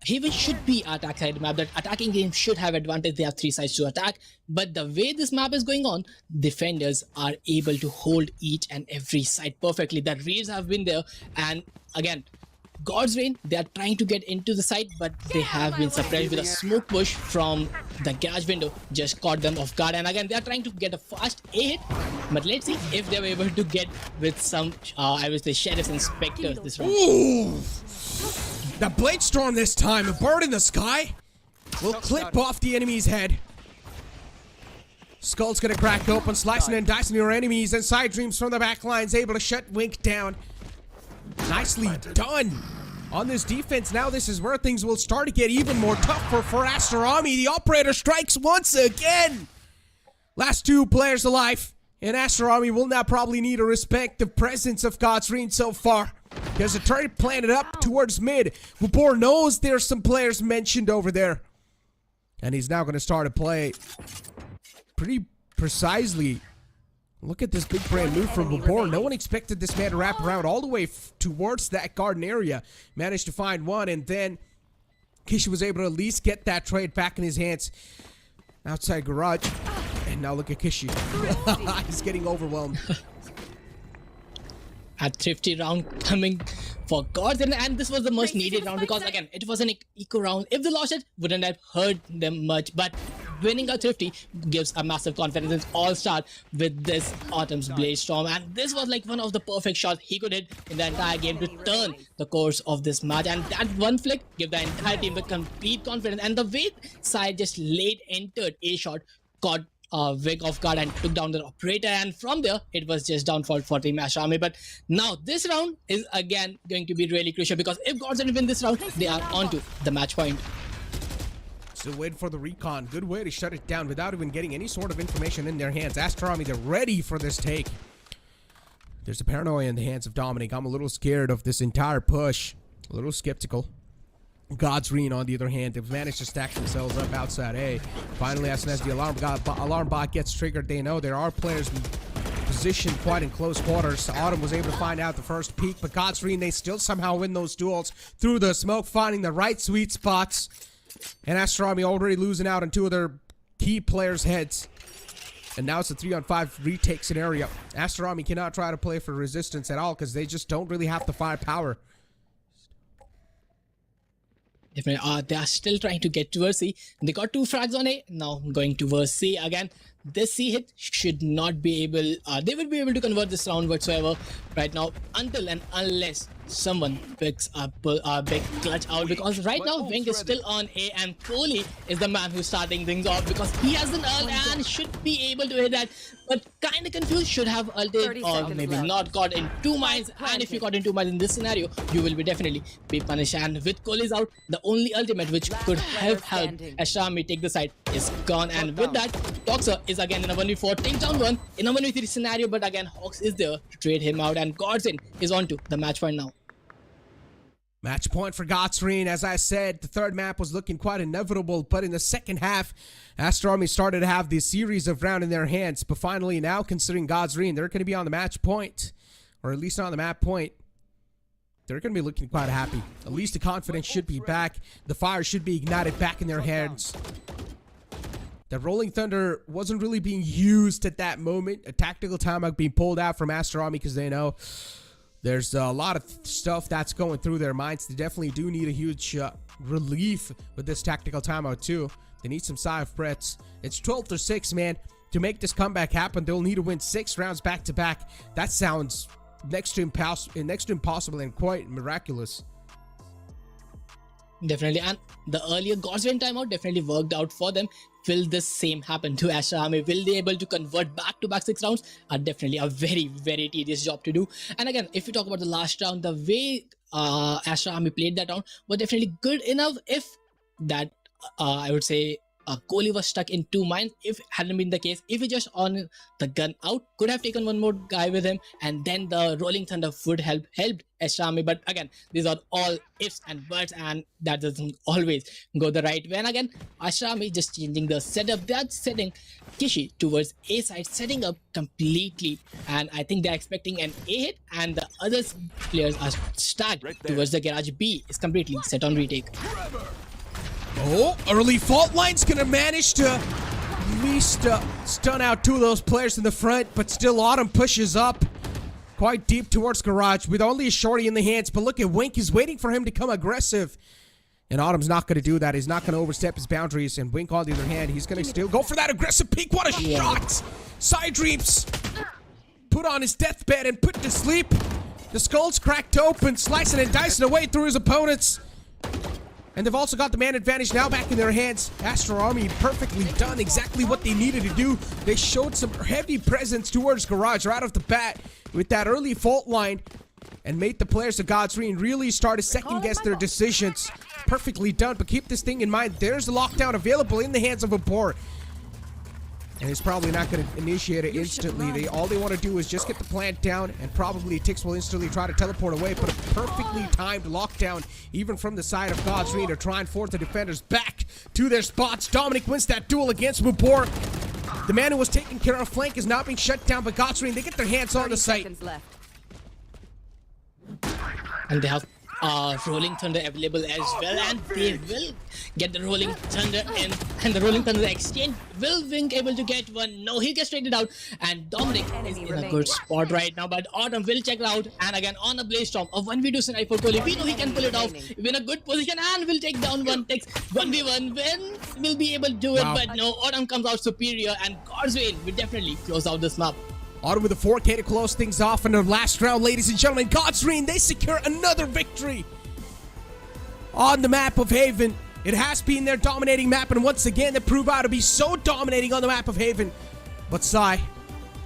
Haven should be attack side map. That attacking game should have advantage. They have 3 sides to attack, but the way this map is going on, defenders are able to hold each and every side perfectly. The raids have been there, and again, God's Reign, they are trying to get into the site, but they have been suppressed with a smoke push from the Garage window. Just caught them off guard, and again, they are trying to get a fast A hit, but let's see if they were able to get with some, I would say, Sheriffs and Spectres this round. Ooh! The Blade Storm this time, a bird in the sky, will clip off the enemy's head. Skull's gonna crack open, slicing and dicing your enemies, and Side Dreams from the back lines able to shut Wink down. Nicely done on this defense. Now this is where things will start to get even more tougher for Aster Army. The operator strikes once again. Last 2 players alive, and Aster Army will now probably need to respect the presence of Godsreen so far. There's a turret planted up towards mid. Vapor knows there's some players mentioned over there, and he's now going to start to play pretty precisely. Look at this big brand move from Vapor. No one expected this man to wrap around all the way towards that garden area. Managed to find one, and then Kishi was able to at least get that trade back in his hands outside Garage. And now look at Kishi. He's getting overwhelmed. A thrifty round coming for Gods, and this was the most needed round, because again, it was an eco round. If they lost it, wouldn't have hurt them much, but winning a thrifty gives a massive confidence. It's all start with this Autumn's Blade Storm, and this was like one of the perfect shots he could hit in the entire game to turn the course of this match, and that one flick gave the entire team the complete confidence. And the way Side just late entered A shot, caught Wig off guard and took down the operator, and from there it was just downfall for Team Aster Army. But now this round is again going to be really crucial, because if Godsend win this round, they are onto the match point. Still waiting for the recon. Good way to shut it down without even getting any sort of information in their hands. Aster Army, they're ready for this take. There's a paranoia in the hands of Dominic. I'm a little scared of this entire push. A little skeptical. Godsreen, on the other hand, they've managed to stack themselves up outside A. Finally, as soon as the alarm bot gets triggered, they know there are players positioned quite in close quarters. Autumn was able to find out the first peak, but Godsreen, they still somehow win those duels through the smoke, finding the right sweet spots. And Aster Army already losing out on two of their key players' heads. And now it's a 3-on-5 retake scenario. Aster Army cannot try to play for resistance at all because they just don't really have the firepower. Definitely, they are still trying to get towards C. They got 2 frags on A. Now going towards C again. This C hit should not be able. They will be able to convert this round whatsoever right now, until and unless someone picks up a big clutch out, because right now Wink is still on A and Kohli is the man who's starting things off because he has an ult and should be able to hit that, but kind of confused, should have ulted or maybe not got in 2 mines. And if you got in 2 mines in this scenario, you will be definitely be punished. And with Kohli's out, the only ultimate which could have helped Aster Army take the side is gone. And with that, Toxer is again in a 1v4, takes down 1 in a 1v3 scenario, but again Hawks is there to trade him out, and Godsend is on to the match point now. Match point for Godsend. As I said, the third map was looking quite inevitable, but in the second half, Aster Army started to have this series of round in their hands. But finally now, considering Godsend, they're going to be on the match point, or at least on the map point, they're going to be looking quite happy. At least the confidence should be back. The fire should be ignited back in their hands. The Rolling Thunder wasn't really being used at that moment. A tactical timeout being pulled out from Aster Army because they know there's a lot of stuff that's going through their minds. They definitely do need a huge relief with this tactical timeout too. They need some side threats. It's 12-6, man. To make this comeback happen, they'll need to win 6 rounds back to back. That sounds next to impossible and quite miraculous. Definitely, and the earlier Godsend timeout definitely worked out for them. Will this same happen to Aster Army? Will they able to convert back-to-back 6 rounds? Are definitely a very, very tedious job to do. And again, if you talk about the last round, the way Aster Army played that round was definitely good enough. If that, I would say, Kohli was stuck in 2 mines. If it hadn't been the case, if he just on the gun out, could have taken 1 more guy with him, and then the Rolling Thunder would helped Aster Army. But again, these are all ifs and buts, and that doesn't always go the right way. And again, Aster Army just changing the setup. They are setting Kishi towards A side, setting up completely, and I think they're expecting an A hit, and the other players are stacked towards the garage. B is completely set on retake. Oh, early fault line's gonna manage to at least stun out 2 of those players in the front, but still Autumn pushes up quite deep towards garage with only a shorty in the hands. But look at Wink, he's waiting for him to come aggressive, and Autumn's not gonna do that. He's not gonna overstep his boundaries, and Wink on the other hand, he's gonna still go for that aggressive peek. What a shot! Side dreams put on his deathbed and put to sleep. The skull's cracked open, slicing and dicing away through his opponents. And they've also got the man advantage now back in their hands. Aster Army perfectly done exactly what they needed to do. They showed some heavy presence towards garage right off the bat with that early fault line, and made the players of Godsend really start to second guess their decisions. Perfectly done, but keep this thing in mind. There's a lockdown available in the hands of a board, and he's probably not going to initiate it instantly. All they want to do is just get the plant down, and probably Tix will instantly try to teleport away. But a perfectly timed lockdown, even from the side of Godsend, to try and force the defenders back to their spots. Dominic wins that duel against Mubor. The man who was taking care of flank is now being shut down, but Godsend, they get their hands on the site. And they have Rolling Thunder available as well, and they will get the Rolling Thunder in, and the Rolling Thunder exchange. Will Wink able to get 1? No, he gets traded out, and Dominic is in a good spot right now, but Autumn will check it out, and again on a Blaze Storm, a 1v2 snipe for Kohli. We know he can pull it off, in a good position, and will take down 1 Tix. 1v1, Win will be able to do it, but no, Autumn comes out superior, and Godsend will definitely close out this map. Autumn with a 4K to close things off in the last round, ladies and gentlemen. Godsend, they secure another victory on the map of Haven. It has been their dominating map, and once again, they prove out to be so dominating on the map of Haven. But Sai,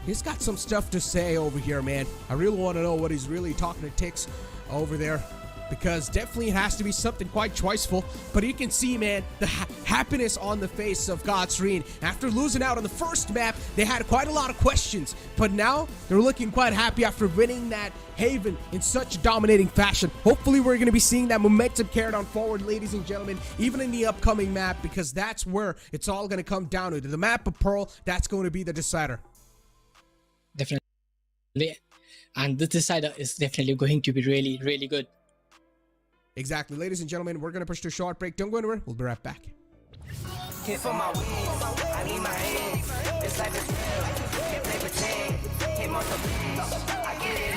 he's got some stuff to say over here, man. I really want to know what he's really talking to Tix over there, because definitely it has to be something quite choiceful. But you can see, man, the happiness on the face of Godsend. After losing out on the first map, they had quite a lot of questions, but now they're looking quite happy after winning that Haven in such a dominating fashion. Hopefully we're going to be seeing that momentum carried on forward, ladies and gentlemen, even in the upcoming map, because that's where it's all going to come down to. The map of Pearl, that's going to be the decider. Definitely, and this decider is definitely going to be really, really good. Exactly. Ladies and gentlemen, we're going to push to a short break. Don't go anywhere. We'll be right back. Hit for my wins, I need my hands. This life is real, can't play pretend. Came off the bench, I get it in.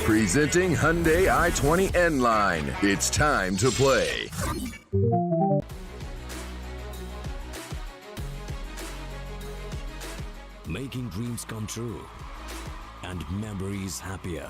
Presenting Hyundai i20 N-Line. It's time to play. Making dreams come true and memories happier.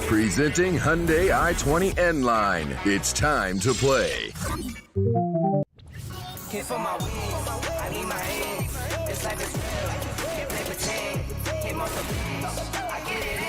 Presenting Hyundai i20 N-Line. It's time to play. Hit for my wins, I need my hands. This life is real, can't play pretend. Came off the bench, I get it in.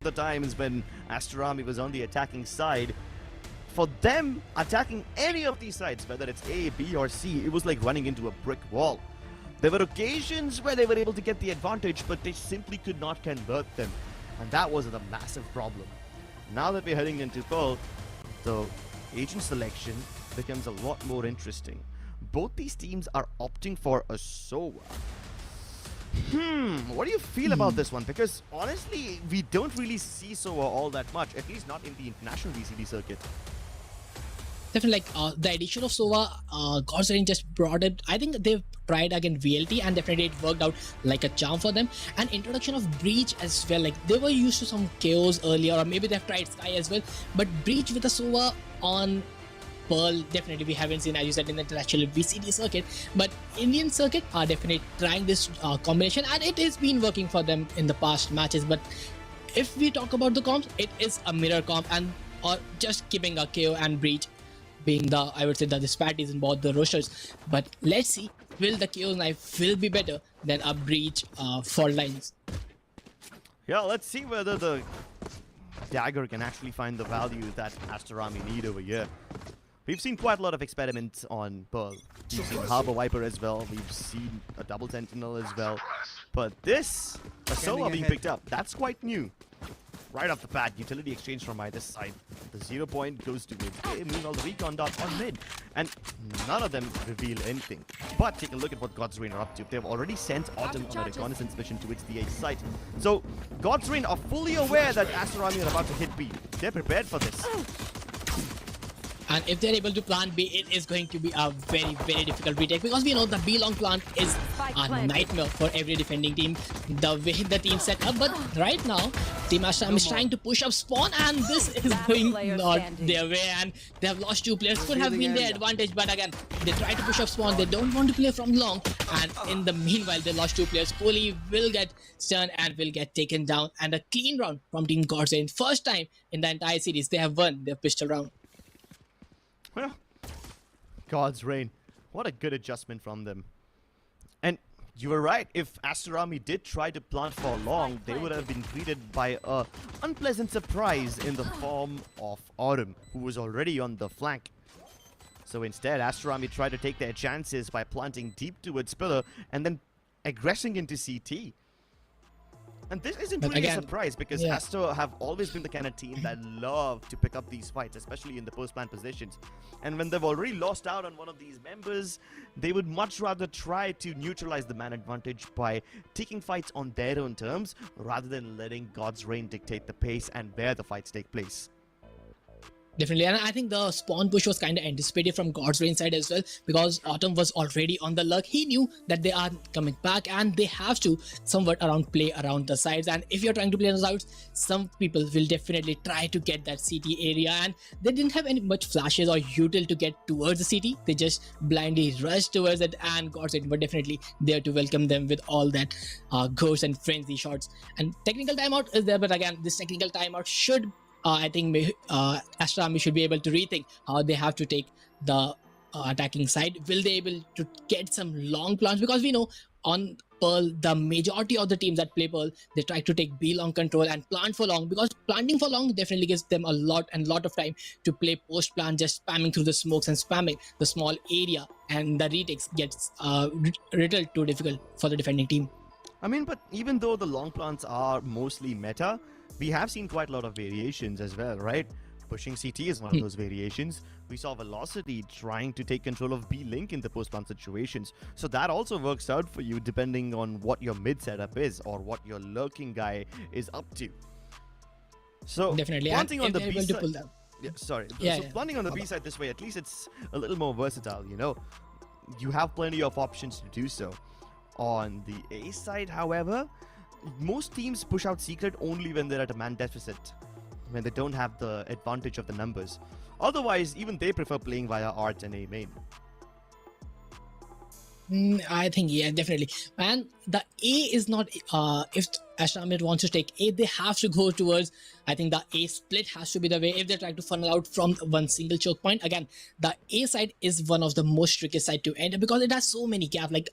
the times when Aster Army was on the attacking side, for them, attacking any of these sides, whether it's A, B, or C, it was like running into a brick wall. There were occasions where they were able to get the advantage, but they simply could not convert them. And that was a massive problem. Now that we're heading into Pearl, the agent selection becomes a lot more interesting. Both these teams are opting for a SOA. What do you feel about this one? Because honestly, we don't really see SOA all that much, at least not in the international VCD circuit. Definitely, the addition of Sova, Godsrain just brought it. I think they've tried again VLT and definitely it worked out like a charm for them. And introduction of Breach as well. Like they were used to some chaos earlier, or maybe they've tried Sky as well. But Breach with a Sova on Pearl, definitely we haven't seen, as you said, in the international VCD circuit. But Indian circuit are definitely trying this combination, and it has been working for them in the past matches. But if we talk about the comps, it is a mirror comp, and or just keeping a KO and Breach being the, I would say, the disparities in both the rosters. But let's see, will the KO knife will be better than a Breach fault lines? Yeah, let's see whether the dagger can actually find the value that Aster Army need over here. We've seen quite a lot of experiments on Pearl. We've seen Harbor Viper as well. We've seen a Double Sentinel as well. But this, a SOA being picked up, that's quite new. Right off the bat, utility exchange from either side. The 0 point goes to mid. Meanwhile, the recon dot on mid. And none of them reveal anything. But take a look at what God's Reign are up to. They've already sent Autumn on a reconnaissance mission towards the A site. So, God's Reign are fully aware that Aster Army are about to hit B. They're prepared for this. And if they're able to plant B, it is going to be a very, very difficult retake, because we know the B long plant is a nightmare for every defending team, the way the team set up. But right now, Team Aster Army is trying to push up spawn, and this is going not their way, and they have lost 2 players. Could have been their advantage, but again, they try to push up spawn. They don't want to play from long, and in the meanwhile, they lost 2 players. Kohli will get stunned and will get taken down, and a clean round from Team Godsrain. First time in the entire series they have won their pistol round. Well, God's Reign. What a good adjustment from them. And you were right. If Aster Army did try to plant for long, they would have been greeted by a unpleasant surprise in the form of Autumn, who was already on the flank. So instead, Aster Army tried to take their chances by planting deep towards Pillar and then aggressing into CT. And this isn't But really again, a surprise, because Aster have always been the kind of team that love to pick up these fights, especially in the post-plant positions. And when they've already lost out on one of these members, they would much rather try to neutralize the man advantage by taking fights on their own terms, rather than letting God's Reign dictate the pace and where the fights take place. Definitely, and I think the spawn push was kind of anticipated from God's Reign side as well, because Autumn was already on the luck. He knew that they are coming back and they have to somewhat play around the sides. And if you're trying to play on the sides, some people will definitely try to get that CT area, and they didn't have any much flashes or util to get towards the CT. They just blindly rushed towards it, and God's Reign were definitely there to welcome them with all that ghost and frenzy shots. And technical timeout is there, but again, this technical timeout should I think Aster Army should be able to rethink how they have to take the attacking side. Will they able to get some long plants? Because we know on Pearl, the majority of the teams that play Pearl, they try to take B long control and plant for long, because planting for long definitely gives them a lot of time to play post plant, just spamming through the smokes and spamming the small area, and the retakes gets little too difficult for the defending team. I mean, but even though the long plants are mostly meta, we have seen quite a lot of variations as well, right? Pushing CT is one of those variations. We saw Velocity trying to take control of B-Link in the post-plant situations. So that also works out for you depending on what your mid setup is or what your lurking guy is up to. So Definitely, planting on the able B to side... pull them. Yeah, sorry. Yeah, so planting on the B side this way, at least it's a little more versatile, you know? You have plenty of options to do so. On the A side, however, most teams push out Secret only when they're at a man deficit, when they don't have the advantage of the numbers. Otherwise, even they prefer playing via Art and A main. I think, yeah, definitely. And the A is not, if Aster Army wants to take A, they have to go towards, I think the A split has to be the way if they try to funnel out from one single choke point. Again, the A side is one of the most trickiest side to enter, because it has so many gaps. Like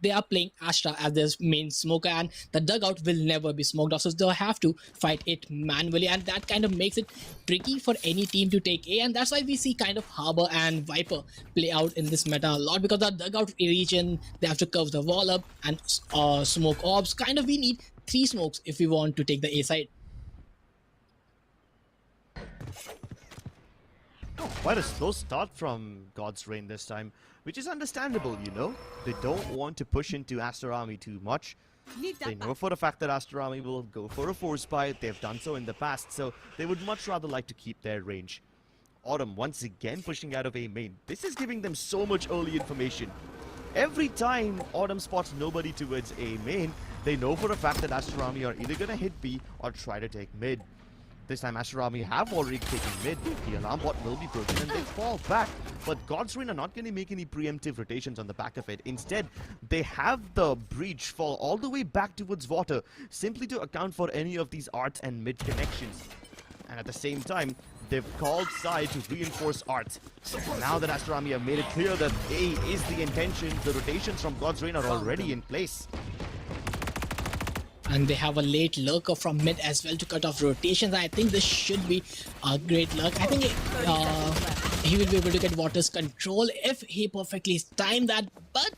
they are playing Aster as their main smoker, and the dugout will never be smoked off, so they'll have to fight it manually, and that kind of makes it tricky for any team to take A, and that's why we see kind of Harbor and Viper play out in this meta a lot, because the dugout region, they have to curve the wall up and smoke orbs. Kind of we need 3 smokes if we want to take the A side. Oh, quite a slow start from God's Reign this time, which is understandable, you know. They don't want to push into Aster Army too much. They know for a fact that Aster Army will go for a force buy. They've done so in the past, so they would much rather like to keep their range. Autumn once again pushing out of A main. This is giving them so much early information. Every time Autumn spots nobody towards A main, they know for a fact that Aster Army are either going to hit B or try to take mid. This time Aster Army have already taken mid. The alarm bot will be broken and they fall back. But God's Reign are not going to make any preemptive rotations on the back of it. Instead, they have the breach fall all the way back towards water, simply to account for any of these arts and mid connections. And at the same time, they've called side to reinforce art. And now that Aster Army have made it clear that A is the intention, the rotations from God's Reign are already in place. And they have a late lurker from mid as well to cut off rotations. I think this should be a great lurk. I think he will be able to get Water's control if he perfectly timed that, but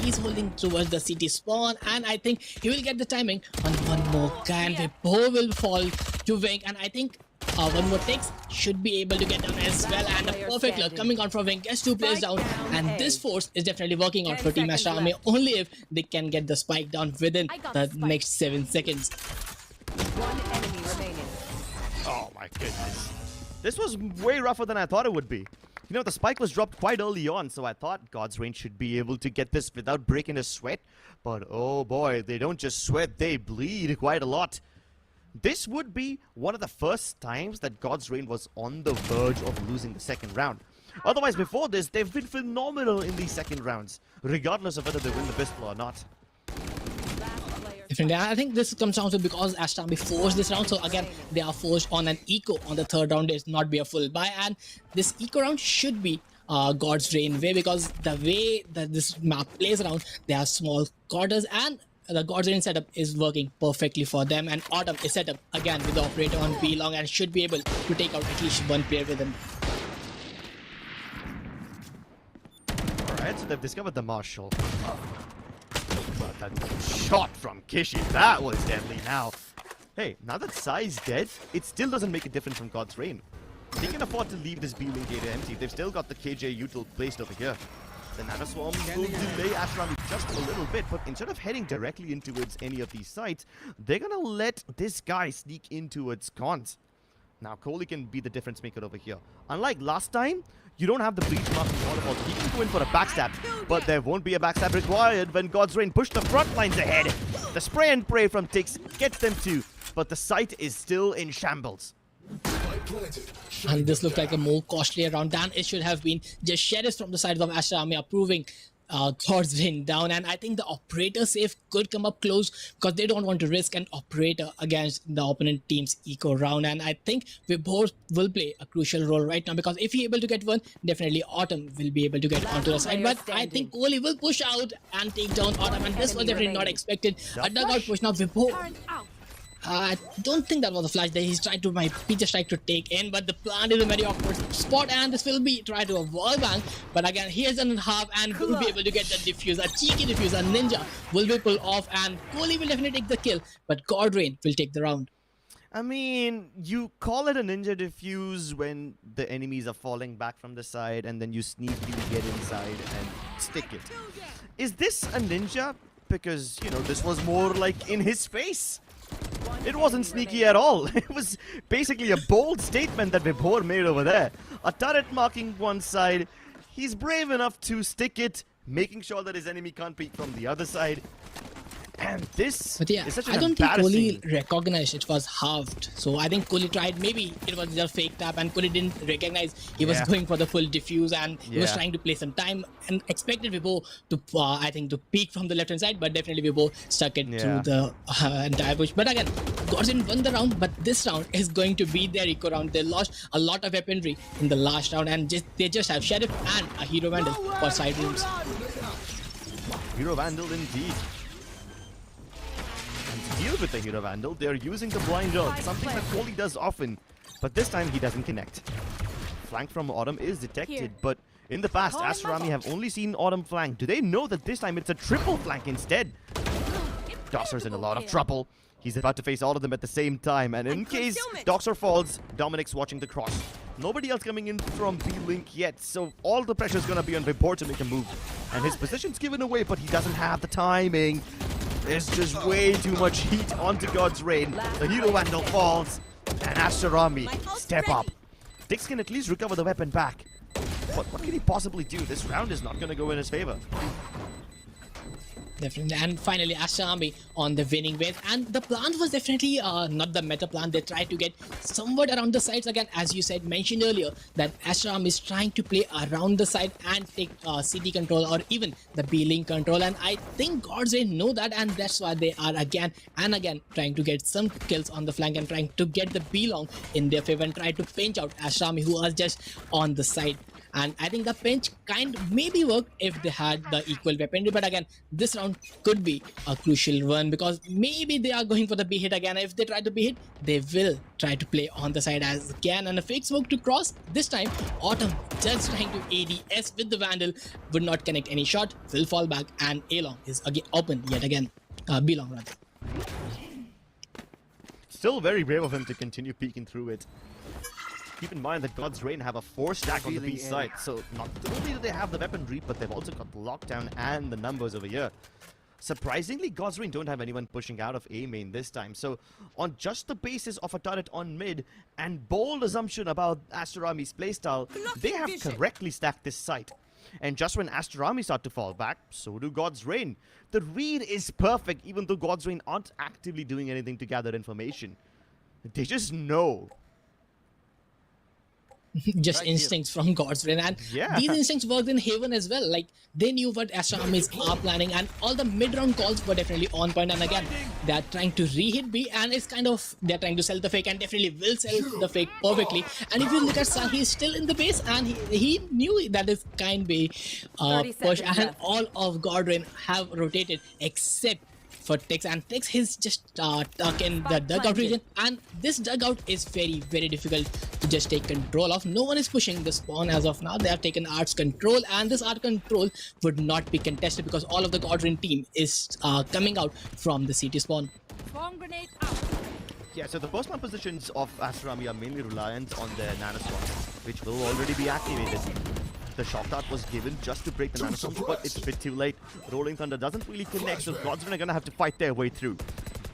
he's holding towards the city spawn, and I think he will get the timing on one more guy, and Vipo will fall to Wing, and I think one more takes should be able to get down as well, and a perfect lurk coming on from Wing, gets 2 players down, and this force is definitely working out for Team Aster Army only if they can get the spike down within the next 7 seconds. One enemy remaining. Oh my goodness. This was way rougher than I thought it would be. You know, the spike was dropped quite early on, so I thought God's Reign should be able to get this without breaking a sweat. But oh boy, they don't just sweat, they bleed quite a lot. This would be one of the first times that God's Reign was on the verge of losing the second round. Otherwise, before this, they've been phenomenal in these second rounds, regardless of whether they win the pistol or not. Definitely. I think this comes down to because Aster Army forced this round, so again they are forced on an eco on the third round. It's not be a full buy, and this eco round should be God's Reign way, because the way that this map plays around, they have small quarters, and the God's Reign setup is working perfectly for them, and Autumn is set up again with the operator on B long and should be able to take out at least one player with him. Alright, so they've discovered the Marshal. But that shot from Kishi, that was deadly now. Hey, now that Sai's dead, it still doesn't make a difference from God's Reign. They can afford to leave this B-Link area empty. They've still got the KJ util placed over here. The Nano Swarm will delay Aster Army just a little bit, but instead of heading directly in towards any of these sites, they're gonna let this guy sneak in towards cons. Now, Kohli can be the difference maker over here. Unlike last time, you don't have the breach marking waterfall. He can go in for a backstab, but there won't be a backstab required when God's Reign push the front lines ahead. The spray and pray from Tix gets them too, but the site is still in shambles. And this looked like a more costly round than it should have been. Just sheriffs from the side of Aster Army approving God's Reign down, and I think the operator safe could come up close because they don't want to risk an operator against the opponent team's eco round, and I think we both will play a crucial role right now, because if he's able to get one, definitely Autumn will be able to get onto the side, but I think Kohli will push out and take down Autumn, and this was definitely not expected. A dugout push now. Vipo, I don't think that was a flash there. He's trying to my Peter strike to take in, but the plant is a very awkward spot, and this will be try to a wall bang. But again, here's an half, and will be able to get the diffuse. A cheeky diffuse, a ninja will be pulled off, and Kohli will definitely take the kill. But God's Reign will take the round. I mean, you call it a ninja diffuse when the enemies are falling back from the side, and then you sneakily get inside and stick it. Is this a ninja? Because, you know, this was more like in his face. It wasn't sneaky at all. It was basically a bold statement that Vibhor made over there. A turret marking one side. He's brave enough to stick it, making sure that his enemy can't peek from the other side. And this is such an I don't think embarrassing... Kohli recognized it was halved. So I think Kohli tried, maybe it was just a fake tap, and Kohli didn't recognize he was going for the full diffuse, and he was trying to play some time and expected Vibo to, I think, to peek from the left hand side, but definitely Vibo stuck it through the entire bush. But again, Godson won the round, but this round is going to be their eco round. They lost a lot of weaponry in the last round, and they just have Sheriff and a Hero Vandal for side rooms. Hero Vandal indeed. And to deal with the Hero Vandal, they're using the blind ult, something that Kohli does often. But this time he doesn't connect. Flank from Autumn is detected, but in the past, Aster Army have only seen Autumn flank. Do they know that this time it's a triple flank instead? Doxer's in a lot of trouble. He's about to face all of them at the same time, and in case Doxer falls, Dominic's watching the cross. Nobody else coming in from B-Link yet, so all the pressure's gonna be on Vibor to make a move. And his position's given away, but he doesn't have the timing. There's just way too much heat onto God's Reign. The Hero Vandal falls, and Aster Army step up. Dix can at least recover the weapon back. But what can he possibly do? This round is not gonna go in his favor. Definitely. And finally, Aster Army on the winning wave. And the plan was definitely not the meta plan. They tried to get somewhat around the sides again, as you said, mentioned earlier, that Aster Army is trying to play around the side and take CT control or even the B-Link control. And I think God's Reign know that, and that's why they are again and again trying to get some kills on the flank and trying to get the B-Long in their favor and try to pinch out Aster Army, who are just on the side. And I think the pinch kind maybe worked if they had the equal weaponry, but again, this round could be a crucial one because maybe they are going for the B hit again. If they try to B hit, they will try to play on the side as again, and a fake smoke to cross. This time, Autumn just trying to ADS with the Vandal, would not connect any shot, will fall back, and A-Long is again open yet again. B-Long rather. Still very brave of him to continue peeking through it. Keep in mind that God's Reign have a 4 stack on the B side, so not only do they have the weaponry, but they've also got the lockdown and the numbers over here. Surprisingly, God's Reign don't have anyone pushing out of A main this time, so on just the basis of a turret on mid and bold assumption about Aster Army's playstyle, they have correctly stacked this site. And just when Aster Army start to fall back, so do God's Reign. The read is perfect, even though God's Reign aren't actively doing anything to gather information. They just know. Just Right instincts from God's Reign, and Yeah. these instincts worked in Haven as well. Like they knew what Aster Armies are planning, and all the mid-round calls were definitely on point. And again, they are trying to re-hit B, and it's kind of they're trying to sell the fake, and definitely will sell the fake perfectly. And if you look at Sun, he's still in the base, and he knew that is kind B 30 push, seconds and left. all of God Reign have rotated except for Tix, and Tix is just stuck in the dugout region, and this dugout is very, very difficult to just take control of. No one is pushing the spawn as of now. They have taken Art's control, and this Art control would not be contested because all of the Godwin team is coming out from the CT spawn. Bomb grenade out. Yeah, so the first line positions of Aster Army are mainly reliant on their nanoswarm, which will already be activated. The shock dart was given just to break the nanoswarm, but it's a bit too late. Rolling Thunder doesn't really connect, so God's Reign are gonna have to fight their way through.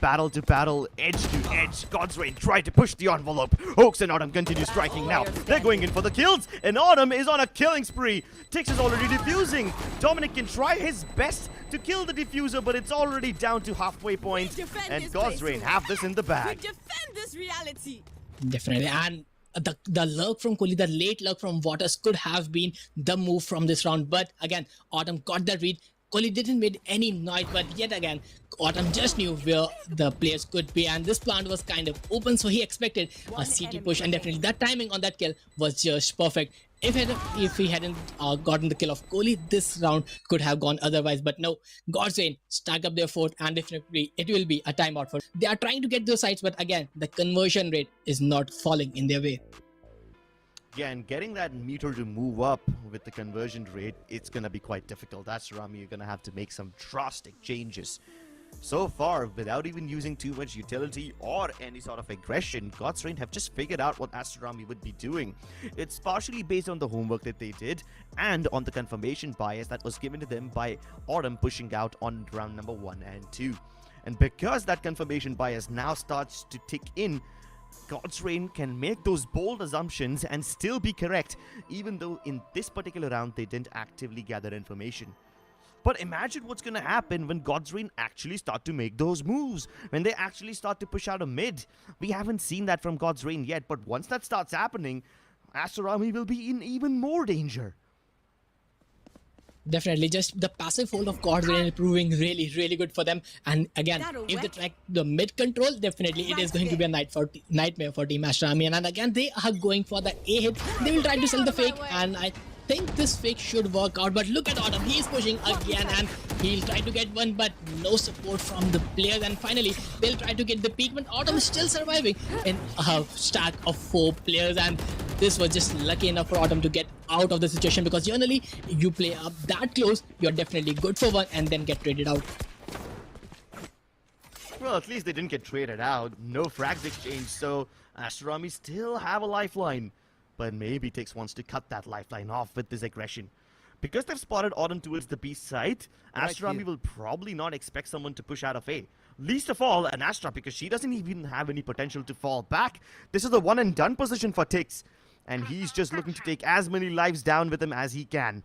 Battle to battle, edge to edge. God's Reign try to push the envelope. Hoax and Autumn continue striking now. They're going in for the kills, and Autumn is on a killing spree. Tix is already defusing. Dominic can try his best to kill the diffuser, but it's already down to halfway point. And God's Reign have this in the bag. Defend this reality. Definitely, and the lurk from Kohli, the late lurk from Waters could have been the move from this round, but again, Autumn got that read. Kohli didn't make any noise, but yet again, Autumn just knew where the players could be, and this plant was kind of open, so he expected a CT push, and definitely that timing on that kill was just perfect. If he hadn't gotten the kill of Kohli, this round could have gone otherwise, but no, God's Reign stack up their fort, and definitely it will be a timeout for. They are trying to get those sites, but again, the conversion rate is not falling in their way. Yeah, and getting that meter to move up with the conversion rate, it's gonna be quite difficult. That's Rami, you're gonna have to make some drastic changes. So far, without even using too much utility or any sort of aggression, God's Reign have just figured out what Aster Army would be doing. It's partially based on the homework that they did and on the confirmation bias that was given to them by Autumn pushing out on round number 1 and 2. And because that confirmation bias now starts to tick in, God's Reign can make those bold assumptions and still be correct, even though in this particular round they didn't actively gather information. But imagine what's going to happen when God's Reign actually start to make those moves, when they actually start to push out a mid. We haven't seen that from God's Reign yet, but once that starts happening, Aster Army will be in even more danger. Definitely, just the passive hold of God's Reign is proving really, really good for them. And again, if they track the mid control, definitely it is going to be a nightmare for Team Aster Army. And again, they are going for the A hit. They will try to sell the fake, and think this fake should work out, but look at Autumn. He's pushing again and he'll try to get one, but no support from the players. And finally, they'll try to get the peak, but Autumn is still surviving in a stack of 4 players. And this was just lucky enough for Autumn to get out of the situation, because generally, you play up that close, you're definitely good for one and then get traded out. Well, at least they didn't get traded out. No frags exchanged, so Aster Army still have a lifeline. But maybe Tix wants to cut that lifeline off with this aggression. Because they've spotted Autumn towards the B side, Aster Army will probably not expect someone to push out of A. Least of all, an Astra, because she doesn't even have any potential to fall back. This is a one and done position for Tix. And he's just looking to take as many lives down with him as he can.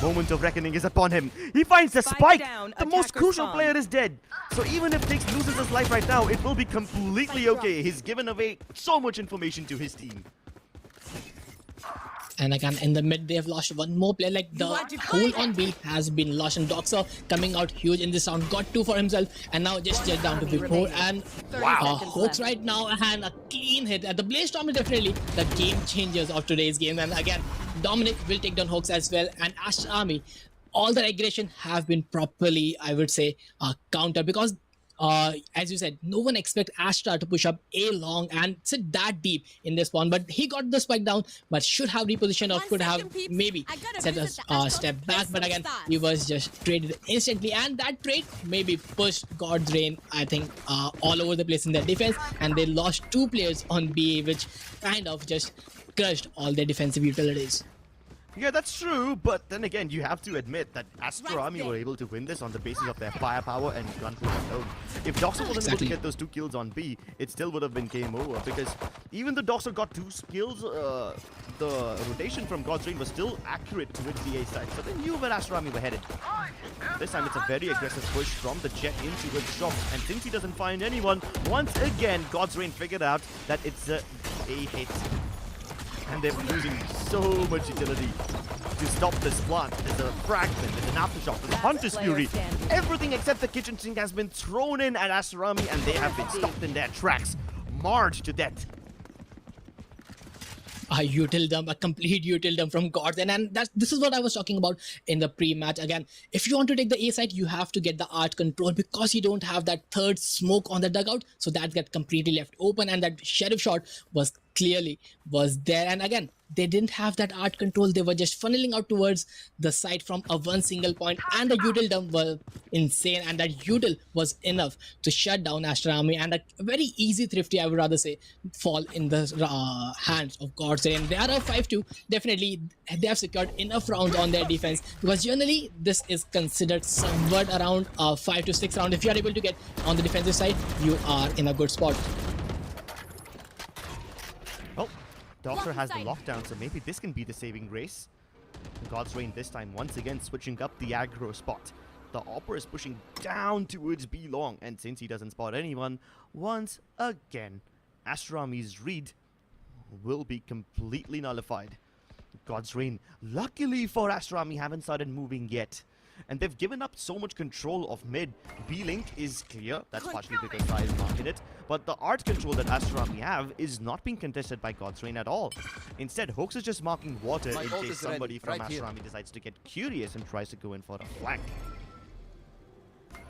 Moment of reckoning is upon him. He finds the spike. Down, the most crucial spawn. player is dead. So even if Tix loses his life right now, it will be completely okay. He's given away so much information to his team. And again, in the mid, they have lost one more player. Like, the hold on B has been lost. And Doxer coming out huge in this round. Got 2 for himself. And now just down to V4. And Hawks right now. And a clean hit. And the Blaze Storm is definitely the game changers of today's game. And again, Dominic will take down Hawks as well. And Aster Army, all their aggression have been properly, I would say, countered. Because as you said, no one expects Astra to push up A long and sit that deep in this spawn, but he got the spike down, but should have repositioned or could have maybe set a step back, but again, he was just traded instantly, and that trade maybe pushed God's Reign, I think, all over the place in their defense, and they lost 2 players on B, which kind of just crushed all their defensive utilities. Yeah, that's true, but then again, you have to admit that Aster Army were able to win this on the basis of their firepower and gunpool alone. If Doxer wasn't able to get those 2 kills on B, it still would have been game over, because even though Doxer got 2 kills, the rotation from God's Reign was still accurate towards the A side, so they knew where Aster Army were headed. This time it's a very aggressive push from the Jet into the shop, and since he doesn't find anyone, once again, God's Reign figured out that it's a hit. And they're losing so much utility to stop this plant. There's a fragment, there's an aftershock, there's a Hunter's Fury. Everything except the kitchen sink has been thrown in at Aster Army, and they have been stopped in their tracks, marred to death. A util dump, a complete util dump from Gordon, and this is what I was talking about in the pre-match. Again, if you want to take the A side, you have to get the art control, because you don't have that third smoke on the dugout, so that gets completely left open, and that sheriff shot was clearly there. And again, they didn't have that art control. They were just funneling out towards the side from a one single point, and the util dump was insane, and that util was enough to shut down Aster Army, and a very easy thrifty, I would rather say, fall in the hands of God's Reign. They are a 5-2. Definitely they have secured enough rounds on their defense, because generally this is considered somewhat around a 5 to 6 round. If you are able to get on the defensive side, you are in a good spot. Well, Doxer has the lockdown, so maybe this can be the saving grace. God's Reign this time once again switching up the aggro spot. The Opera is pushing down towards B long, and since he doesn't spot anyone, once again, Aster Army's read will be completely nullified. God's Reign, luckily for Aster Army, haven't started moving yet. And they've given up so much control of mid. B-Link is clear, that's partially because Sai is marking it, but the art control that Aster Army have is not being contested by God's Reign at all. Instead, Hoax is just marking water in case somebody from Aster Army decides to get curious and tries to go in for a flank.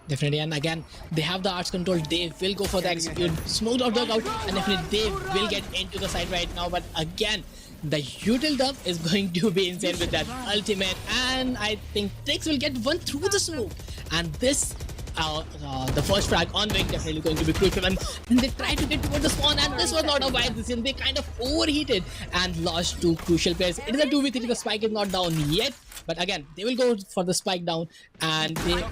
Definitely, and again, they have the arts control. They will go for the execute. Smoked out, dugout, and definitely they will get into the side right now. But again, the util dump is going to be insane with that ultimate, and I think Tix will get one through the smoke. And this, the first frag on Wing definitely going to be crucial. And they try to get toward the spawn, and this was not a wise decision. They kind of overheated and lost 2 crucial players. It is a 2v3. The spike is not down yet. But again, they will go for the spike down, and they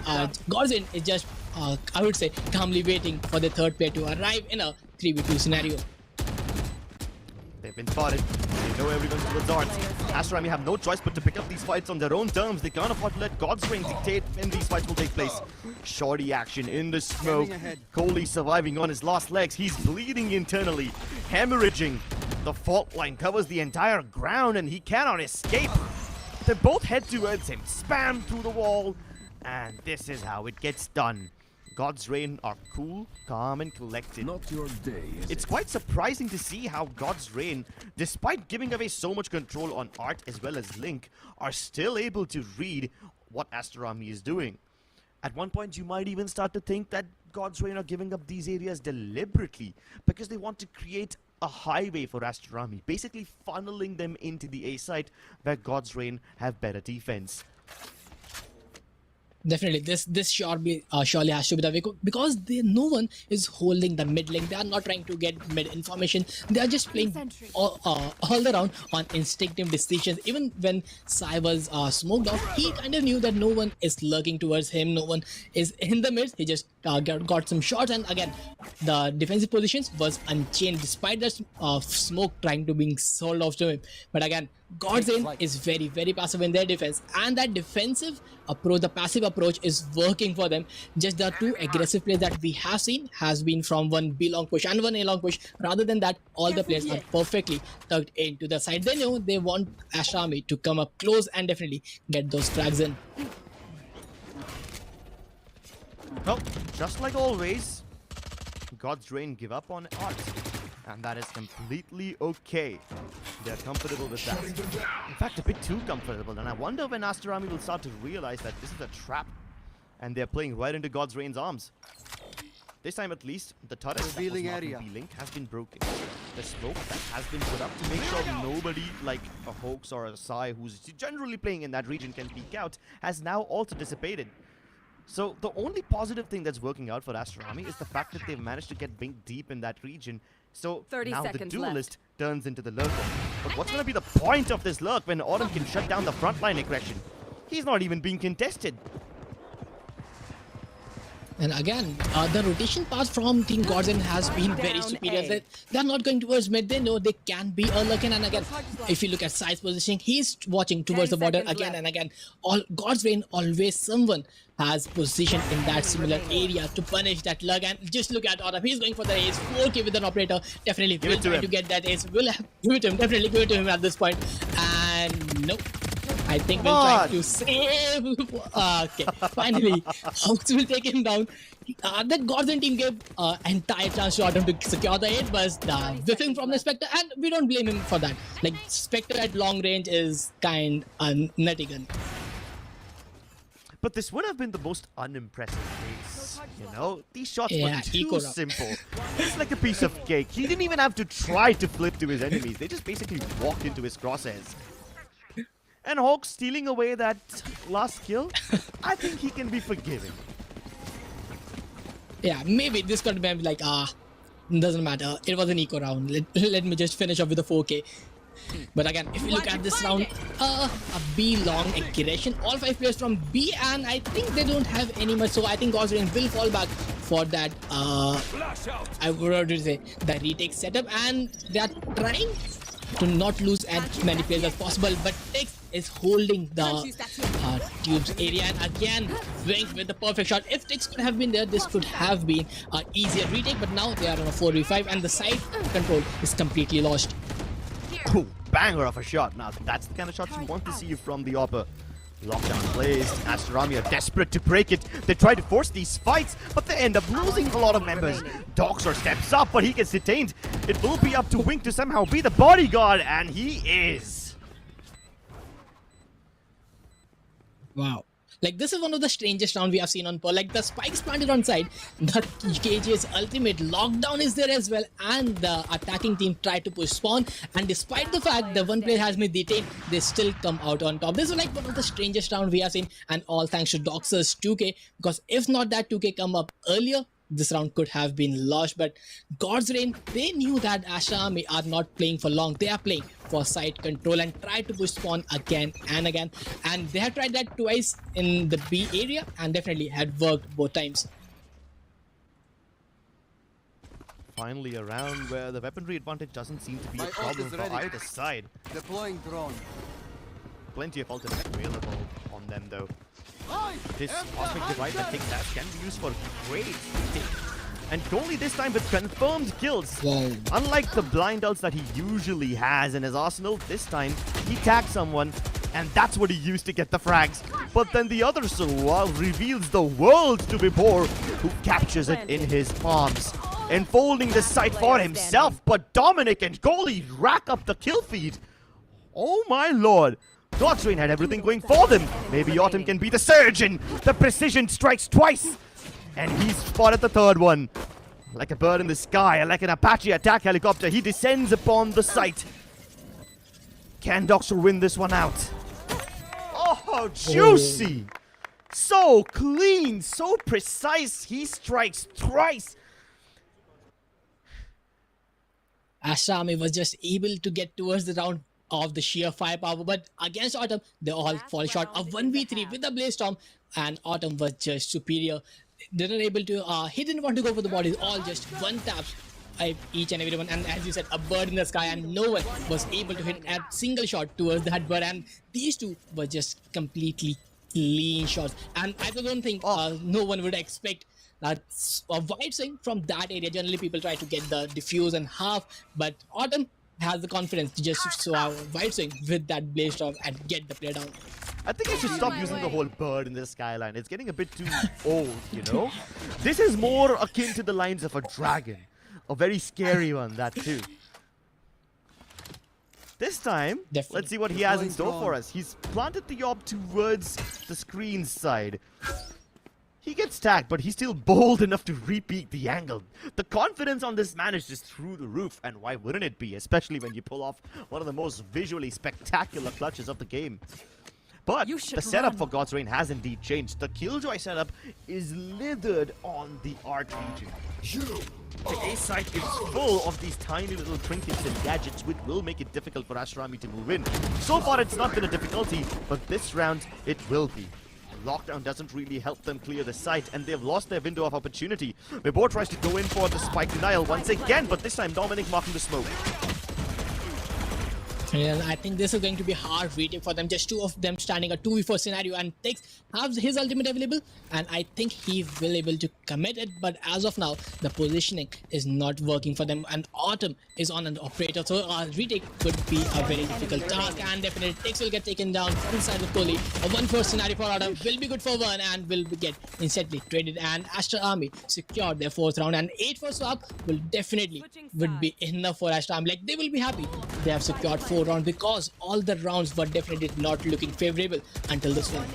God's Reign is just, I would say, calmly waiting for the third player to arrive in a 3v2 scenario. They've been spotted. They know everyone's towards arts. Aster Army have no choice but to pick up these fights on their own terms. They can't afford to let God's Reign dictate when these fights will take place. Shorty action in the smoke. Coley surviving on his last legs. He's bleeding internally, hemorrhaging. The fault line covers the entire ground, and he cannot escape. They both head towards him, spam through the wall, and this is how it gets done. God's Reign are cool, calm, and collected. Not your day, is It's it? quite surprising to see how God's Reign, despite giving away so much control on Art as well as Link, are still able to read what Aster Army is doing. At one point, you might even start to think that God's Reign are giving up these areas deliberately because they want to create a highway for Aster Army, basically funneling them into the A site where God's Reign have better defense. Definitely, this surely has to be the way because no one is holding the mid lane. They are not trying to get mid information. They are just playing all around on instinctive decisions. Even when Sai was smoked off, he kind of knew that no one is lurking towards him. No one is in the mid. He just got some shots, and again, the defensive positions was unchanged despite that smoke trying to being sold off to him. But again, God's Reign is very, very passive in their defense, and that defensive approach, the passive approach, is working for them. Just the two aggressive plays that we have seen has been from one B long push and one A long push. Rather than that, all the players are perfectly tucked into the side. They know they want Aster Army to come up close and definitely get those frags in. Well, just like always, God's Reign give up on Art. And that is completely okay. They're comfortable with that. In fact, a bit too comfortable. And I wonder when Aster Army will start to realize that this is a trap. And they're playing right into God's Reign's arms. This time at least, the turret that was marking B-Link has been broken. The smoke that has been put up to make sure nobody like a Hoax or a Sai who's generally playing in that region can peek out has now also dissipated. So the only positive thing that's working out for Aster Army is the fact that they've managed to get deep in that region. So 30 now the seconds duelist turns into the lurker. But what's going to be the point of this lurk when Autumn can shut down the frontline aggression? He's not even being contested. And again, the rotation path from Team God's Reign has been very superior. They're not going towards mid. They know they can be a lurking. And again, if you look at Sai's positioning, he's watching towards the border again and again. God's Reign, always someone has positioned in that similar area to punish that lurk. And just look at Autumn. He's going for the ace. 4K with an operator. Definitely will try to get that ace. We'll give it to him. Definitely give it to him at this point. And nope. I think we'll try to save. Okay, finally, Hoax will take him down. The God's Reign team gave entire chance to Autumn to secure the 8, but the whiffing from the Spectre, and we don't blame him for that. Like, Spectre at long range is kind nutty gun. But this would have been the most unimpressive case. You know, these shots were too simple. It's like a piece of cake. He didn't even have to try to flip to his enemies. They just basically walked into his crosshairs. And Hawk stealing away that last kill, I think he can be forgiven. Yeah, maybe this could be like, doesn't matter. It was an eco round. Let me just finish up with the 4K. But again, if you look at this round, a B long aggression. All 5 players from B, and I think they don't have any much. So I think God's Reign will fall back for that. I would say the retake setup, and they are trying to not lose as many players as possible. But Tix is holding the tubes area, and again Wink with the perfect shot. If Tix could have been there, this could have been an easier retake. But now they are on a 4v5, and the side control is completely lost. Ooh, banger of a shot. Now that's the kind of shots you want to see from the Opper. Lockdown placed. Aster Army are desperate to break it. They try to force these fights, but they end up losing a lot of members. Doxor steps up, but he gets detained. It will be up to Wink to somehow be the bodyguard, and he is. Wow. Like, this is one of the strangest rounds we have seen on Pearl. Like, the spikes planted on side, the KJ's ultimate lockdown is there as well, and the attacking team tried to push spawn, and despite the fact the one player has been detained, they still come out on top. This is like one of the strangest rounds we have seen, and all thanks to Doxer's 2K, because if not that 2K come up earlier, this round could have been lost. But God's Reign, they knew that Aster Army are not playing for long. They are playing for side control and tried to push spawn again and again. And they have tried that twice in the B area and definitely had worked both times. Finally a round where the weaponry advantage doesn't seem to be a problem for either side. Deploying drone. Plenty of ultimates available on them though. This cosmic device that takes that can be used for great hitting. And only this time with confirmed kills. Wow. Unlike the blind ults that he usually has in his arsenal, this time he tagged someone and that's what he used to get the frags. but then the other Sova reveals the world to Vibhor, who captures it in his palms, enfolding the site for himself. But Dominic and Goalie rack up the kill feed. Oh my lord. Godsrain had everything going for them. Maybe Autumn can be the surgeon. The precision strikes twice. And he's spotted the third one. Like a bird in the sky, like an Apache attack helicopter, he descends upon the site. Can Doctor win this one out? Oh, juicy! So clean, so precise. He strikes thrice. Aster Army was just able to get towards the round of the sheer firepower, but against Autumn, they all fall short. A 1v3 with the Blaze Storm, and Autumn was just superior. They weren't able to, he didn't want to go for the bodies, all just one tap each and every one. And as you said, a bird in the sky, and no one was able to hit a single shot towards that bird. And these two were just completely clean shots. And I don't think no one would expect a wide swing from that area. Generally, people try to get the diffuse and half, but Autumn has the confidence to just wide swing with that Blaze Storm and get the play down. I think I should stop using the whole bird in the skyline. It's getting a bit too old, you know? This is more akin to the lines of a dragon. A very scary one, that too. This time, let's see what he has in store for us. He's planted the orb towards the screen side. He gets tagged, but he's still bold enough to repeat the angle. The confidence on this man is just through the roof, and why wouldn't it be? Especially when you pull off one of the most visually spectacular clutches of the game. But the setup for God's Reign has indeed changed. The Killjoy setup is littered on the art region. The A site is full of these tiny little trinkets and gadgets, which will make it difficult for Aster Army to move in. So far, it's not been a difficulty, but this round, it will be. Lockdown doesn't really help them clear the site, and they've lost their window of opportunity. Vibhor tries to go in for the spike denial once again, but this time Dominic marking the smoke. And I think this is going to be hard retake for them. Just two of them standing a 2v4 scenario, and Tix has his ultimate available, and I think he will able to commit it. But as of now, the positioning is not working for them, and Autumn is on an operator, so retake could be a very difficult task. And definitely Tix will get taken down from inside of Kohli. A 1-4 scenario for Autumn will be good for one, and will get instantly traded. And Aster Army secured their 4th round, and 8-4 swap will definitely would be enough for Aster Army. Like, they will be happy they have secured 4 round, because all the rounds were definitely not looking favorable until this one.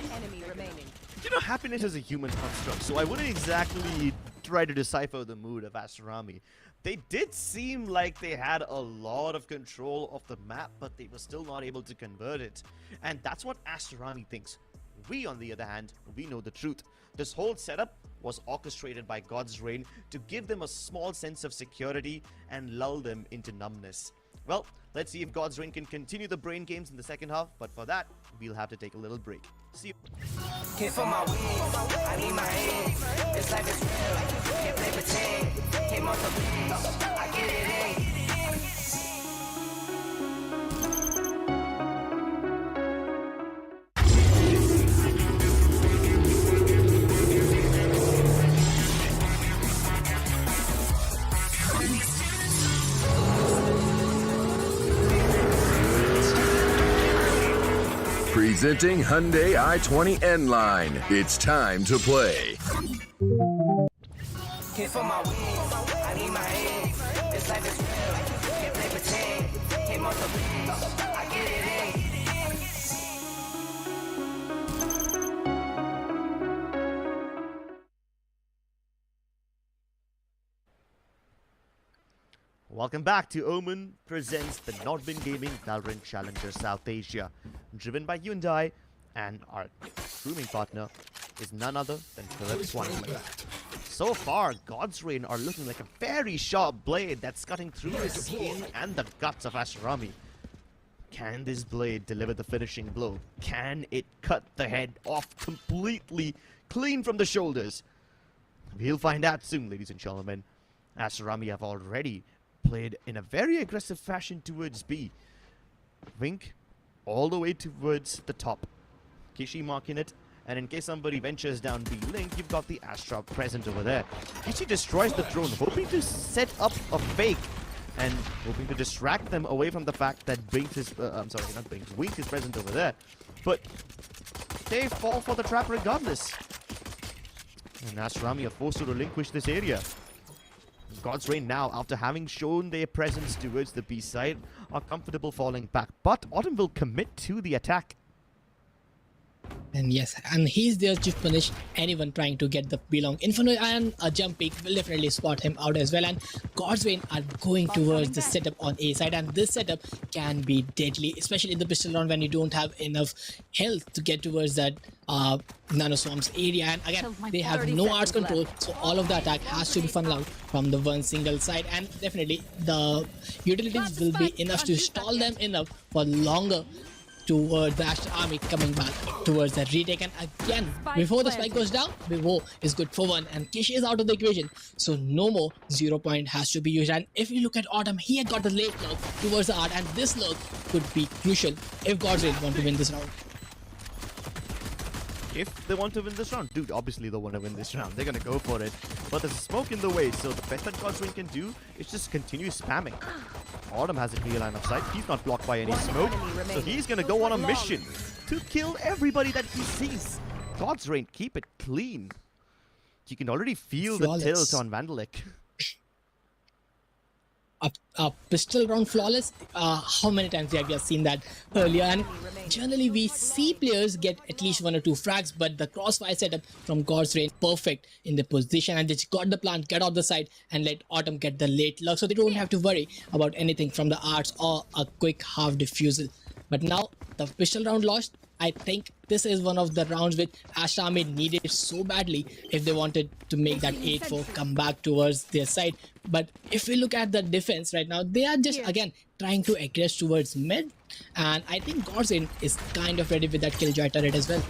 You know, happiness is a human construct, so I wouldn't exactly try to decipher the mood of Aster Army. They did seem like they had a lot of control of the map, but they were still not able to convert it. And that's what Aster Army thinks. We, on the other hand, we know the truth. This whole setup was orchestrated by God's Reign to give them a small sense of security and lull them into numbness. Well, let's see if God's Reign can continue the brain games in the second half, but for that, we'll have to take a little break. See you. Hit for my wings, I need my hands. This life is real, can't play pretend. Came off the beach, I get it in. Presenting Hyundai i20 N-Line. It's time to play. Hit for my wings, I need my hands. This life is real, can't play pretend. Came off the beach, I get it in. Welcome back to Omen presents the NODWIN Gaming Valorant Challenger South Asia, driven by Hyundai, and our grooming partner is none other than Philip Swankley. So far, God's Reign are looking like a very sharp blade that's cutting through the skin and the guts of Aster Army. Can this blade deliver the finishing blow? Can it cut the head off completely clean from the shoulders? We'll find out soon, ladies and gentlemen. Aster Army have already played in a very aggressive fashion towards B. Wink all the way towards the top. Kishi marking it, and in case somebody ventures down B link, you've got the Astra present over there. Kishi destroys the drone, hoping to set up a fake and hoping to distract them away from the fact that Wink is, Wink is present over there. But they fall for the trap regardless. And Asrami are forced to relinquish this area. God's Reign now, after having shown their presence towards the B side, are comfortable falling back. But Autumn will commit to the attack. And yes, and he's there to punish anyone trying to get the belong. Infinite and a jump peak will definitely spot him out as well. And God's Reign are going towards the setup on A side, and this setup can be deadly, especially in the pistol round when you don't have enough health to get towards that nano swarms area. And again, they have no arts control, so all of the attack has to be funneled out from the one single side. And definitely the utilities will be enough to stall them enough for longer towards the Aster army coming back towards that retake. And again, before the spike goes down, Vivo is good for one, and Kishi is out of the equation, so no more 0 point has to be used. And if you look at Autumn, he had got the late lurk towards the art, and this lurk could be crucial if God's Reign want to win this round. If they want to win this round, dude, obviously they want to win this round. They're gonna go for it. But there's smoke in the way, so the best that God's Reign can do is just continue spamming. Autumn has a clear line of sight. He's not blocked by any smoke, so he's gonna go on a mission to kill everybody that he sees. God's Reign, keep it clean. You can already feel the tilt on Vandalik. A pistol round flawless, how many times have you seen that earlier? And generally we see players get at least 1 or 2 frags, but the crossfire setup from God's Reign perfect in the position, and they just got the plant, get off the side and let Autumn get the late luck, so they don't have to worry about anything from the arts or a quick half defusal. But now the pistol round lost. I think this is one of the rounds which Aster army needed so badly if they wanted to make that 8-4 come back towards their side. But if we look at the defense right now, they are just again trying to aggress towards mid, and I think God's Reign is kind of ready with that Killjoy turret as well.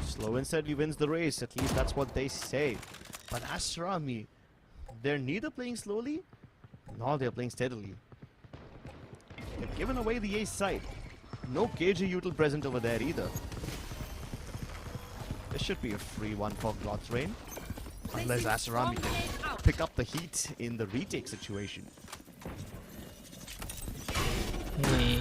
Slow and steady wins the race, at least that's what they say. But Aster army, they're neither playing slowly nor they're playing steadily. They've given away the ace side. No KJ util present over there either. This should be a free one for God's Reign, unless Aster army can pick up the heat in the retake situation.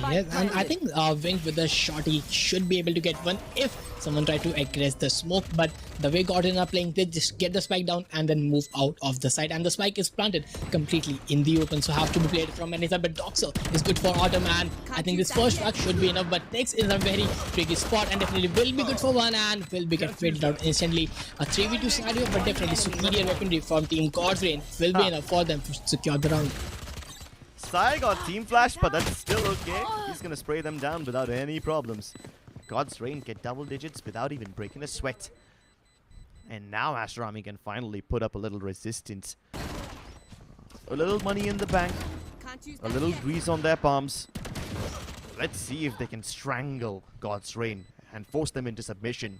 Yes, and I think Wing with the shotty should be able to get one if someone try to aggress the smoke, but the way Gordon are playing, they just get the spike down and then move out of the side, and the spike is planted completely in the open, so have to be played from any side. But Doxer is good for Autumn, and I think this first frag should be enough, but Tex is a very tricky spot and definitely will be good for one, and will be get faded out instantly. A 3v2 scenario, but definitely superior weaponry from Team God's Reign will be enough for them to secure the round. Sai got team flash, but that's still okay. He's gonna spray them down without any problems. God's Reign get double digits without even breaking a sweat. And now Aster army can finally put up a little resistance. A little money in the bank. A little grease on their palms. Let's see if they can strangle God's Reign and force them into submission.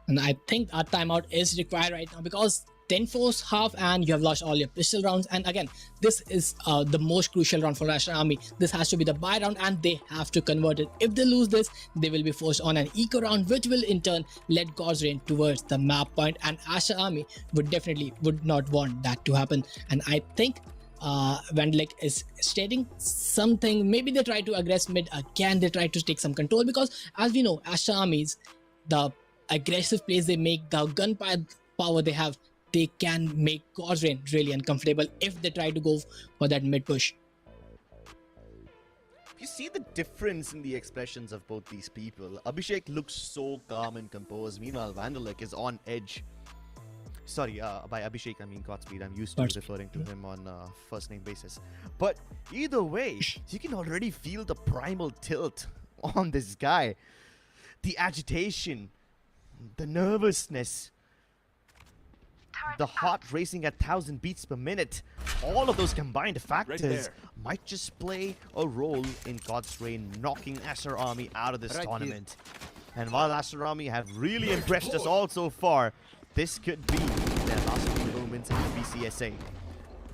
And I think a timeout is required right now, because 10-4's half and you have lost all your pistol rounds. And again, this is the most crucial round for Aster army. This has to be the buy round and they have to convert it. If they lose this, they will be forced on an eco round, which will in turn let God's Reign towards the map point, and Aster army would not want that to happen. And I think Vandalik is stating something. Maybe they try to aggress mid again, they try to take some control, because as we know, Aster armies, the aggressive plays they make, the gunfire power they have, they can make God's Reign really uncomfortable if they try to go for that mid push. You see the difference in the expressions of both these people. Abhishek looks so calm and composed, meanwhile Vandalik is on edge. Sorry, by Abhishek I mean Godspeed. I'm used to referring to him on first name basis. But either way, you can already feel the primal tilt on this guy. The agitation, the nervousness, the heart racing at 1,000 beats per minute. All of those combined factors might just play a role in God's Reign knocking Aster army out of this tournament. And while Aster army have really impressed us all so far, this could be their last few moments in the BCSA.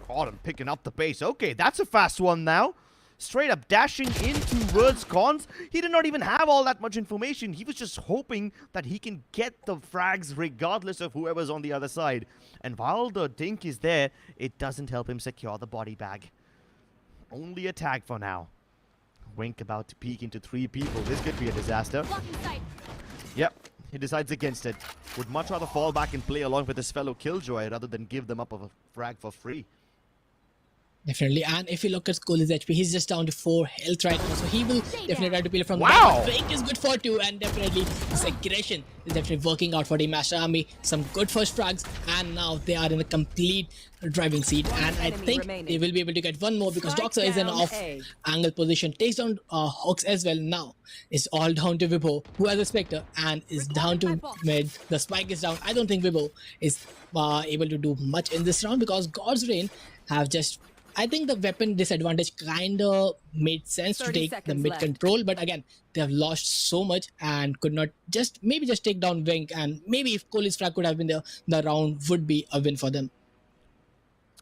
Autumn picking up the pace. Okay, that's a fast one now. Straight up dashing in towards Cons. He did not even have all that much information. He was just hoping that he can get the frags regardless of whoever's on the other side. And while the dink is there, it doesn't help him secure the body bag. only a tag for now. Wink about to peek into 3 people. This could be a disaster. Blocking sight. Yep, he decides against it. Would much rather fall back and play along with his fellow Killjoy rather than give them up of a frag for free. Definitely, and if you look at Kohli's HP, he's just down to 4 health right now, so he will definitely try to peel from Wow! that. Fake is good for 2, and definitely this aggression is definitely working out for the Aster Army. Some good first frags, and now they are in a complete driving seat, and I think they will be able to get one more because Doxa is in off angle position, takes down Hawks as well. Now it's all down to Vibo, who has a Spectre and is down to mid. The spike is down. I don't think Vibo is able to do much in this round because God's Reign have just, I think the weapon disadvantage kinda made sense to take the mid control, but again, they have lost so much and could not maybe just take down Wink, and maybe if Kohli's frag could have been there, the round would be a win for them.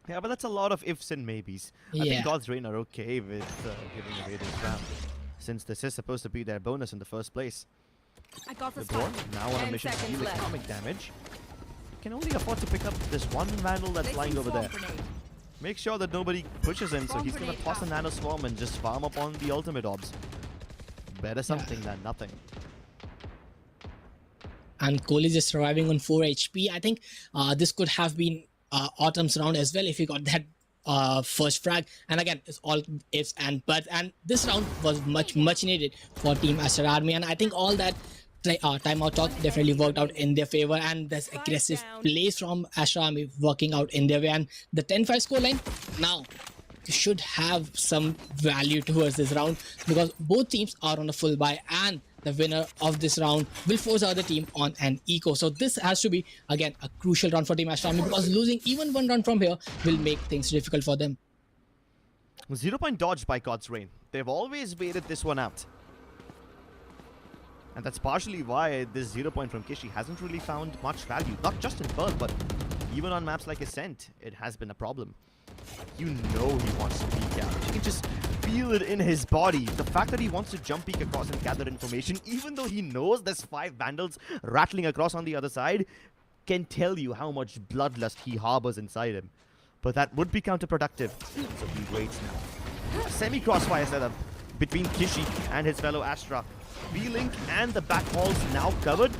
Yeah, but that's a lot of ifs and maybes. I think God's Reign are okay with giving away this round, since this is supposed to be their bonus in the first place. I got the The Dwarf spot. now on a mission to deal economic damage. Can only afford to pick up this one Vandal that's lying over there. Make sure that nobody pushes him, so he's gonna toss a Nano Swarm and just farm up on the ultimate orbs. Better something than nothing. And Kohli is just surviving on 4 HP. I think this could have been Autumn's round as well if he got that first frag. And again, it's all ifs and buts. And this round was much needed for Team Aster Army. And I think all that timeout talk definitely worked out in their favor. And this aggressive plays from Aster Army working out in their way. And the 10-5 scoreline now should have some value towards this round because both teams are on a full buy, and the winner of this round will force the other team on an eco. So this has to be, again, a crucial round for Team Aster Army because losing even one round from here will make things difficult for them. 0 point dodge by God's Reign. They've always waited this one out. And that's partially why this 0 point from Kishi hasn't really found much value. Not just in Pearl, but even on maps like Ascent, it has been a problem. You know he wants to peek out. You can just feel it in his body. The fact that he wants to jump peek across and gather information, even though he knows there's 5 Vandals rattling across on the other side, can tell you how much bloodlust he harbors inside him. But that would be counterproductive. So he waits now. A semi-crossfire setup between Kishi and his fellow Astra. B-Link and the back halls now covered.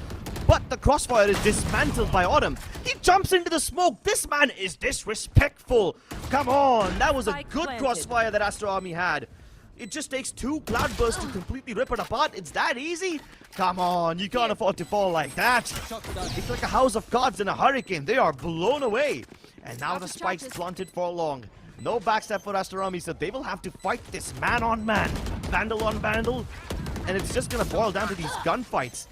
But the crossfire is dismantled by Autumn. He jumps into the smoke. This man is disrespectful. Come on, that was a good crossfire that Aster Army had. It just takes 2 cloudbursts to completely rip it apart. It's that easy? Come on, you can't afford to fall like that. It's like a house of cards in a hurricane. They are blown away. And now the spike's planted for long. No backstab for Aster Army, so they will have to fight this man on man. Vandal on Vandal. And it's just gonna boil down to these gunfights.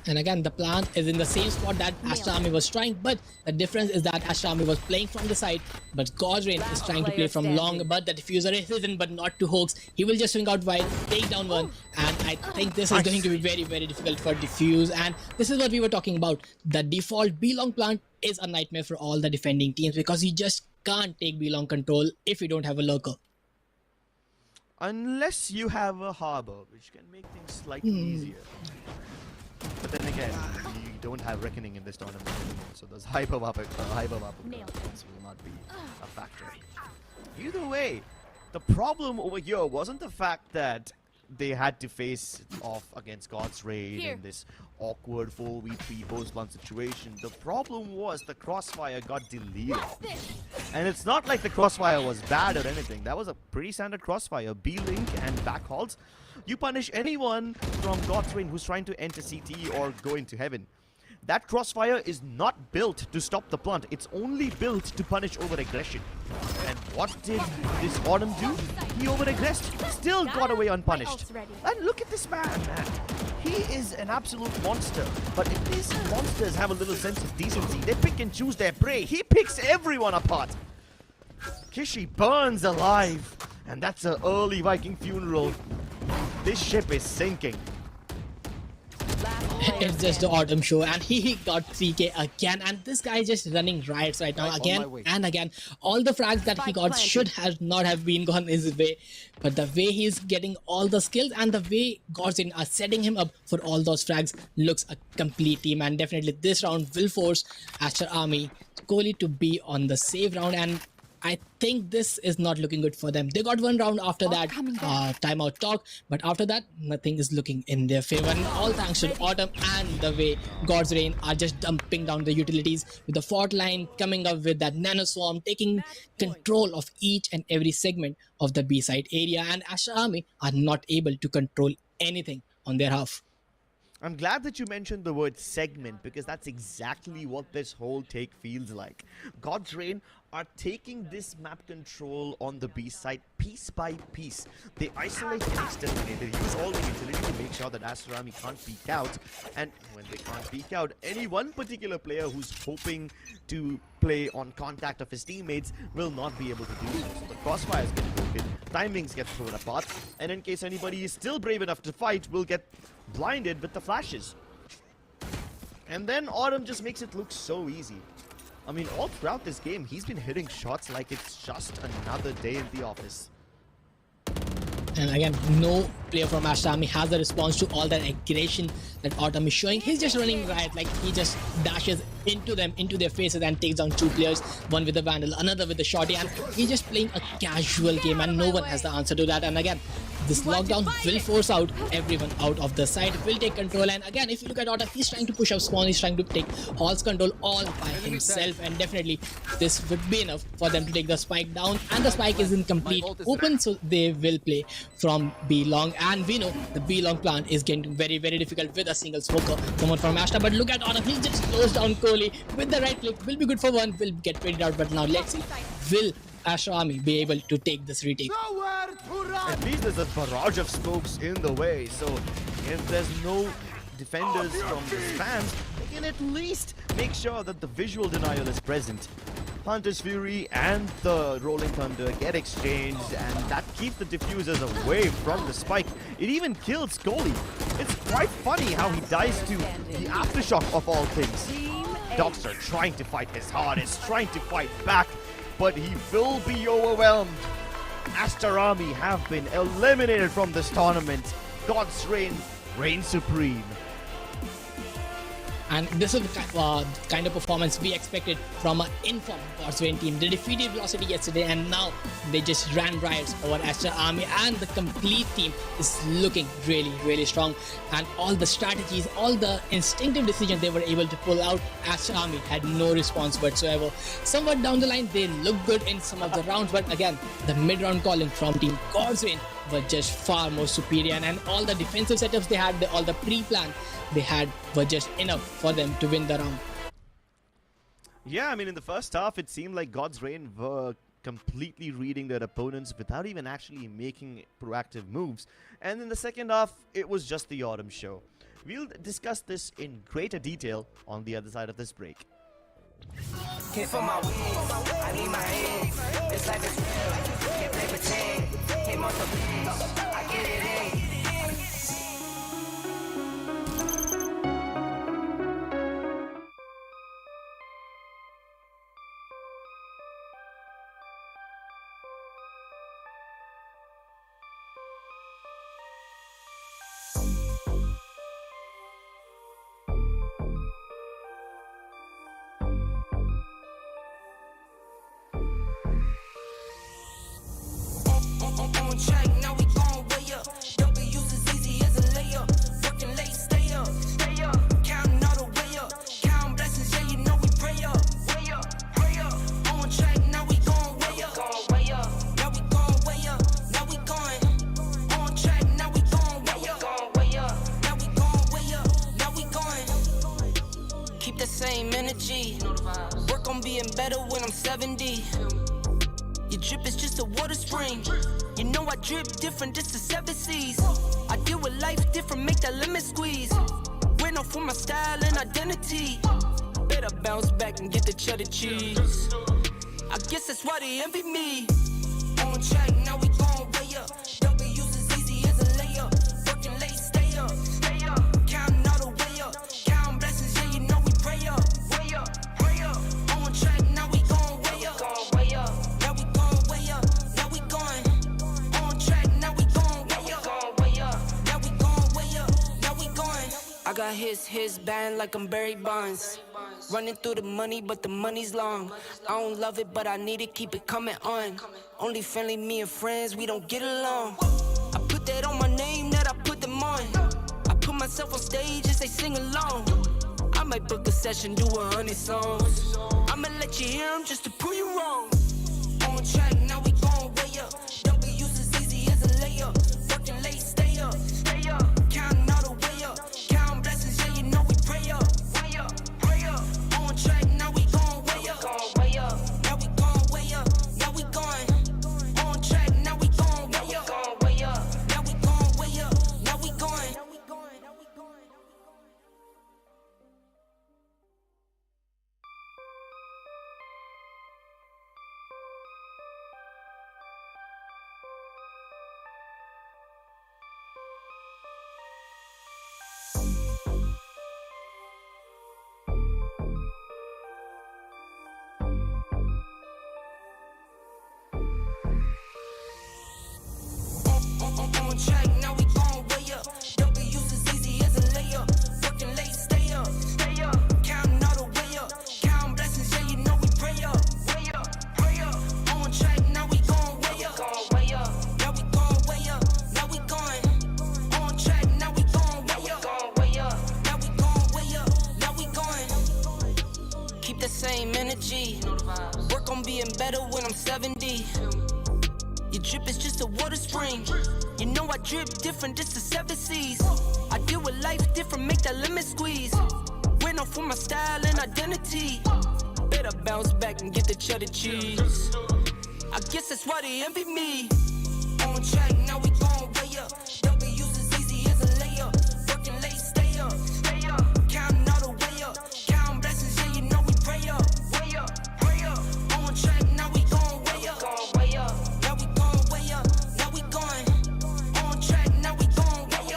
And again, the plan is in the same spot that Aster Army was trying, but the difference is that Aster Army was playing from the side, but God's Reign is trying to play from long, but the diffuser is hidden, but not to Hawks. He will just swing out wide, take down one, and I think this is going to be very difficult for Diffuse, and this is what we were talking about. The default B-Long plant is a nightmare for all the defending teams because you just can't take B-Long control if you don't have a lurker. Unless you have a harbor, which can make things slightly easier. But then again, you don't have Reckoning in this tournament anymore, so those hyper weapons will not be a factor. Either way, the problem over here wasn't the fact that they had to face off against God's Reign in this awkward 4v3 post-plant situation. The problem was the crossfire got deleted. And it's not like the crossfire was bad or anything. That was a pretty standard crossfire. B-Link and backhauls. You punish anyone from God's Reign who's trying to enter CT or go into heaven. That crossfire is not built to stop the plant. It's only built to punish over-aggression. And what did this Autumn do? He over-aggressed. Still got away unpunished. And look at this man. He is an absolute monster. But if these monsters have a little sense of decency, they pick and choose their prey. He picks everyone apart. Kishi burns alive. And that's an early Viking funeral. This ship is sinking. It's just the Autumn show, and he got 3k again, and this guy is just running riots right now again and again. All the frags that he got should not have been gone his way, but the way he's getting all the skills and the way Godsend are setting him up for all those frags looks a complete team, and definitely this round will force Aster Army Kohli to be on the save round, and I think this is not looking good for them. They got one round after that timeout talk, but after that, nothing is looking in their favor. And all thanks to Autumn and the way God's Reign are just dumping down the utilities with the fort line, coming up with that nano swarm, taking control of each and every segment of the B side area. And Aster Army are not able to control anything on their half. I'm glad that you mentioned the word segment, because that's exactly what this whole take feels like. God's Reign are taking this map control on the B side piece by piece. They isolate and exterminate. They use all the utility to make sure that Aster Army can't peek out. And when they can't peek out, any one particular player who's hoping to play on contact of his teammates will not be able to do so. So the crossfires get broken, timings get thrown apart, and in case anybody is still brave enough to fight, will get blinded with the flashes. And then Autumn just makes it look so easy. I mean, all throughout this game, he's been hitting shots like it's just another day in the office. And again, no player from Aster Army has the response to all that aggression that Autumn is showing. He's just running riot, like he just dashes into them, into their faces, and takes down two players, one with the Vandal, another with the Shorty, and he's just playing a casual game, and no one has the answer to that. And again, this lockdown will force out everyone out of the side, will take control. And again, if you look at Autumn, he's trying to push up spawn, he's trying to take Hall's control all by himself, and definitely this would be enough for them to take the spike down. And the spike is in complete open, so they will play from B long. And we know the B long plant is getting very, very difficult with a single smoker, someone from Aster. But look at Autumn, he just slows down Kohli with the right click, will be good for one, will get traded out. But now let's see, will Aster Army be able to take this retake? At least there's a barrage of smokes in the way, so if there's no defenders from the spans, they can at least make sure that the visual denial is present. Hunter's Fury and the Rolling Thunder get exchanged, and that keeps the diffusers away from the spike. It even kills Kohli. It's quite funny how he dies to the aftershock of all things. Doctor trying to fight his hardest, trying to fight back, but he will be overwhelmed. Aster Army have been eliminated from this tournament. God's Reign reigns supreme. And this is the kind of performance we expected from an informed God's Reign team. They defeated Velocity yesterday, and now they just ran riots over Aster Army, and the complete team is looking really, really strong. And all the strategies, all the instinctive decisions they were able to pull out, Aster Army had no response whatsoever. Somewhat down the line, they looked good in some of the rounds, but again, the mid-round calling from Team God's Reign were just far more superior, and all the defensive setups they had, all the pre-plan they had were just enough for them to win the round. Yeah, I mean, in the first half, it seemed like God's Reign were completely reading their opponents without even actually making proactive moves. And in the second half, it was just the Autumn show. We'll discuss this in greater detail on the other side of this break. Can't feel my wings, I need my hands. This life is real, can't play pretend. Came off the beach, I get it in. On track, now we gon' way up. W's as easy as a layup. Working late, stay up, stay up. Counting all the way up. Counting blessings, yeah, you know we pray up, way up, pray up. On track, now we gon' way up, way up. Now we gon' way up, now we going. On track, now we gon' way up, way up. Now we gon' way up, now we going. Keep the same energy. Work on being better when I'm 70. Your drip is just a water spring. You know I drip different, this the 7 seas. I deal with life different, make that limit squeeze. Went off for my style and identity. Better bounce back and get the cheddar cheese. I guess that's why they envy me. On track, now we gon' way up. W's as easy as a layup. Working late, stay up, stay up. Counting all the way up. Counting blessings, yeah, you know we pray up, way up, pray up. On track, now we gon' way up, way up. Now we gon' way up, now we going. On track, now we gon' way up, way up. Now we gon' way up, now we going. I got his band like I'm Barry Bonds. Running through the money, but the money's long. I don't love it, but I need it, keep it coming on. Only friendly, me and friends, we don't get along. I put that on my name, that I put them on. I put myself on stage as they sing along. I might book a session, do 100 songs. I'ma let you hear them just to prove you wrong. On track, now we going way up. W's as easy as a layup. Working late, stay up. Counting all the way up. Counting blessings, yeah, you know we pray up. Pray up. On track, now we going way up. Now we going way up. Now we going. On track, now we going way up. Now we going way up. Now we going. On track, now we going way up. W's as easy as a layup. Working late, stay up. Counting all the way up. Counting blessings, yeah, you know we pray up. Pray up. On track, now we going way up. Now we going way up. Now we going. On track, now we going way up. Now we going way up. Now we going. Keep the same energy. Work on being better when I'm 70. Your drip is just a water spring. You know I drip different, this the 7 seas. I deal with life different, make that lemon squeeze. Went off for my style and identity. Better bounce back and get the cheddar cheese. I guess that's why they envy me. On track, now we going way up. W's as easy as a layup. Working late, stay up. Counting all the way up. Counting blessings, yeah, you know we pray up. Pray up. On track, now we going way up. Now we going way up. Now we going. On track, now we going way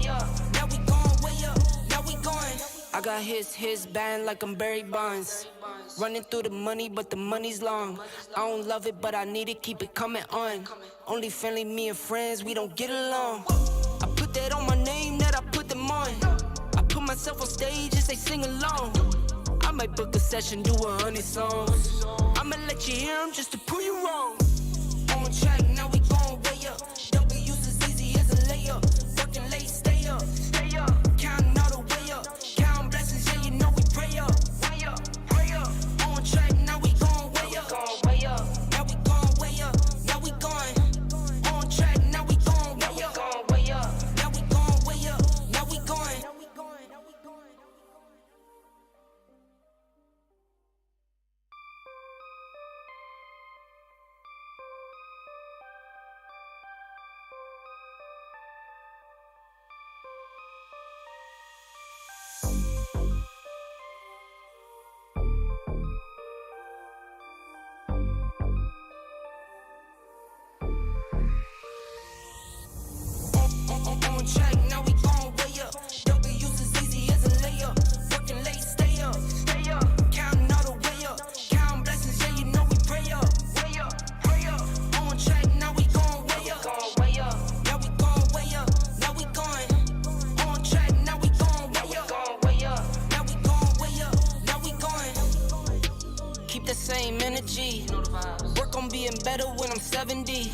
up. Now we going way up. Now we going. I got his band like I'm Barry Bonds. Running through the money, but the money's long. I don't love it, but I need it, keep it coming on. Only friendly, me and friends, we don't get along. I put that on my name, that I put them on. I put myself on stage as they sing along. I might book a session, do 100 songs. I'ma let you hear them just to prove you wrong. On track, now we going way up. W's as easy as a layup. Working late, stay up. Counting all the way up. Counting blessings, yeah, you know we pray up. Pray up. On track, now we going way up. Now we going way up. Now we going. On track, now we going way up. Now we going way up. Now we going. On track, now we going way up. W's as easy as a layup. Working late, stay up. Counting all the way up. Counting blessings, yeah, you know we pray up. Pray up. On track, now we going way up. Now we going way up. Now we going. On track, now we going way up. Now we going way up. Now we going. Keep the same energy. Work on being better when I'm 70.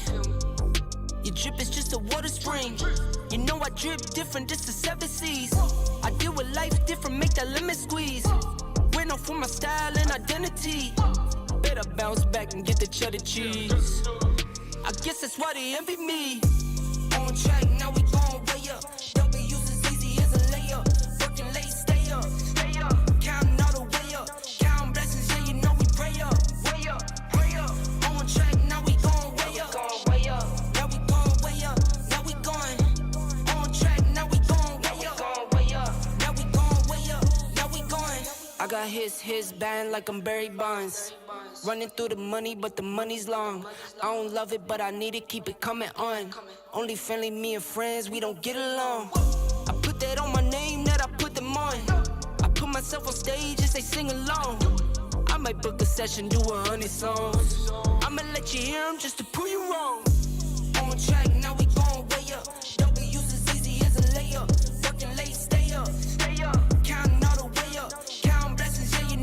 Your drip is just a water spring. You know I drip different, this the 7 seas. I deal with life different, make that lemon squeeze. Went off for my style and identity. Better bounce back and get the cheddar cheese. I guess that's why they envy me. On track, now we going way up. W's as easy as a layup. Working late, stay up. Counting all the way up. Counting blessings, yeah, you know we pray up. Pray up. On track, now we going way up. Now we going way up. Now we going. On track, now we going way up. Now we going way up. Now we going. I got his band like I'm Barry Bonds. Running through the money, but the money's long. I don't love it, but I need it, keep it coming on. Only friendly, me and friends, we don't get along. I put that on my name, that I put them on. I put myself on stage as they sing along. I might book a session, do 100 songs. I'ma let you hear them just to prove you wrong. On track, now we going way up. W's as easy as a layup. Working late, stay up. Counting all the way up. Counting blessings, yeah, you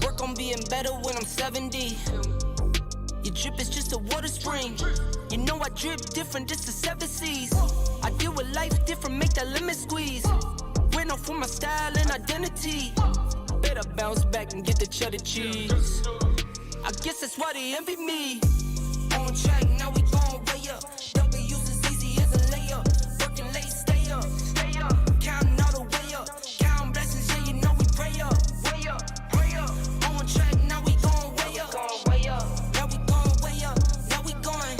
Work on being better when I'm 70. Your drip is just a water spring. You know I drip different, this the 7 C's. I deal with life different, make that lemon squeeze. Went off for my style and identity. Better bounce back and get the cheddar cheese. I guess that's why they envy me. On track, now we gon' way up. W's as easy as a layup. Working late, stay up. Counting all the way up. Counting blessings, yeah, you know we pray up. Way up, pray up. On track, now we gon' way up. Now we gon' way up. Now we going.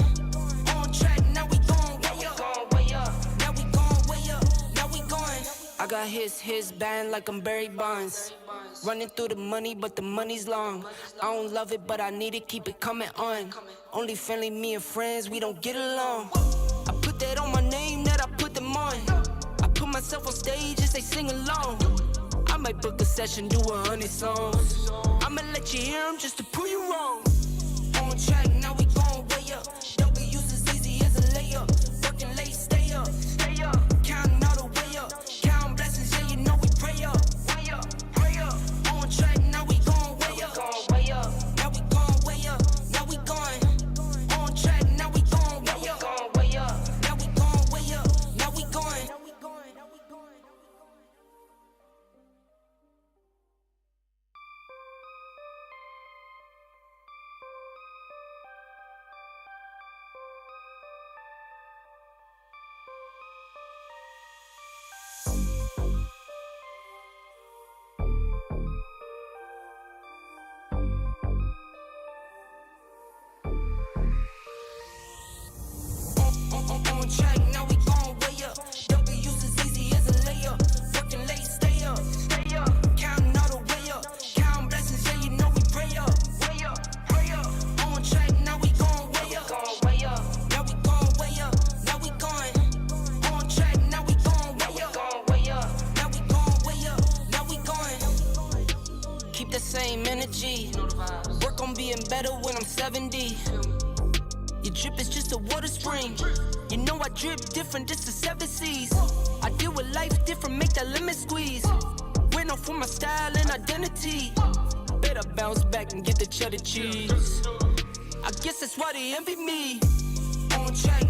On track, now we gon' way up. Now we gon' way up. Now we going. I got his band like I'm Barry Bonds. Running through the money, but the money's long. I don't love it, but I need it, keep it coming on. Only friendly, me and friends, we don't get along. I put that on my name, that I put them on. I put myself on stage as they sing along. I might book a session, do 100 songs. I'ma let you hear them just to prove you wrong. On track, now we gon' way up. W's as easy as a layup. Working late, stay up. Counting all the way up. Counting blessings, yeah, you know we pray up. On track, now we gon' way up. Now we gon' way up. Now we going. On track, now we gon' way up. Now we gon' way up. Now we going. On track, now we gon' way up. W's as easy as a layup. Working late, stay up. Counting all the way up. Counting blessings, yeah, you know we pray up. On track, now we gon' way up. Now we gon' way up. Now we going. On track, now we gon' way up. Now we gon' way up. Now we going. Keep the same energy. Work on being better when I'm 70. Your drip is just a water spring. You know I drip different, this the 7 C's. I deal with life different, make that lemon squeeze. Went off for my style and identity. Better bounce back and get the cheddar cheese. I guess that's why they envy me. On track,